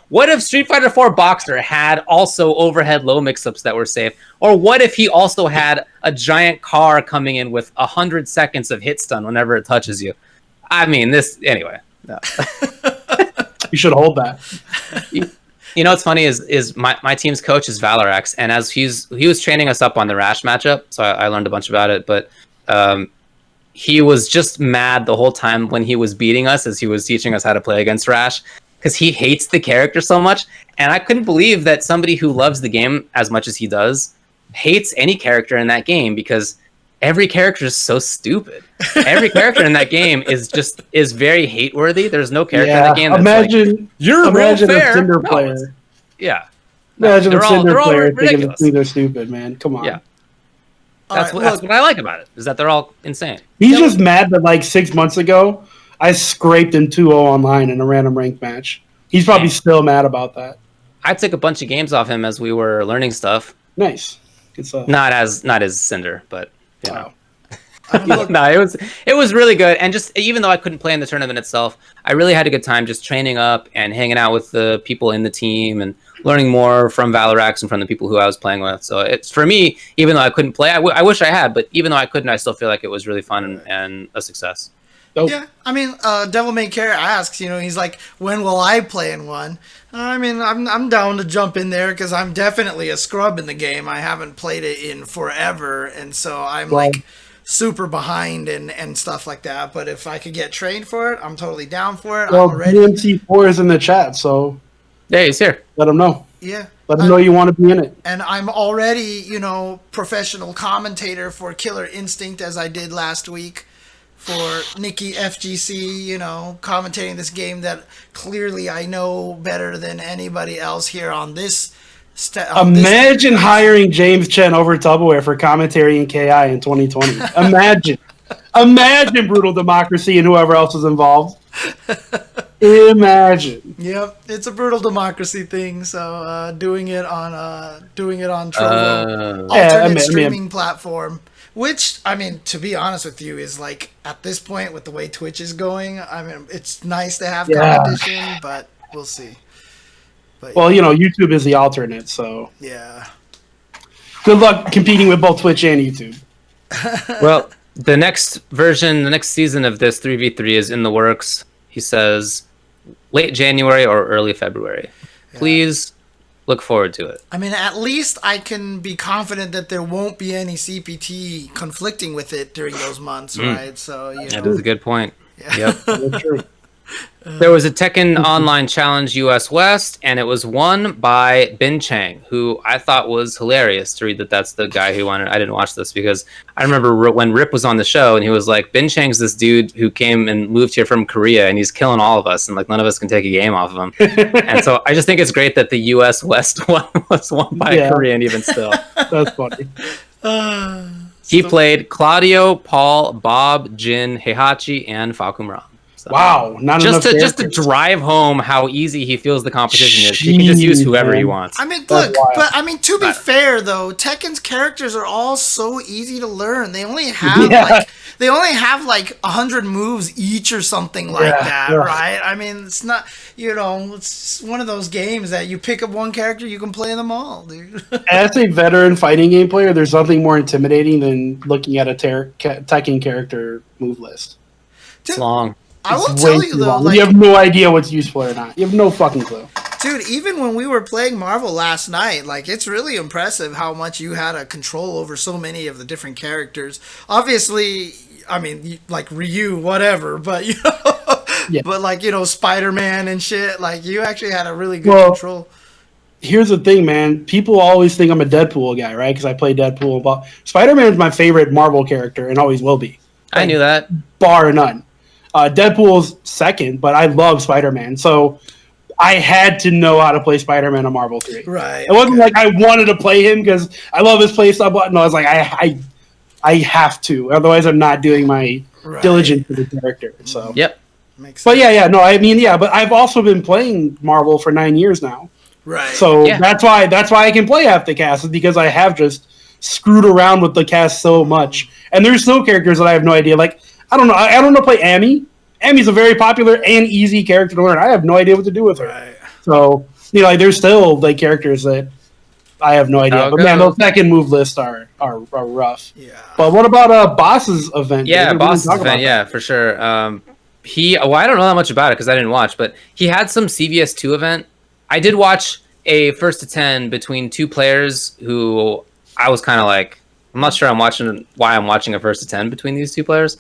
what if Street Fighter 4 Boxer had also overhead low mix-ups that were safe? Or what if he also had a giant car coming in with 100 seconds of hit stun whenever it touches you? I mean, anyway. No. You should hold that. You know what's funny is my team's coach is Valorax, and as he was training us up on the Rash matchup, so I learned a bunch about it, but he was just mad the whole time when he was beating us as he was teaching us how to play against Rash, because he hates the character so much, and I couldn't believe that somebody who loves the game as much as he does hates any character in that game, because every character is so stupid. Every character in that game is very hate-worthy. There's no character in the game that's you're real fair. A Cinder player. Yeah. Imagine a Cinder player thinking they're stupid, man. Come on. Yeah. That's what I like about it, is that they're all insane. He's just mad that 6 months ago, I scraped him 2-0 online in a random ranked match. He's probably still mad about that. I took a bunch of games off him as we were learning stuff. Nice. Good stuff. Not as Cinder, but you know. No, it was really good, and just even though I couldn't play in the tournament itself, I really had a good time just training up and hanging out with the people in the team and learning more from Valorax and from the people who I was playing with. So it's for me, even though I couldn't play, I wish I had, but even though I couldn't, I still feel like it was really fun and a success. Dope. Yeah, I mean, Devil May Care asks, he's like, when will I play in one? I mean, I'm down to jump in there because I'm definitely a scrub in the game. I haven't played it in forever, and so I'm like super behind and stuff like that. But if I could get trained for it, I'm totally down for it. Well, I'm ready. UMC4 is in the chat, so Yeah, he's here. let him know. Yeah. Let him know you want to be in it. And I'm already, professional commentator for Killer Instinct as I did last week for Nikki FGC, commentating this game that clearly I know better than anybody else here on this. Imagine hiring James Chen over Tupperware for commentary in KI in 2020. Imagine Brutal Democracy and whoever else is involved. Imagine. Yep, it's a Brutal Democracy thing. So doing it on Trovo, alternate streaming platform. Which, I mean, to be honest with you, is like, at this point, with the way Twitch is going, I mean, it's nice to have competition, but we'll see. But, well, YouTube is the alternate, so. Yeah. Good luck competing with both Twitch and YouTube. Well, the next season of this 3v3 is in the works. He says late January or early February. Please look forward to it. I mean, at least I can be confident that there won't be any CPT conflicting with it during those months, right? So, That is a good point. Yeah. Yep. That's true. There was a Tekken Online Challenge US West, and it was won by Bin Chang, who I thought was hilarious to read that that's the guy who won it. I didn't watch this because I remember when Rip was on the show, and he was like, Bin Chang's this dude who came and moved here from Korea, and he's killing all of us, and like none of us can take a game off of him. And so I just think it's great that the US West one was won by a Korean even still. That's funny. He played Claudio, Paul, Bob, Jin, Heihachi, and Falcumram. So, wow, not just enough to drive home how easy he feels the competition is. He can just use whoever he wants. I mean, look, but I mean, to be fair though, Tekken's characters are all so easy to learn. They only have like 100 moves each or something like that, right? I mean, it's not, it's one of those games that you pick up one character, you can play them all, dude. As a veteran fighting game player, there's nothing more intimidating than looking at a Tekken character move list. It's long. I will tell you though, like, you have no idea what's useful or not. You have no fucking clue. Dude, even when we were playing Marvel last night, like, it's really impressive how much you had a control over so many of the different characters. Obviously, I mean, like Ryu, whatever, but but like, Spider-Man and shit, like, you actually had a really good control. Here's the thing, man. People always think I'm a Deadpool guy, right? Because I play Deadpool. But Spider-Man is my favorite Marvel character and always will be. I knew that. Bar none. Deadpool's second, but I love Spider-Man. So I had to know how to play Spider-Man on Marvel 3. Right. It wasn't like I wanted to play him because I love his playstyle. No, I was like, I have to. Otherwise, I'm not doing my diligence to the character. So. Yep. Makes sense. But but I've also been playing Marvel for 9 years now. Right. So that's why I can play half the cast, is because I have just screwed around with the cast so much. And there's still characters that I have no idea. Like, I don't know. I don't know play Amy. Amy's a very popular and easy character to learn. I have no idea what to do with her. Right. So, there's still like characters that I have no idea. But man, those second move lists are rough. Yeah. But what about Boss's event? Yeah, Boss's event. Yeah, for sure. I don't know that much about it because I didn't watch, but he had some CVS2 event. I did watch a 1st to 10 between two players who I was kind of like, I'm not sure why I'm watching a 1st to 10 between these two players.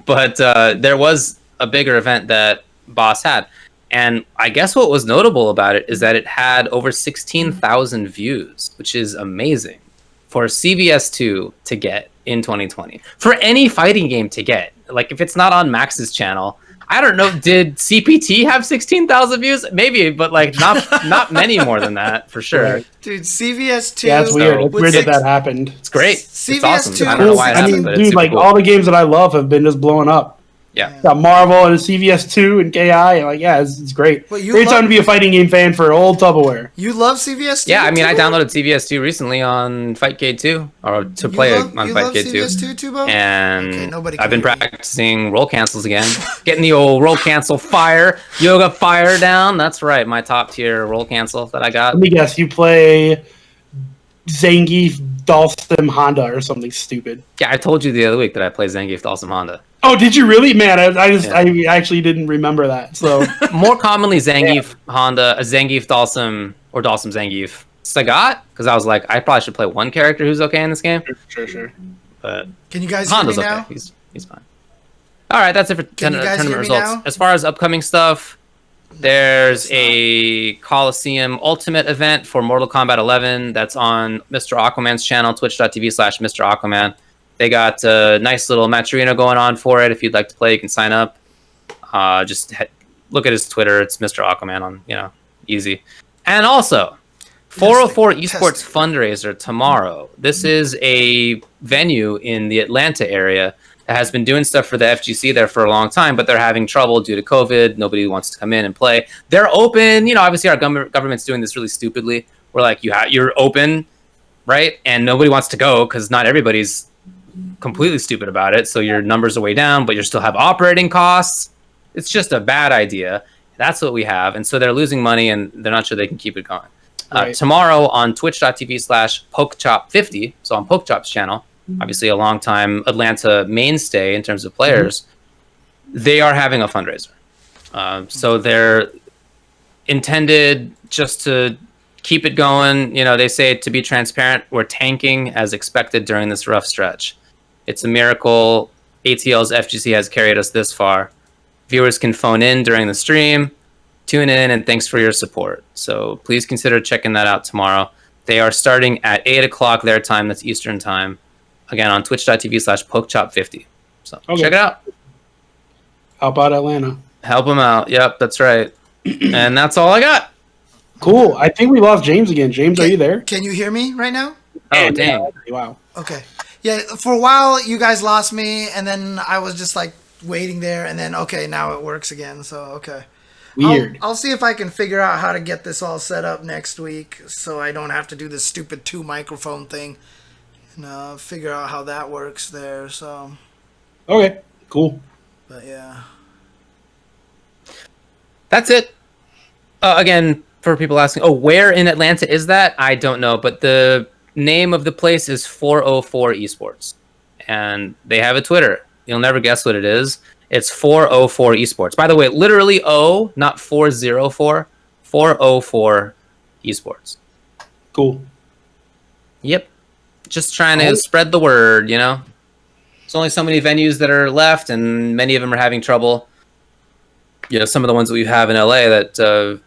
But there was a bigger event that Boss had. And I guess what was notable about it is that it had over 16,000 views, which is amazing for CVS2 to get in 2020. For any fighting game to get. Like, if it's not on Max's channel, I don't know, did CPT have 16,000 views? Maybe, but like not many more than that, for sure. Right. Dude, CVS2. Yeah, it's weird. It's weird that happened. It's great. CVS2. It's awesome. I don't know why it happened, but it's dude, super like cool. all the games that I love have been just blowing up. Yeah. Got Marvel and CVS2 and KI. And like, yeah, it's great. Well, Great time to be a fighting game fan for old Tupperware. You love CVS2? Yeah, I mean, I too? downloaded CVS2 recently on Fightcade 2, or to play on Fightcade 2. CVS2 too, Bo? And Okay, nobody I've been can hear me. practicing roll cancels again. Getting the old roll cancel fire, yoga fire down. That's right, my top tier roll cancel that I got. Let me guess, you play Zangief, Dalsum, Honda, or something stupid. Yeah, I told you the other week that I play Zangief Dalsum Honda. Oh, did you really? Man, I actually didn't remember that. So More commonly Zangief Honda, Zangief Dalsum, or Dalsum Zangief Sagat, because I was like, I probably should play one character who's okay in this game. sure. But Can you guys Honda's hear me now? okay. He's fine. All right, that's it for Can you guys tournament hear me results. now? As far as upcoming stuff, there's a Kolosseum Ultimate event for Mortal Kombat 11 that's on Mr. Aquaman's channel, twitch.tv/Mr. Aquaman. They got a nice little match arena going on for it. If you'd like to play, you can sign up. Look at his Twitter. It's Mr. Aquaman on, easy. And also, 404 Esports Fundraiser tomorrow. This is a venue in the Atlanta area that has been doing stuff for the FGC there for a long time, but they're having trouble due to COVID. Nobody wants to come in and play. They're open. Obviously our government's doing this really stupidly. We're like, you're open, right? And nobody wants to go because not everybody's completely stupid about it. So your numbers are way down, but you still have operating costs. It's just a bad idea. That's what we have. And so they're losing money and they're not sure they can keep it going. Right. Tomorrow on twitch.tv/PokeChop50, so on PokeChop's channel, obviously a long-time Atlanta mainstay in terms of players, they are having a fundraiser. So they're intended just to keep it going. They say, to be transparent, we're tanking as expected during this rough stretch. It's a miracle ATL's FGC has carried us this far. Viewers can phone in during the stream, tune in, and thanks for your support. So please consider checking that out tomorrow. They are starting at 8 o'clock their time, that's Eastern time. Again, on twitch.tv/PokeChop50. So check it out. How about Atlanta? Help them out. Yep, that's right. And that's all I got. Cool. I think we lost James again. James, are you there? Can you hear me right now? Oh, dang. Wow. Okay. Yeah, for a while you guys lost me, and then I was just like waiting there, and then okay, now it works again. So okay. Weird. I'll see if I can figure out how to get this all set up next week, so I don't have to do this stupid 2 microphone thing. And figure out how that works there. So. Okay. Cool. But yeah. That's it. Again, for people asking, where in Atlanta is that? I don't know, but the name of the place is 404 Esports, and they have a Twitter. You'll never guess what it is. It's 404 Esports. By the way, literally O, not 404. 404 Esports. Cool. Yep. Just trying to spread the word, There's only so many venues that are left, and many of them are having trouble. Some of the ones that we have in LA that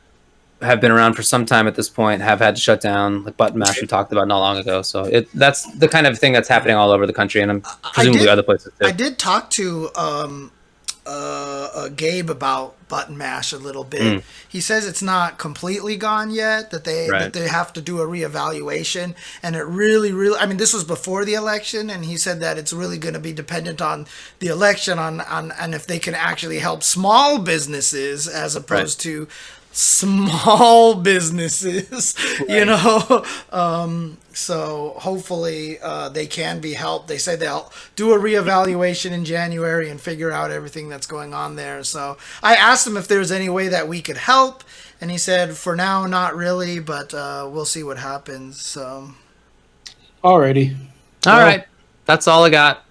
have been around for some time at this point have had to shut down, like Button Mash we talked about not long ago. So that's the kind of thing that's happening all over the country, and presumably other places too. I did talk to Gabe about Button Mash a little bit. He says it's not completely gone yet, that they have to do a reevaluation, and it really, this was before the election, and he said that it's really going to be dependent on the election on and if they can actually help small businesses as opposed to small businesses, so hopefully they can be helped. They say they'll do a reevaluation in January and figure out everything that's going on there. So I asked him if there's any way that we could help, and he said for now not really, but we'll see what happens. So Alrighty. All right, that's all I got.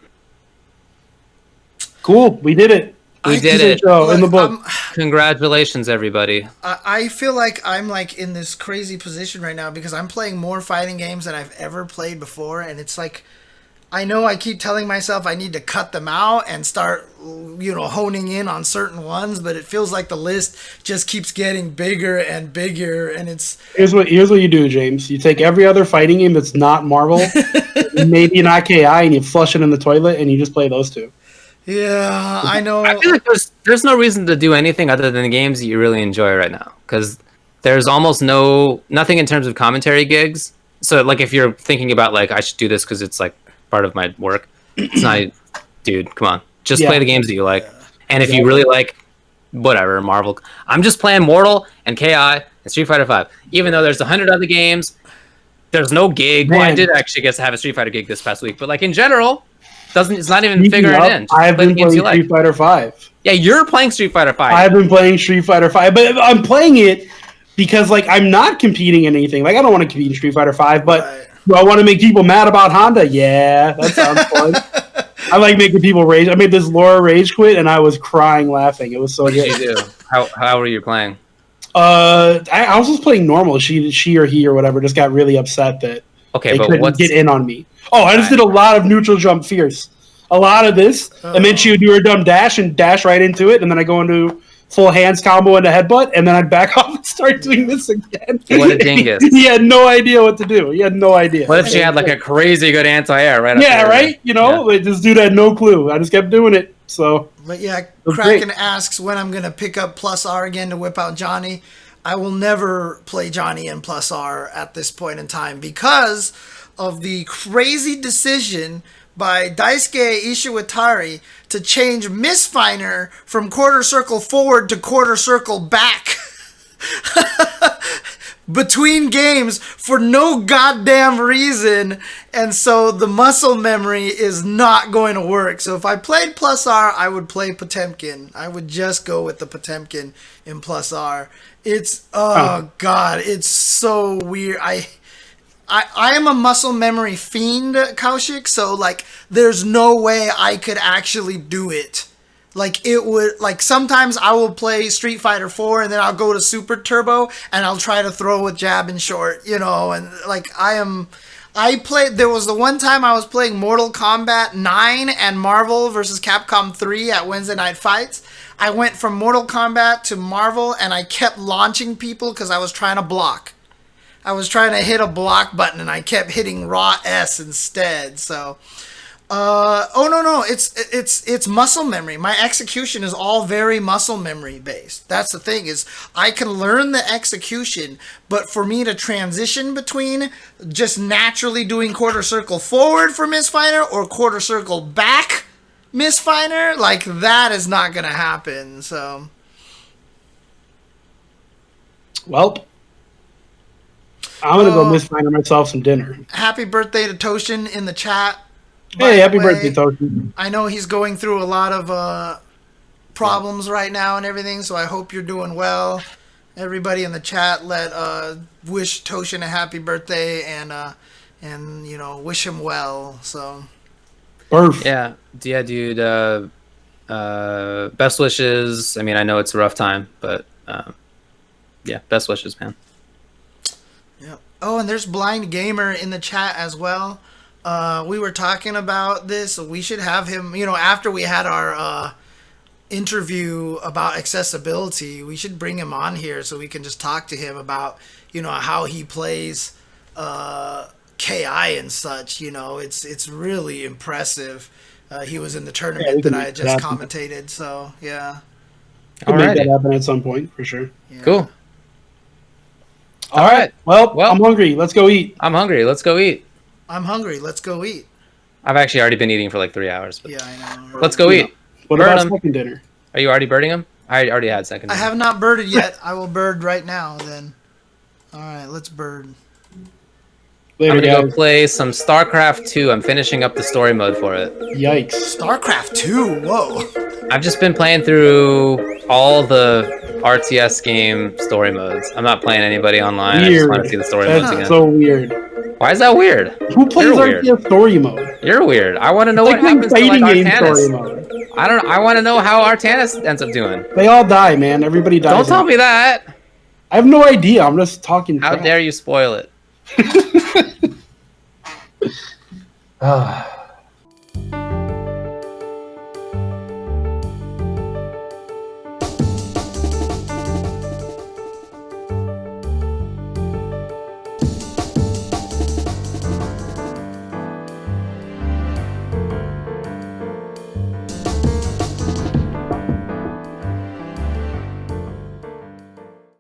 Cool. We did it. We did it. In the book. Congratulations, everybody. I feel like I'm like in this crazy position right now because I'm playing more fighting games than I've ever played before, and it's like I know I keep telling myself I need to cut them out and start honing in on certain ones, but it feels like the list just keeps getting bigger and bigger, and it's here's what you do, James. You take every other fighting game that's not Marvel, maybe an IKI, and you flush it in the toilet, and you just play those two. Yeah, I know. I feel like there's no reason to do anything other than the games that you really enjoy right now, because there's almost nothing in terms of commentary gigs. So like if you're thinking about like I should do this because it's like part of my work, it's not. Dude, come on, just play the games that you like. And if you really like, whatever, Marvel, I'm just playing Mortal and KI and Street Fighter 5. Even though there's 100 other games, there's no gig. Man. Well, I did actually get to have a Street Fighter gig this past week, but like in general, it's not even Speaking figuring of, it in. Just I've play the been games playing you like. Street Fighter 5. Yeah, you're playing Street Fighter 5. I've been playing Street Fighter 5, but I'm playing it because like I'm not competing in anything. Like I don't want to compete in Street Fighter 5, but do I want to make people mad about Honda? Yeah, that sounds fun. I like making people rage. I made this Laura rage quit, and I was crying laughing. It was so What good. did you do? How were you playing? I was just playing normal. She or he or whatever just got really upset that they couldn't get in on me. Oh, I just did a lot of neutral jump fierce. A lot of this, and then she would do her dumb dash and dash right into it, and then I go into full hands combo and a headbutt, and then I'd back off and start doing this again. What a dingus. He had no idea what to do. He had no idea. What if she had like a crazy good anti-air right Yeah, after right? You know, like, this dude had no clue. I just kept doing it. So, But yeah, was Kraken great. asks when I'm going to pick up Plus R again to whip out Johnny. I will never play Johnny in Plus R at this point in time because of the crazy decision by Daisuke Ishiwatari to change Misfinder from quarter circle forward to quarter circle back between games for no goddamn reason, and so the muscle memory is not going to work. So if I played Plus R, I would play Potemkin. I would just go with the Potemkin in Plus R. It's god, it's so weird. I am a muscle memory fiend, Kaushik, so like there's no way I could actually do it. Like it would, like sometimes I will play Street Fighter 4 and then I'll go to Super Turbo and I'll try to throw with jab and short, you know, and like there was the one time I was playing Mortal Kombat 9 and Marvel versus Capcom 3 at Wednesday Night Fights. I went from Mortal Kombat to Marvel and I kept launching people because I was trying to block. I was trying to hit a block button and I kept hitting raw S instead. So, no, it's muscle memory. My execution is all very muscle memory based. That's the thing, is I can learn the execution, but for me to transition between just naturally doing quarter circle forward for Misfinder or quarter circle back Misfinder, like that is not gonna happen. So, well, I'm gonna go misfind myself some dinner. happy birthday to Toshin in the chat. Hey, happy birthday, Toshi. I know he's going through a lot of problems right now and everything, so I hope you're doing well. Everybody in the chat, wish Toshin a happy birthday and you know, wish him well. So Yeah, dude. Best wishes. I mean, I know it's a rough time, but yeah, best wishes, man. yeah. Oh, and there's Blind Gamer in the chat as well. We were talking about this. We should have him, you know, after we had our interview about accessibility, we should bring him on here so we can just talk to him about, you know, how he plays KI and such. You know, it's really impressive. He was in the tournament that I had just commentated, so yeah. Could make that happen at some point for sure. Yeah. Cool. All right. Well, I'm hungry. Let's go eat. I'm hungry. Let's go eat. I'm hungry. Let's go eat. I've actually already been eating for like 3 hours. But yeah, I know. Let's go eat. What Bird about him. second dinner? Are you already birding them? I already had second dinner. I have not birded yet. I will bird right now then. All right, let's bird. Later, I'm going to guys. go play some StarCraft 2. I'm finishing up the story mode for it. Yikes. StarCraft 2? Whoa. I've just been playing through all the RTS game story modes. I'm not playing anybody online. Weird. I just want to see the story modes That's again. so weird. Why is that weird? Who plays You're weird. RTS story mode? You're weird. I want to know It's what like happens to like fighting game story Artanis. mode. I don't. I want to know how Artanis ends up doing. They all die, man. Everybody dies. Don't tell me that. I have no idea. I'm just talking. How crap. dare you spoil it?